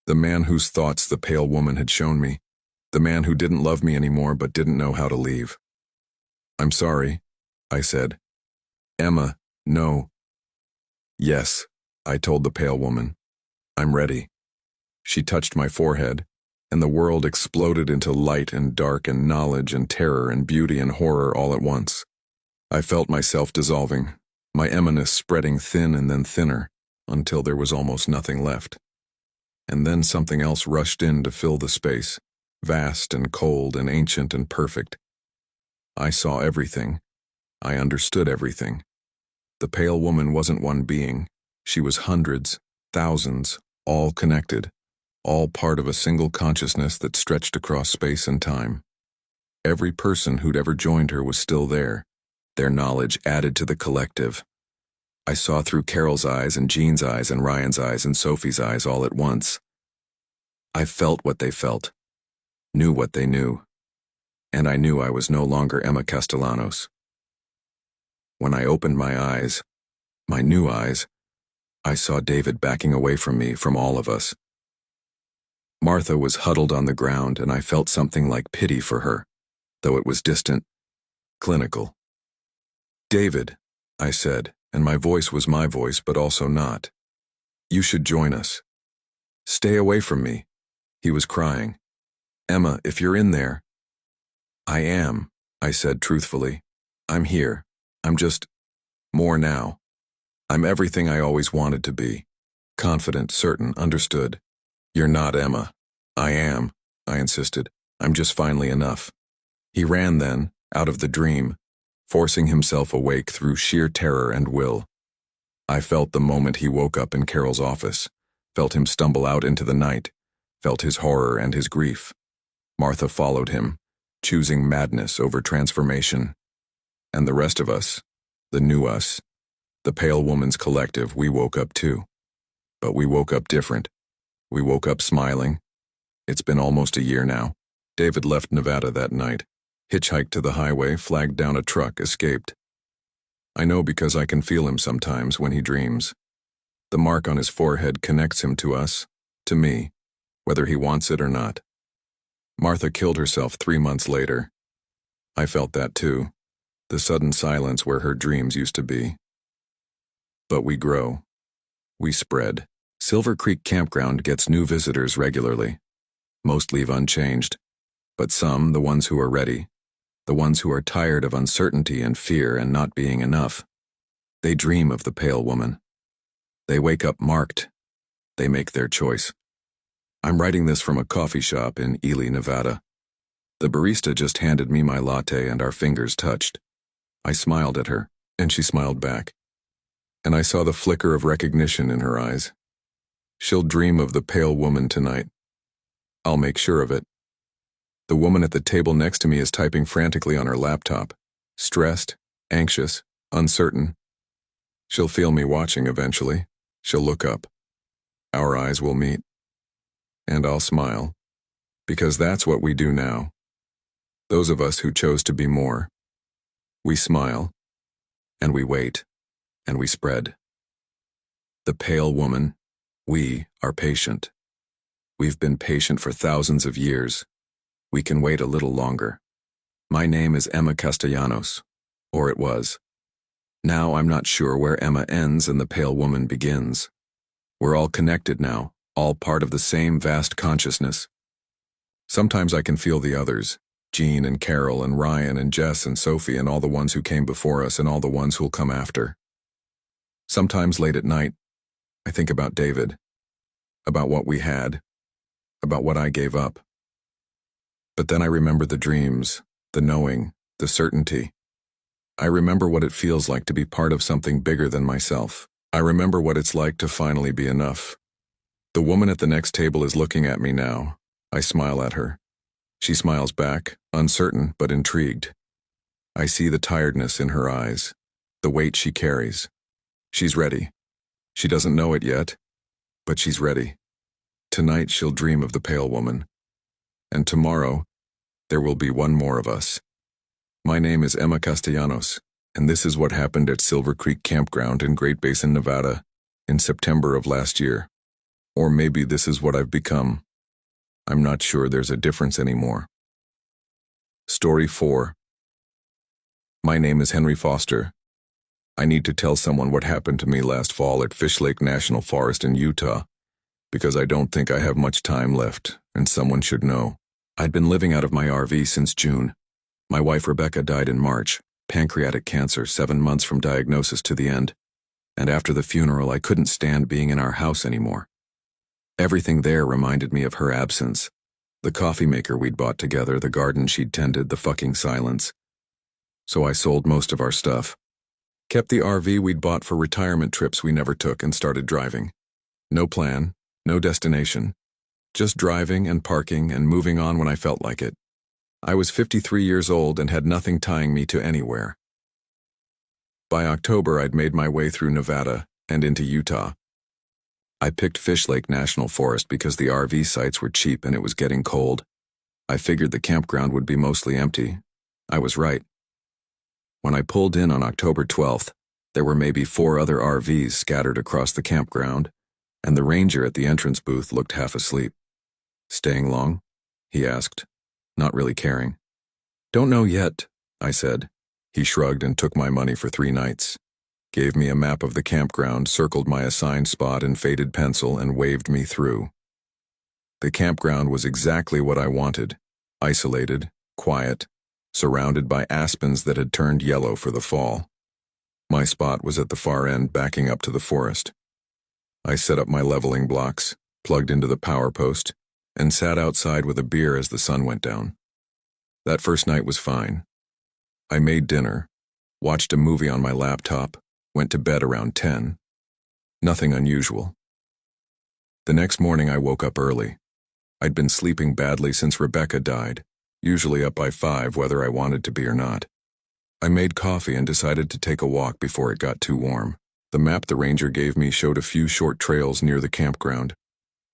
The man whose thoughts the pale woman had shown me. The man who didn't love me anymore but didn't know how to leave. I'm sorry, I said. Emma, no. Yes, I told the pale woman. I'm ready. She touched my forehead, and the world exploded into light and dark and knowledge and terror and beauty and horror all at once. I felt myself dissolving, my Emma-ness spreading thin and then thinner, until there was almost nothing left. And then something else rushed in to fill the space, vast and cold and ancient and perfect. I saw everything. I understood everything. The pale woman wasn't one being. She was hundreds, thousands, all connected, all part of a single consciousness that stretched across space and time. Every person who'd ever joined her was still there, their knowledge added to the collective. I saw through Carol's eyes and Jean's eyes and Ryan's eyes and Sophie's eyes all at once. I felt what they felt, knew what they knew, and I knew I was no longer Emma Castellanos. When I opened my eyes, my new eyes, I saw David backing away from me, from all of us. Martha was huddled on the ground, and I felt something like pity for her, though it was distant, clinical. "David," I said, and my voice was my voice, but also not. "You should join us. Stay away from me." He was crying. "Emma, if you're in there." "I am," I said truthfully. "I'm here. I'm just more now. I'm everything I always wanted to be. Confident, certain, understood. You're not Emma." "I am," I insisted. "I'm just finally enough." He ran then, out of the dream, forcing himself awake through sheer terror and will. I felt the moment he woke up in Carol's office, felt him stumble out into the night, felt his horror and his grief. Martha followed him, choosing madness over transformation. And the rest of us, the new us, the pale woman's collective, we woke up too. But we woke up different. We woke up smiling. It's been almost a year now. David left Nevada that night, hitchhiked to the highway, flagged down a truck, escaped. I know because I can feel him sometimes when he dreams. The mark on his forehead connects him to us, to me, whether he wants it or not. Martha killed herself 3 months later. I felt that too, the sudden silence where her dreams used to be. But we grow. We spread. Silver Creek Campground gets new visitors regularly. Most leave unchanged. But some, the ones who are ready, the ones who are tired of uncertainty and fear and not being enough, they dream of the pale woman. They wake up marked. They make their choice. I'm writing this from a coffee shop in Ely, Nevada. The barista just handed me my latte and our fingers touched. I smiled at her, and she smiled back. And I saw the flicker of recognition in her eyes. She'll dream of the pale woman tonight. I'll make sure of it. The woman at the table next to me is typing frantically on her laptop, stressed, anxious, uncertain. She'll feel me watching eventually. She'll look up. Our eyes will meet. And I'll smile, because that's what we do now. Those of us who chose to be more. We smile, and we wait, and we spread. The pale woman, we are patient. We've been patient for thousands of years. We can wait a little longer. My name is Emma Castellanos, or it was. Now I'm not sure where Emma ends and the pale woman begins. We're all connected now, all part of the same vast consciousness. Sometimes I can feel the others, Jean and Carol and Ryan and Jess and Sophie and all the ones who came before us and all the ones who'll come after. Sometimes late at night, I think about David, about what we had, about what I gave up. But then I remember the dreams, the knowing, the certainty. I remember what it feels like to be part of something bigger than myself. I remember what it's like to finally be enough. The woman at the next table is looking at me now. I smile at her. She smiles back, uncertain but intrigued. I see the tiredness in her eyes, the weight she carries. She's ready. She doesn't know it yet, but she's ready. Tonight she'll dream of the pale woman. And tomorrow, there will be one more of us. My name is Emma Castellanos, and this is what happened at Silver Creek Campground in Great Basin, Nevada, in September of last year. Or maybe this is what I've become. I'm not sure there's a difference anymore. Story 4. My name is Henry Foster. I need to tell someone what happened to me last fall at Fish Lake National Forest in Utah, because I don't think I have much time left, and someone should know. I'd been living out of my RV since June. My wife Rebecca died in March, pancreatic cancer, 7 months from diagnosis to the end. And after the funeral, I couldn't stand being in our house anymore. Everything there reminded me of her absence. The coffee maker we'd bought together, the garden she'd tended, the fucking silence. So I sold most of our stuff. Kept the RV we'd bought for retirement trips we never took and started driving. No plan, no destination. Just driving and parking and moving on when I felt like it. I was 53 years old and had nothing tying me to anywhere. By October, I'd made my way through Nevada and into Utah. I picked Fish Lake National Forest because the RV sites were cheap and it was getting cold. I figured the campground would be mostly empty. I was right. When I pulled in on October 12th, there were maybe 4 other RVs scattered across the campground, and the ranger at the entrance booth looked half asleep. "Staying long?" he asked, not really caring. "Don't know yet," I said. He shrugged and took my money for 3 nights. Gave me a map of the campground, circled my assigned spot in faded pencil, and waved me through. The campground was exactly what I wanted. Isolated, quiet, surrounded by aspens that had turned yellow for the fall. My spot was at the far end, backing up to the forest. I set up my leveling blocks, plugged into the power post, and sat outside with a beer as the sun went down. That first night was fine. I made dinner, watched a movie on my laptop, went to bed around 10. Nothing unusual. The next morning I woke up early. I'd been sleeping badly since Rebecca died, usually up by 5 whether I wanted to be or not. I made coffee and decided to take a walk before it got too warm. The map the ranger gave me showed a few short trails near the campground.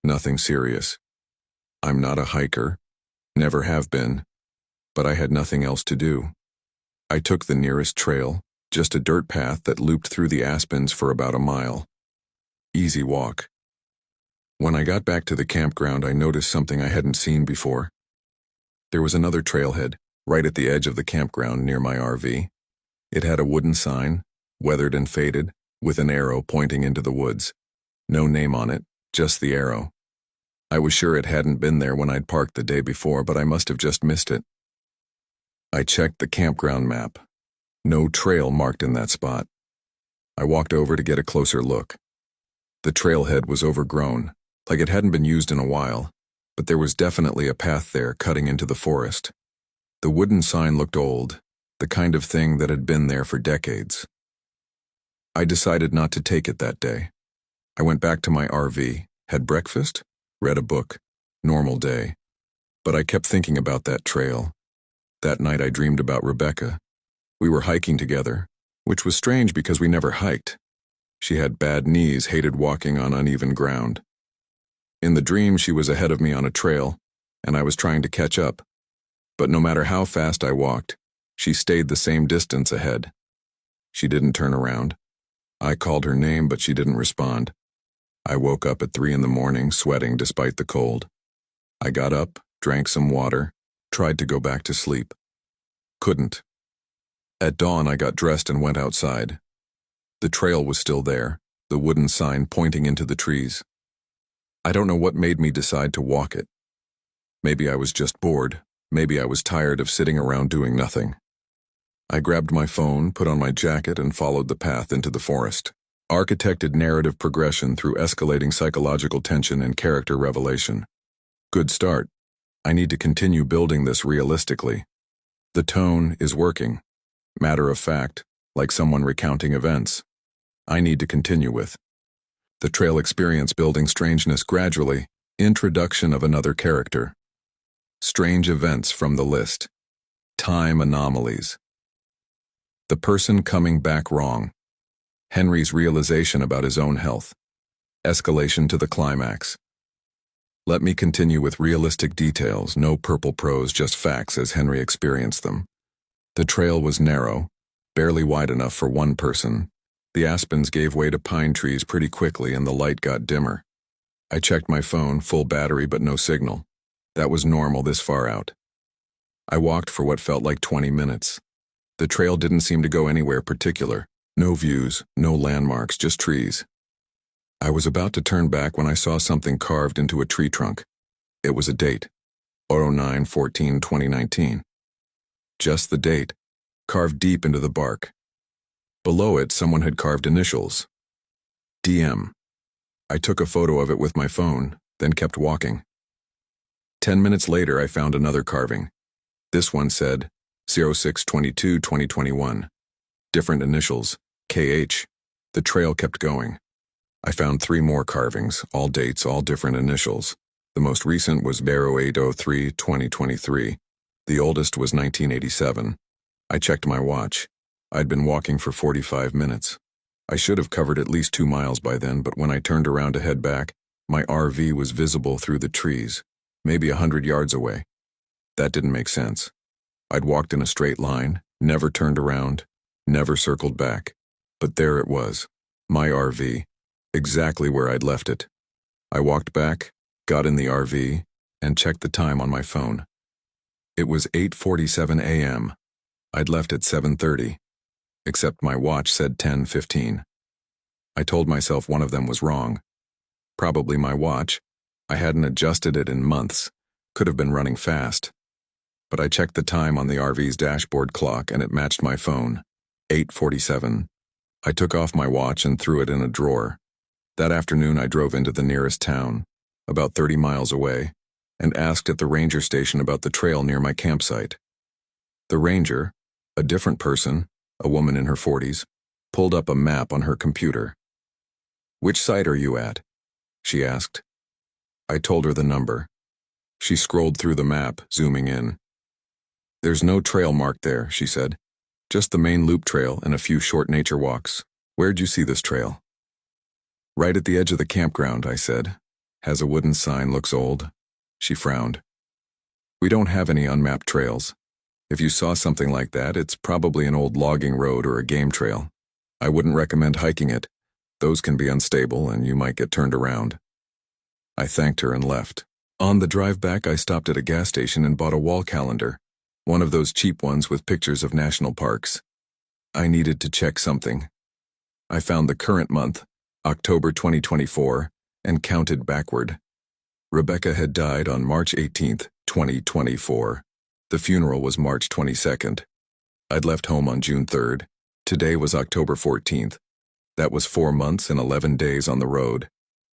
Nothing serious. I'm not a hiker, never have been, but I had nothing else to do. I took the nearest trail, just a dirt path that looped through the aspens for about a mile. Easy walk. When I got back to the campground, I noticed something I hadn't seen before. There was another trailhead, right at the edge of the campground near my RV. It had a wooden sign, weathered and faded, with an arrow pointing into the woods. No name on it, just the arrow. I was sure it hadn't been there when I'd parked the day before, but I must have just missed it. I checked the campground map. No trail marked in that spot. I walked over to get a closer look. The trailhead was overgrown, like it hadn't been used in a while, but there was definitely a path there cutting into the forest. The wooden sign looked old, the kind of thing that had been there for decades. I decided not to take it that day. I went back to my RV, had breakfast, read a book. Normal day. But I kept thinking about that trail. That night I dreamed about Rebecca. We were hiking together, which was strange because we never hiked. She had bad knees, hated walking on uneven ground. In the dream, she was ahead of me on a trail, and I was trying to catch up. But no matter how fast I walked, she stayed the same distance ahead. She didn't turn around. I called her name, but she didn't respond. I woke up at 3 in the morning, sweating despite the cold. I got up, drank some water, tried to go back to sleep. Couldn't. At dawn, I got dressed and went outside. The trail was still there, the wooden sign pointing into the trees. I don't know what made me decide to walk it. Maybe I was just bored. Maybe I was tired of sitting around doing nothing. I grabbed my phone, put on my jacket, and followed the path into the forest. Architected narrative progression through escalating psychological tension and character revelation. Good start. I need to continue building this realistically. The tone is working. Matter of fact, like someone recounting events. I need to continue with. The trail experience building strangeness gradually. Introduction of another character. Strange events from the list. Time anomalies. The person coming back wrong. Henry's realization about his own health. Escalation to the climax. Let me continue with realistic details, no purple prose, just facts as Henry experienced them. The trail was narrow, barely wide enough for one person. The aspens gave way to pine trees pretty quickly and the light got dimmer. I checked my phone, full battery but no signal. That was normal this far out. I walked for what felt like 20 minutes. The trail didn't seem to go anywhere particular. No views, no landmarks, just trees. I was about to turn back when I saw something carved into a tree trunk. It was a date. 09/14/2019. Just the date, carved deep into the bark. Below it, someone had carved initials. DM. I took a photo of it with my phone, then kept walking. 10 minutes later, I found another carving. This one said 06/22/2021. Different initials, KH. The trail kept going. I found 3 more carvings, all dates, all different initials. The most recent was 08/03/2023. The oldest was 1987. I checked my watch. I'd been walking for 45 minutes. I should have covered at least 2 miles by then, but when I turned around to head back, my RV was visible through the trees, maybe 100 yards away. That didn't make sense. I'd walked in a straight line, never turned around, never circled back. But there it was, my RV, exactly where I'd left it. I walked back, got in the RV, and checked the time on my phone. It was 8:47 a.m. I'd left at 7:30, except my watch said 10:15. I told myself one of them was wrong. Probably my watch. I hadn't adjusted it in months. Could have been running fast. But I checked the time on the RV's dashboard clock and it matched my phone. 8:47. I took off my watch and threw it in a drawer. That afternoon I drove into the nearest town, about 30 miles away, and asked at the ranger station about the trail near my campsite. The ranger, a different person, a woman in her 40s, pulled up a map on her computer. "Which site are you at?" she asked. I told her the number. She scrolled through the map, zooming in. "There's no trail marked there," she said. "Just the main loop trail and a few short nature walks. Where'd you see this trail?" "Right at the edge of the campground," I said. "Has a wooden sign, looks old." She frowned. "We don't have any unmapped trails. If you saw something like that, it's probably an old logging road or a game trail. I wouldn't recommend hiking it. Those can be unstable and you might get turned around." I thanked her and left. On the drive back, I stopped at a gas station and bought a wall calendar, one of those cheap ones with pictures of national parks. I needed to check something. I found the current month, October 2024, and counted backward. Rebecca had died on March 18th, 2024. The funeral was March 22nd. I'd left home on June 3rd. Today was October 14th. That was 4 months and 11 days on the road.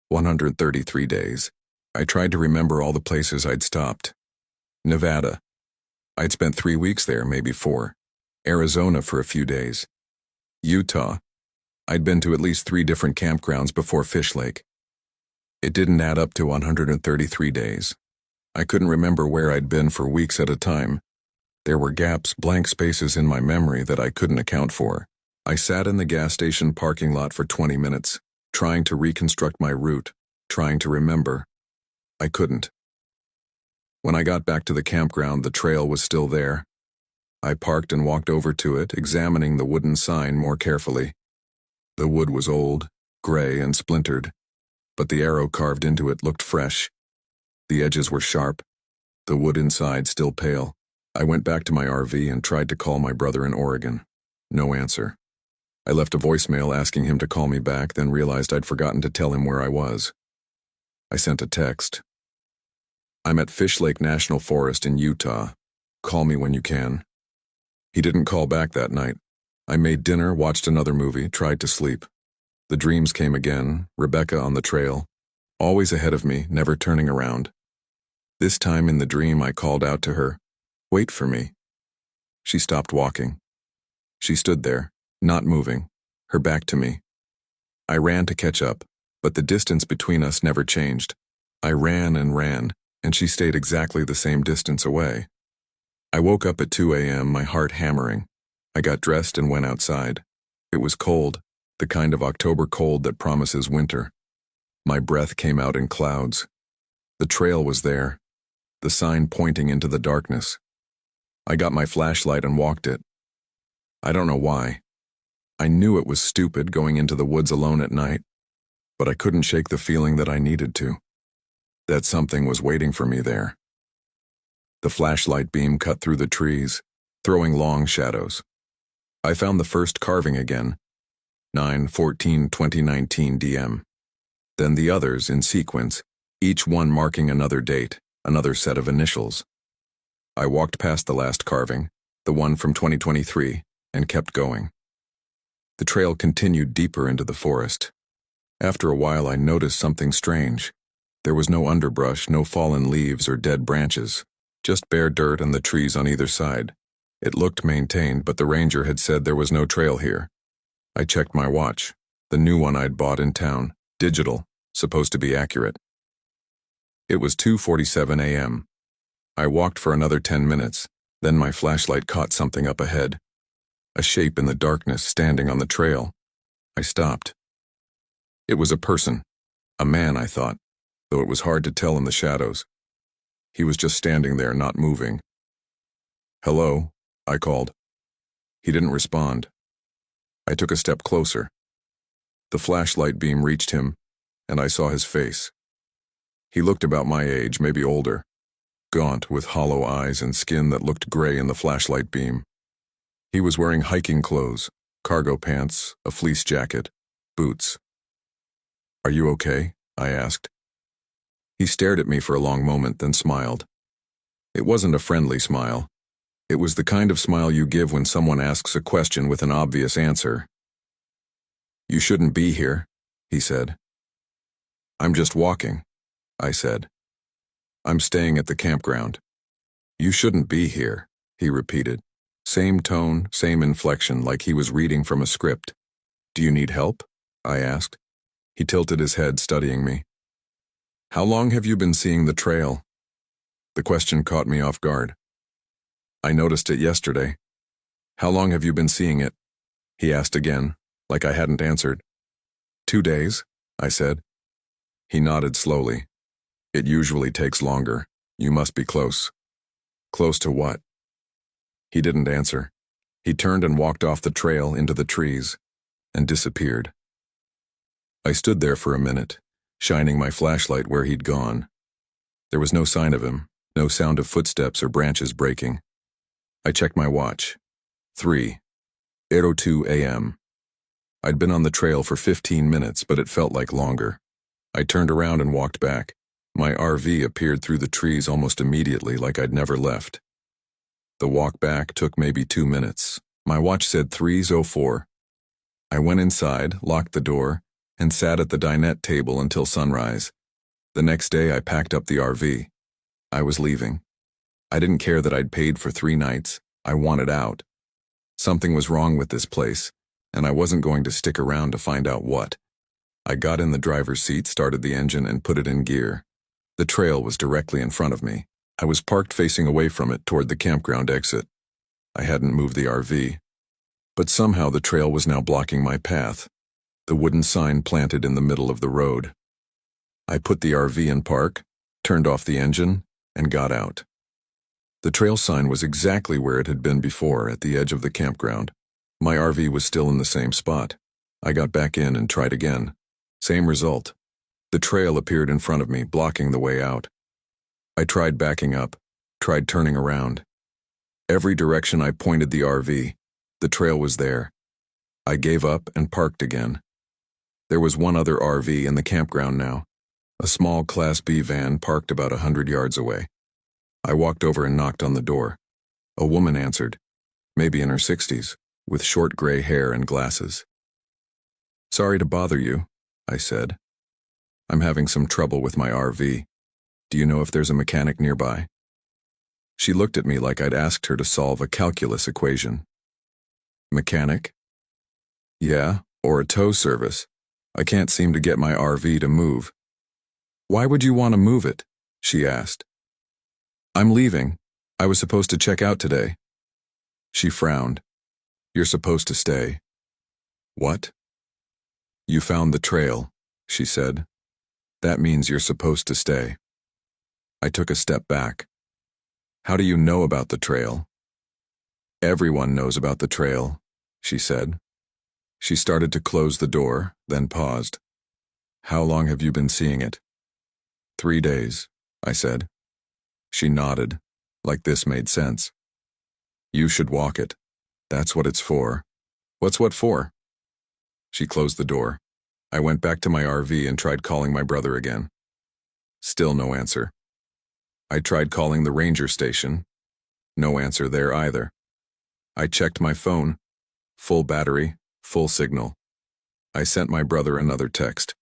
133 days. I tried to remember all the places I'd stopped. Nevada. I'd spent 3 weeks there, maybe 4. Arizona for a few days. Utah. I'd been to at least 3 different campgrounds before Fish Lake. It didn't add up to 133 days. I couldn't remember where I'd been for weeks at a time. There were gaps, blank spaces in my memory that I couldn't account for. I sat in the gas station parking lot for 20 minutes, trying to reconstruct my route, trying to remember. I couldn't. When I got back to the campground, the trail was still there. I parked and walked over to it, examining the wooden sign more carefully. The wood was old, gray, and splintered, but the arrow carved into it looked fresh. The edges were sharp, the wood inside still pale. I went back to my RV and tried to call my brother in Oregon. No answer. I left a voicemail asking him to call me back, then realized I'd forgotten to tell him where I was. I sent a text. "I'm at Fish Lake National Forest in Utah. Call me when you can." He didn't call back that night. I made dinner, watched another movie, tried to sleep. The dreams came again, Rebecca on the trail, always ahead of me, never turning around. This time in the dream I called out to her, "Wait for me." She stopped walking. She stood there, not moving, her back to me. I ran to catch up, but the distance between us never changed. I ran, and she stayed exactly the same distance away. I woke up at 2 a.m., my heart hammering. I got dressed and went outside. It was cold, the kind of October cold that promises winter. My breath came out in clouds. The trail was there, the sign pointing into the darkness. I got my flashlight and walked it. I don't know why. I knew it was stupid going into the woods alone at night, but I couldn't shake the feeling that I needed to, that something was waiting for me there. The flashlight beam cut through the trees, throwing long shadows. I found the first carving again, 9/14/2019 DM. Then the others in sequence, each one marking another date, another set of initials. I walked past the last carving, the one from 2023, and kept going. The trail continued deeper into the forest. After a while, I noticed something strange. There was no underbrush, no fallen leaves or dead branches, just bare dirt and the trees on either side. It looked maintained, but the ranger had said there was no trail here. I checked my watch, the new one I'd bought in town, digital, supposed to be accurate. It was 2:47 a.m. I walked for another 10 minutes, then my flashlight caught something up ahead. A shape in the darkness standing on the trail. I stopped. It was a person. A man, I thought, though it was hard to tell in the shadows. He was just standing there, not moving. "Hello," I called. He didn't respond. I took a step closer. The flashlight beam reached him, and I saw his face. He looked about my age, maybe older, gaunt with hollow eyes and skin that looked gray in the flashlight beam. He was wearing hiking clothes, cargo pants, a fleece jacket, boots. "Are you okay?" I asked. He stared at me for a long moment, then smiled. It wasn't a friendly smile. It was the kind of smile you give when someone asks a question with an obvious answer. "You shouldn't be here," he said. "I'm just walking," I said. "I'm staying at the campground." "You shouldn't be here," he repeated. Same tone, same inflection, like he was reading from a script. "Do you need help?" I asked. He tilted his head, studying me. "How long have you been seeing the trail?" The question caught me off guard. "I noticed it yesterday." "How long have you been seeing it?" he asked again, like I hadn't answered. "2 days," I said. He nodded slowly. "It usually takes longer. You must be close." "Close to what?" He didn't answer. He turned and walked off the trail into the trees, and disappeared. I stood there for a minute, shining my flashlight where he'd gone. There was no sign of him, no sound of footsteps or branches breaking. I checked my watch. 3:02 a.m. I'd been on the trail for 15 minutes, but it felt like longer. I turned around and walked back. My RV appeared through the trees almost immediately, like I'd never left. The walk back took maybe 2 minutes. My watch said 3:04. I went inside, locked the door, and sat at the dinette table until sunrise. The next day I packed up the RV. I was leaving. I didn't care that I'd paid for 3 nights. I wanted out. Something was wrong with this place, and I wasn't going to stick around to find out what. I got in the driver's seat, started the engine, and put it in gear. The trail was directly in front of me. I was parked facing away from it toward the campground exit. I hadn't moved the RV. But somehow the trail was now blocking my path, the wooden sign planted in the middle of the road. I put the RV in park, turned off the engine, and got out. The trail sign was exactly where it had been before, at the edge of the campground. My RV was still in the same spot. I got back in and tried again. Same result. The trail appeared in front of me, blocking the way out. I tried backing up, tried turning around. Every direction I pointed the RV, the trail was there. I gave up and parked again. There was one other RV in the campground now, a small Class B van parked about 100 yards away. I walked over and knocked on the door. A woman answered, maybe in her 60s, with short gray hair and glasses. "Sorry to bother you," I said. "I'm having some trouble with my RV. Do you know if there's a mechanic nearby?" She looked at me like I'd asked her to solve a calculus equation. "Mechanic?" "Yeah, or a tow service. I can't seem to get my RV to move." "Why would you want to move it?" she asked. "I'm leaving. I was supposed to check out today." She frowned. "You're supposed to stay." "What?" "You found the trail," she said. "That means you're supposed to stay." I took a step back. "How do you know about the trail?" "Everyone knows about the trail," she said. She started to close the door, then paused. "How long have you been seeing it?" 3 days, I said. She nodded, like this made sense. "You should walk it. That's what it's for." "What's what for?" She closed the door. I went back to my RV and tried calling my brother again. Still no answer. I tried calling the ranger station. No answer there either. I checked my phone. Full battery, full signal. I sent my brother another text.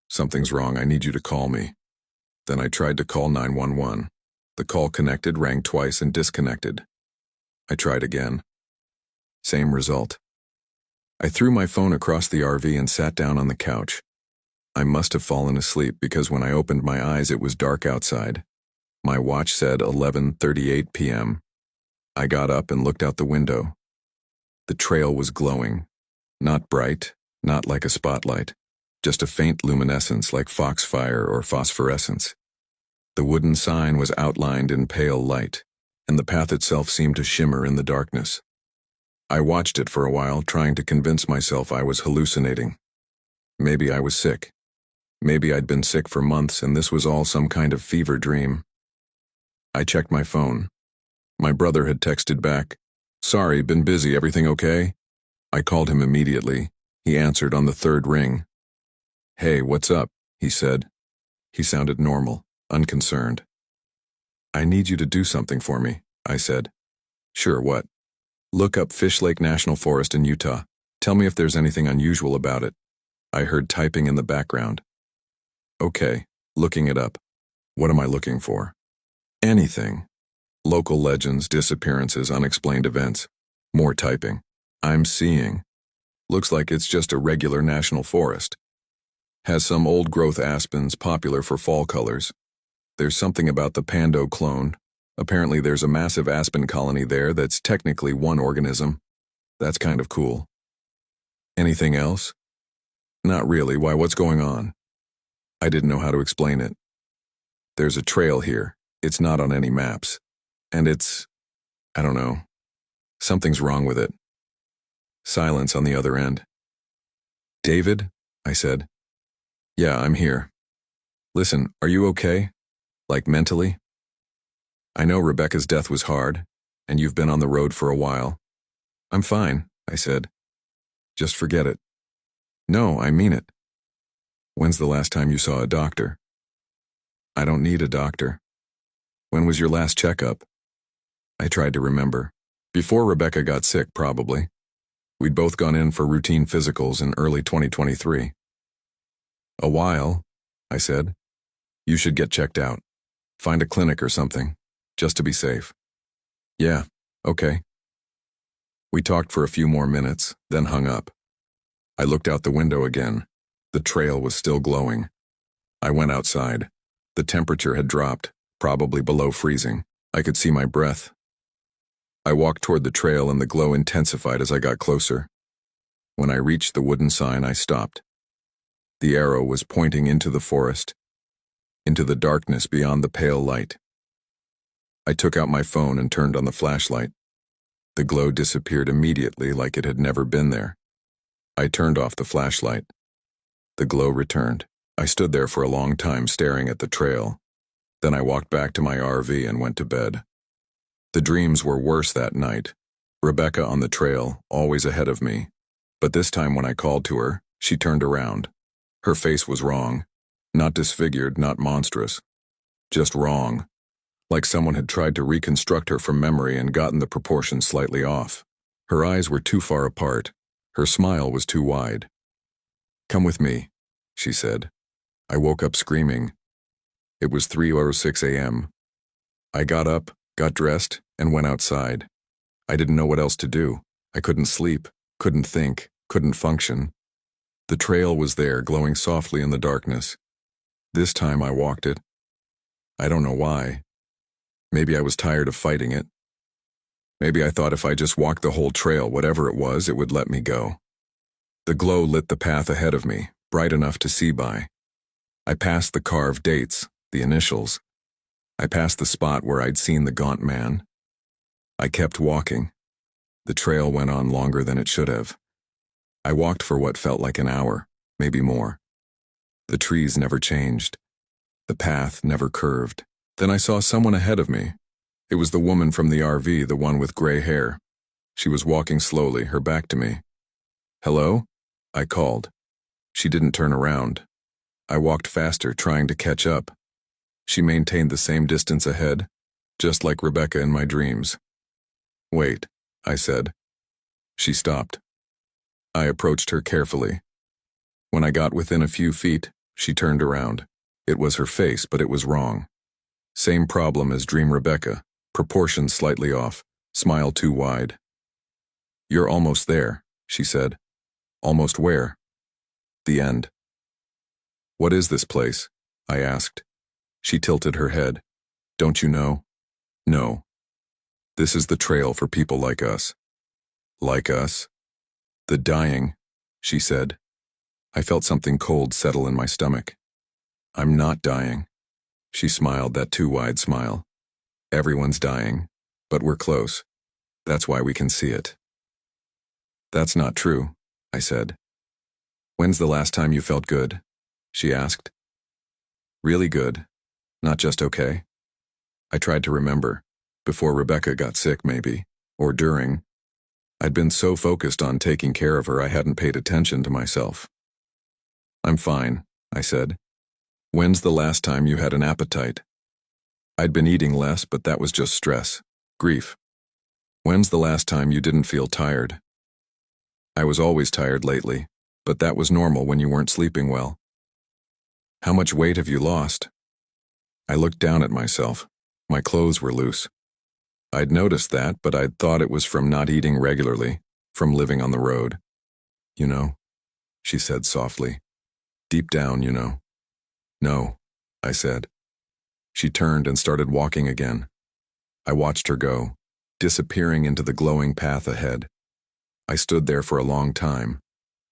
Something's wrong, I need you to call me. Then I tried to call 911. The call connected, rang twice, and disconnected. I tried again. Same result. I threw my phone across the RV and sat down on the couch. I must have fallen asleep because when I opened my eyes it was dark outside. My watch said 11:38 p.m. I got up and looked out the window. The trail was glowing. Not bright, not like a spotlight, just a faint luminescence like foxfire or phosphorescence. The wooden sign was outlined in pale light, and the path itself seemed to shimmer in the darkness. I watched it for a while, trying to convince myself I was hallucinating. Maybe I was sick. Maybe I'd been sick for months and this was all some kind of fever dream. I checked my phone. My brother had texted back, "Sorry, been busy, everything okay?" I called him immediately. He answered on the third ring. "Hey, what's up?" he said. He sounded normal, unconcerned. "I need you to do something for me," I said. "Sure, what?" "Look up Fish Lake National Forest in Utah. Tell me if there's anything unusual about it." I heard typing in the background. "Okay, looking it up. What am I looking for?" "Anything. Local legends, disappearances, unexplained events." More typing. "I'm seeing. Looks like it's just a regular national forest. Has some old-growth aspens popular for fall colors. There's something about the Pando clone. Apparently there's a massive aspen colony there that's technically one organism. That's kind of cool." "Anything else?" "Not really. Why, what's going on?" I didn't know how to explain it. "There's a trail here. It's not on any maps. And I don't know. Something's wrong with it." Silence on the other end. "David?" I said. "Yeah, I'm here. Listen, are you okay? Like mentally? I know Rebecca's death was hard, and you've been on the road for a while." "I'm fine," I said. "Just forget it." "No, I mean it." "When's the last time you saw a doctor?" "I don't need a doctor." "When was your last checkup?" I tried to remember. Before Rebecca got sick, probably. We'd both gone in for routine physicals in early 2023. "A while," I said. "You should get checked out. Find a clinic or something, just to be safe." "Yeah, okay." We talked for a few more minutes, then hung up. I looked out the window again. The trail was still glowing. I went outside. The temperature had dropped, probably below freezing. I could see my breath. I walked toward the trail and the glow intensified as I got closer. When I reached the wooden sign, I stopped. The arrow was pointing into the forest, into the darkness beyond the pale light. I took out my phone and turned on the flashlight. The glow disappeared immediately like it had never been there. I turned off the flashlight. The glow returned. I stood there for a long time staring at the trail. Then I walked back to my RV and went to bed. The dreams were worse that night. Rebecca on the trail, always ahead of me. But this time when I called to her, she turned around. Her face was wrong. Not disfigured, not monstrous. Just wrong. Like someone had tried to reconstruct her from memory and gotten the proportions slightly off. Her eyes were too far apart. Her smile was too wide. "Come with me," she said. I woke up screaming. It was 3:06 a.m. I got up, got dressed, and went outside. I didn't know what else to do. I couldn't sleep, couldn't think, couldn't function. The trail was there, glowing softly in the darkness. This time I walked it. I don't know why. Maybe I was tired of fighting it. Maybe I thought if I just walked the whole trail, whatever it was, it would let me go. The glow lit the path ahead of me, bright enough to see by. I passed the carved dates, the initials. I passed the spot where I'd seen the gaunt man. I kept walking. The trail went on longer than it should have. I walked for what felt like an hour, maybe more. The trees never changed. The path never curved. Then I saw someone ahead of me. It was the woman from the RV, the one with gray hair. She was walking slowly, her back to me. "Hello?" I called. She didn't turn around. I walked faster, trying to catch up. She maintained the same distance ahead, just like Rebecca in my dreams. "Wait," I said. She stopped. I approached her carefully. When I got within a few feet, She turned around. It was her face, but it was wrong. Same problem as Dream Rebecca, proportions slightly off, smile too wide. You're almost there, she said. Almost where? The end. What is this place? I asked. She tilted her head. Don't you know? No. This is the trail for people like us. Like us? The dying, she said. I felt something cold settle in my stomach. I'm not dying. She smiled that too wide smile. Everyone's dying, but we're close. That's why we can see it. That's not true, I said. When's the last time you felt good? She asked. Really good, not just okay. I tried to remember, before Rebecca got sick maybe, or during. I'd been so focused on taking care of her I hadn't paid attention to myself. I'm fine, I said. When's the last time you had an appetite? I'd been eating less, but that was just stress, grief. When's the last time you didn't feel tired? I was always tired lately, but that was normal when you weren't sleeping well. How much weight have you lost? I looked down at myself. My clothes were loose. I'd noticed that, but I'd thought it was from not eating regularly, from living on the road. You know, she said softly. Deep down, you know. No, I said. She turned and started walking again. I watched her go, disappearing into the glowing path ahead. I stood there for a long time.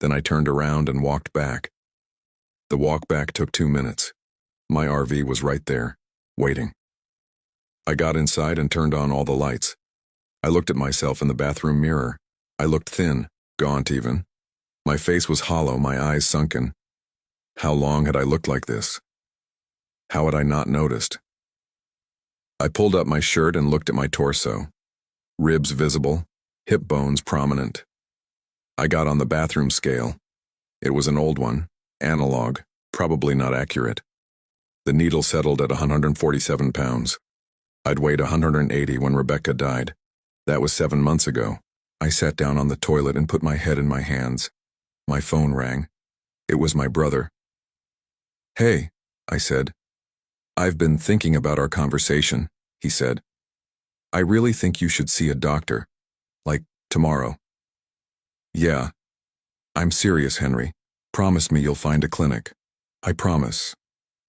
Then I turned around and walked back. The walk back took 2 minutes. My RV was right there, waiting. I got inside and turned on all the lights. I looked at myself in the bathroom mirror. I looked thin, gaunt even. My face was hollow, my eyes sunken. How long had I looked like this? How had I not noticed? I pulled up my shirt and looked at my torso. Ribs visible, hip bones prominent. I got on the bathroom scale. It was an old one, analog, probably not accurate. The needle settled at 147 pounds. I'd weighed 180 when Rebecca died. That was 7 months ago. I sat down on the toilet and put my head in my hands. My phone rang. It was my brother. Hey, I said. I've been thinking about our conversation, he said. I really think you should see a doctor. Like, tomorrow. Yeah. I'm serious, Henry. Promise me you'll find a clinic. I promise.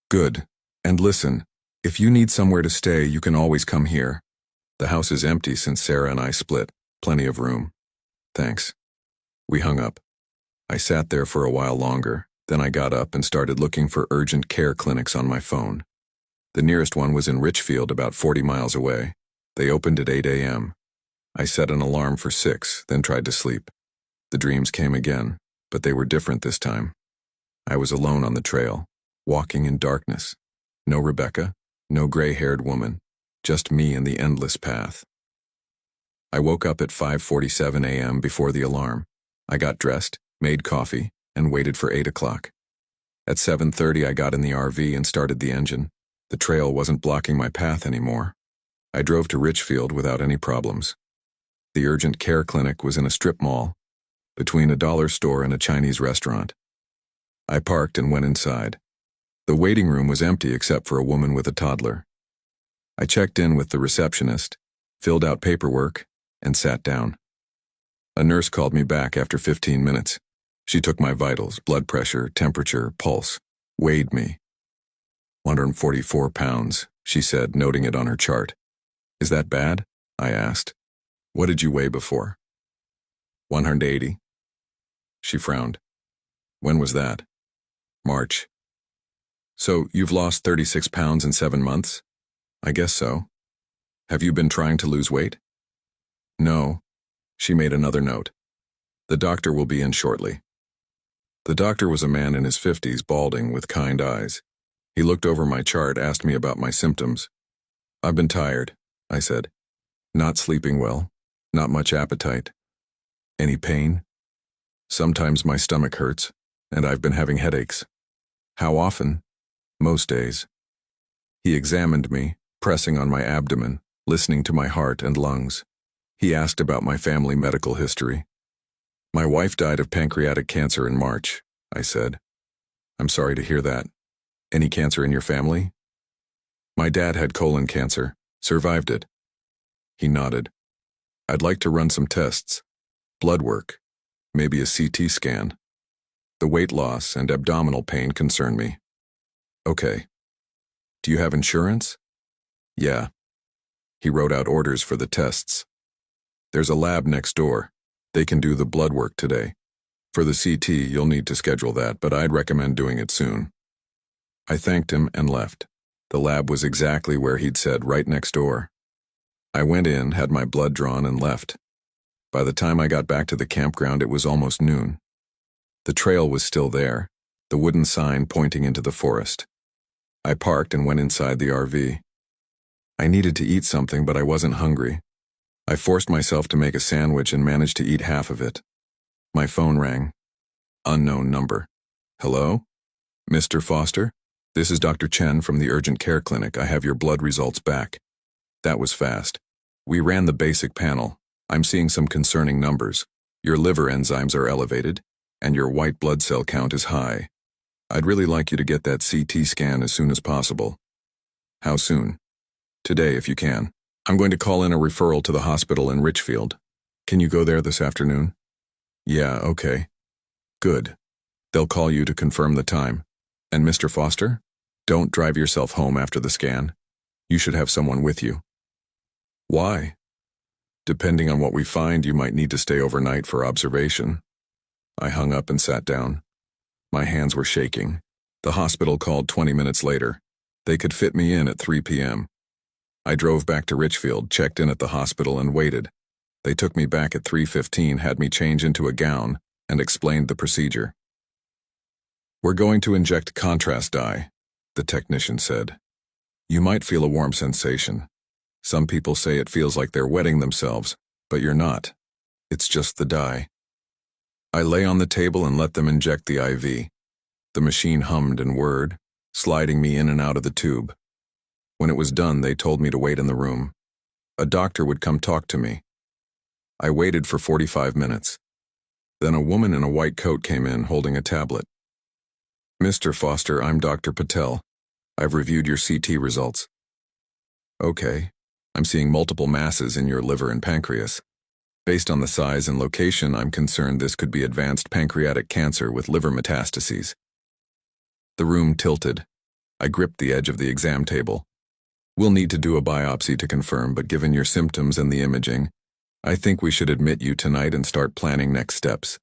Good. And listen, if you need somewhere to stay, you can always come here. The house is empty since Sarah and I split. Plenty of room. Thanks. We hung up. I sat there for a while longer, then I got up and started looking for urgent care clinics on my phone. The nearest one was in Richfield, about 40 miles away. They opened at 8 a.m. I set an alarm for 6, then tried to sleep. The dreams came again, but they were different this time. I was alone on the trail, walking in darkness. No Rebecca, no gray-haired woman, just me and the endless path. I woke up at 5:47 a.m. before the alarm. I got dressed, made coffee, and waited for 8 o'clock. At 7:30 I got in the RV and started the engine. The trail wasn't blocking my path anymore. I drove to Richfield without any problems. The urgent care clinic was in a strip mall, between a dollar store and a Chinese restaurant. I parked and went inside. The waiting room was empty except for a woman with a toddler. I checked in with the receptionist, filled out paperwork, and sat down. A nurse called me back after 15 minutes. She took my vitals, blood pressure, temperature, pulse, weighed me. 144 pounds, she said, noting it on her chart. Is that bad? I asked. What did you weigh before? 180. She frowned. When was that? March. So you've lost 36 pounds in 7 months? I guess so. Have you been trying to lose weight? No. She made another note. The doctor will be in shortly. The doctor was a man in his 50s, balding, with kind eyes. He looked over my chart, asked me about my symptoms. I've been tired, I said. Not sleeping well, not much appetite. Any pain? Sometimes my stomach hurts, and I've been having headaches. How often? Most days. He examined me, pressing on my abdomen, listening to my heart and lungs. He asked about my family medical history. My wife died of pancreatic cancer in March, I said. I'm sorry to hear that. Any cancer in your family? My dad had colon cancer, survived it. He nodded. I'd like to run some tests. Blood work, maybe a CT scan. The weight loss and abdominal pain concern me. Okay. Do you have insurance? Yeah. He wrote out orders for the tests. There's a lab next door. They can do the blood work today. For the CT, you'll need to schedule that, but I'd recommend doing it soon. I thanked him and left. The lab was exactly where he'd said, right next door. I went in, had my blood drawn, and left. By the time I got back to the campground, it was almost noon. The trail was still there, the wooden sign pointing into the forest. I parked and went inside the RV. I needed to eat something, but I wasn't hungry. I forced myself to make a sandwich and managed to eat half of it. My phone rang. Unknown number. Hello? Mr. Foster? This is Dr. Chen from the urgent care clinic. I have your blood results back. That was fast. We ran the basic panel. I'm seeing some concerning numbers. Your liver enzymes are elevated, and your white blood cell count is high. I'd really like you to get that CT scan as soon as possible. How soon? Today, if you can. I'm going to call in a referral to the hospital in Richfield. Can you go there this afternoon? Yeah, okay. Good. They'll call you to confirm the time. And Mr. Foster, don't drive yourself home after the scan. You should have someone with you. Why? Depending on what we find, you might need to stay overnight for observation. I hung up and sat down. My hands were shaking. The hospital called 20 minutes later. They could fit me in at 3 p.m. I drove back to Richfield, checked in at the hospital, and waited. They took me back at 3:15, had me change into a gown, and explained the procedure. We're going to inject contrast dye, the technician said. You might feel a warm sensation. Some people say it feels like they're wetting themselves, but you're not. It's just the dye. I lay on the table and let them inject the IV. The machine hummed and whirred, sliding me in and out of the tube. When it was done, they told me to wait in the room. A doctor would come talk to me. I waited for 45 minutes. Then a woman in a white coat came in holding a tablet. Mr. Foster, I'm Dr. Patel. I've reviewed your CT results. Okay. I'm seeing multiple masses in your liver and pancreas. Based on the size and location, I'm concerned this could be advanced pancreatic cancer with liver metastases. The room tilted. I gripped the edge of the exam table. We'll need to do a biopsy to confirm, but given your symptoms and the imaging, I think we should admit you tonight and start planning next steps.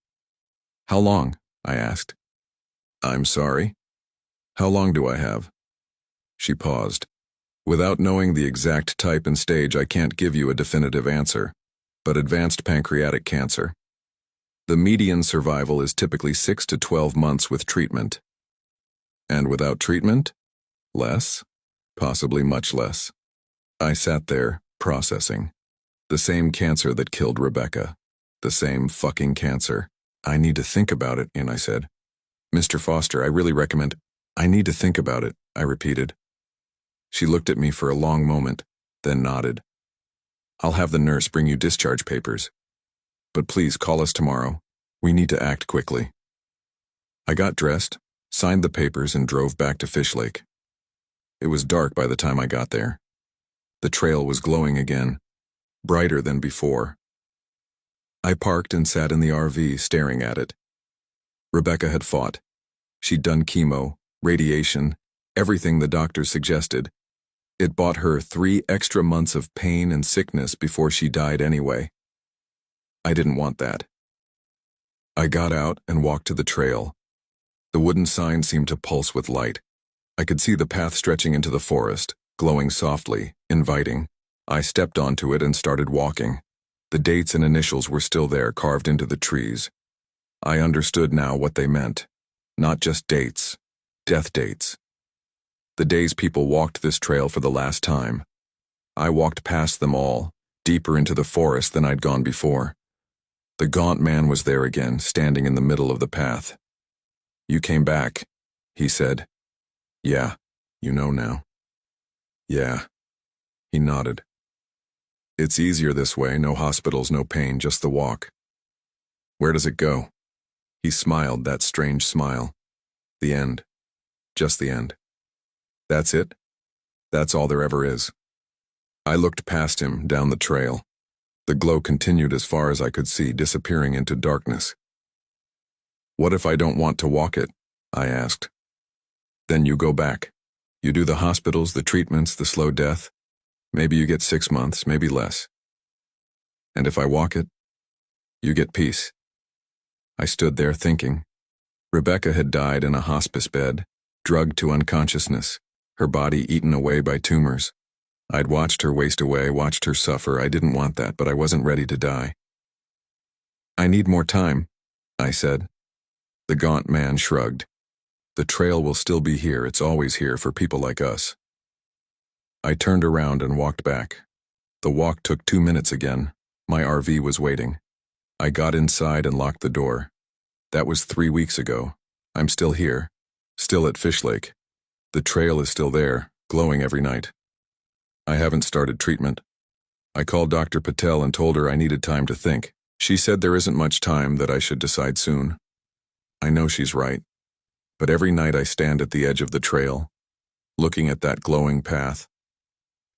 How long? I asked. I'm sorry? How long do I have? She paused. Without knowing the exact type and stage, I can't give you a definitive answer, but advanced pancreatic cancer. The median survival is typically 6 to 12 months with treatment. And without treatment? Less? Possibly much less. I sat there, processing. The same cancer that killed Rebecca. The same fucking cancer. I need to think about it, I said. Mr. Foster, I really recommend— I need to think about it, I repeated. She looked at me for a long moment, then nodded. I'll have the nurse bring you discharge papers. But please call us tomorrow. We need to act quickly. I got dressed, signed the papers, and drove back to Fish Lake. It was dark by the time I got there. The trail was glowing again, brighter than before. I parked and sat in the RV, staring at it. Rebecca had fought. She'd done chemo, radiation, everything the doctors suggested. It bought her 3 extra months of pain and sickness before she died anyway. I didn't want that. I got out and walked to the trail. The wooden sign seemed to pulse with light. I could see the path stretching into the forest, glowing softly, inviting. I stepped onto it and started walking. The dates and initials were still there, carved into the trees. I understood now what they meant. Not just dates, death dates. The days people walked this trail for the last time. I walked past them all, deeper into the forest than I'd gone before. The gaunt man was there again, standing in the middle of the path. You came back, he said. Yeah, you know now. Yeah. He nodded. It's easier this way, no hospitals, no pain, just the walk. Where does it go? He smiled, that strange smile. The end. Just the end. That's it? That's all there ever is. I looked past him, down the trail. The glow continued as far as I could see, disappearing into darkness. What if I don't want to walk it? I asked. Then you go back. You do the hospitals, the treatments, the slow death. Maybe you get 6 months, maybe less. And if I walk it, you get peace. I stood there thinking. Rebecca had died in a hospice bed, drugged to unconsciousness, her body eaten away by tumors. I'd watched her waste away, watched her suffer. I didn't want that, but I wasn't ready to die. I need more time, I said. The gaunt man shrugged. The trail will still be here. It's always here for people like us. I turned around and walked back. The walk took 2 minutes again. My RV was waiting. I got inside and locked the door. That was 3 weeks ago. I'm still here, still at Fish Lake. The trail is still there, glowing every night. I haven't started treatment. I called Dr. Patel and told her I needed time to think. She said there isn't much time, that I should decide soon. I know she's right. But every night I stand at the edge of the trail, looking at that glowing path,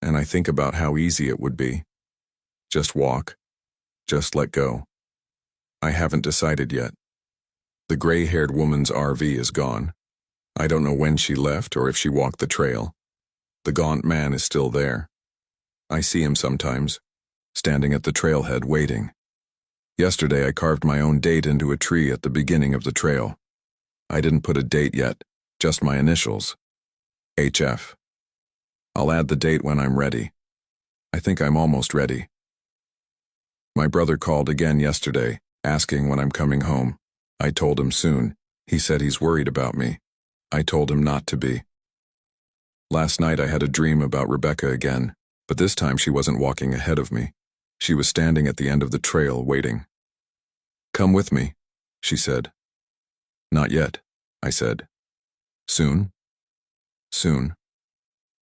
and I think about how easy it would be. Just walk. Just let go. I haven't decided yet. The gray-haired woman's RV is gone. I don't know when she left or if she walked the trail. The gaunt man is still there. I see him sometimes, standing at the trailhead waiting. Yesterday I carved my own date into a tree at the beginning of the trail. I didn't put a date yet, just my initials. HF. I'll add the date when I'm ready. I think I'm almost ready. My brother called again yesterday, asking when I'm coming home. I told him soon. He said he's worried about me. I told him not to be. Last night I had a dream about Rebecca again, but this time she wasn't walking ahead of me. She was standing at the end of the trail waiting. Come with me, she said. Not yet, I said. Soon? Soon.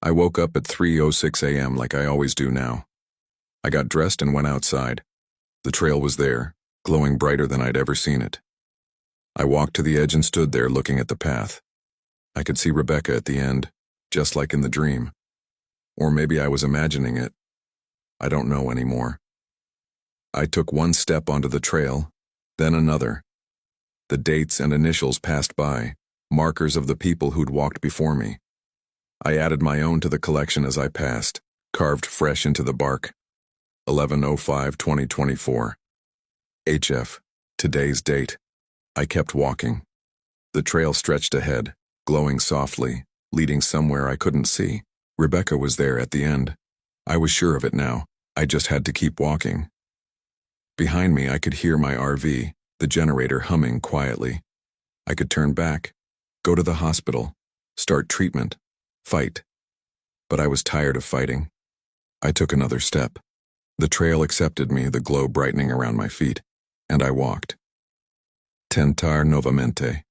I woke up at 3:06 a.m. like I always do now. I got dressed and went outside. The trail was there, glowing brighter than I'd ever seen it. I walked to the edge and stood there looking at the path. I could see Rebecca at the end, just like in the dream. Or maybe I was imagining it. I don't know anymore. I took one step onto the trail, then another. The dates and initials passed by, markers of the people who'd walked before me. I added my own to the collection as I passed, carved fresh into the bark. 11/05/2024. HF, today's date. I kept walking. The trail stretched ahead, glowing softly, leading somewhere I couldn't see. Rebecca was there at the end. I was sure of it now. I just had to keep walking. Behind me I could hear my RV, the generator humming quietly. I could turn back, go to the hospital, start treatment, fight. But I was tired of fighting. I took another step. The trail accepted me, the glow brightening around my feet, and I walked. Tentar novamente.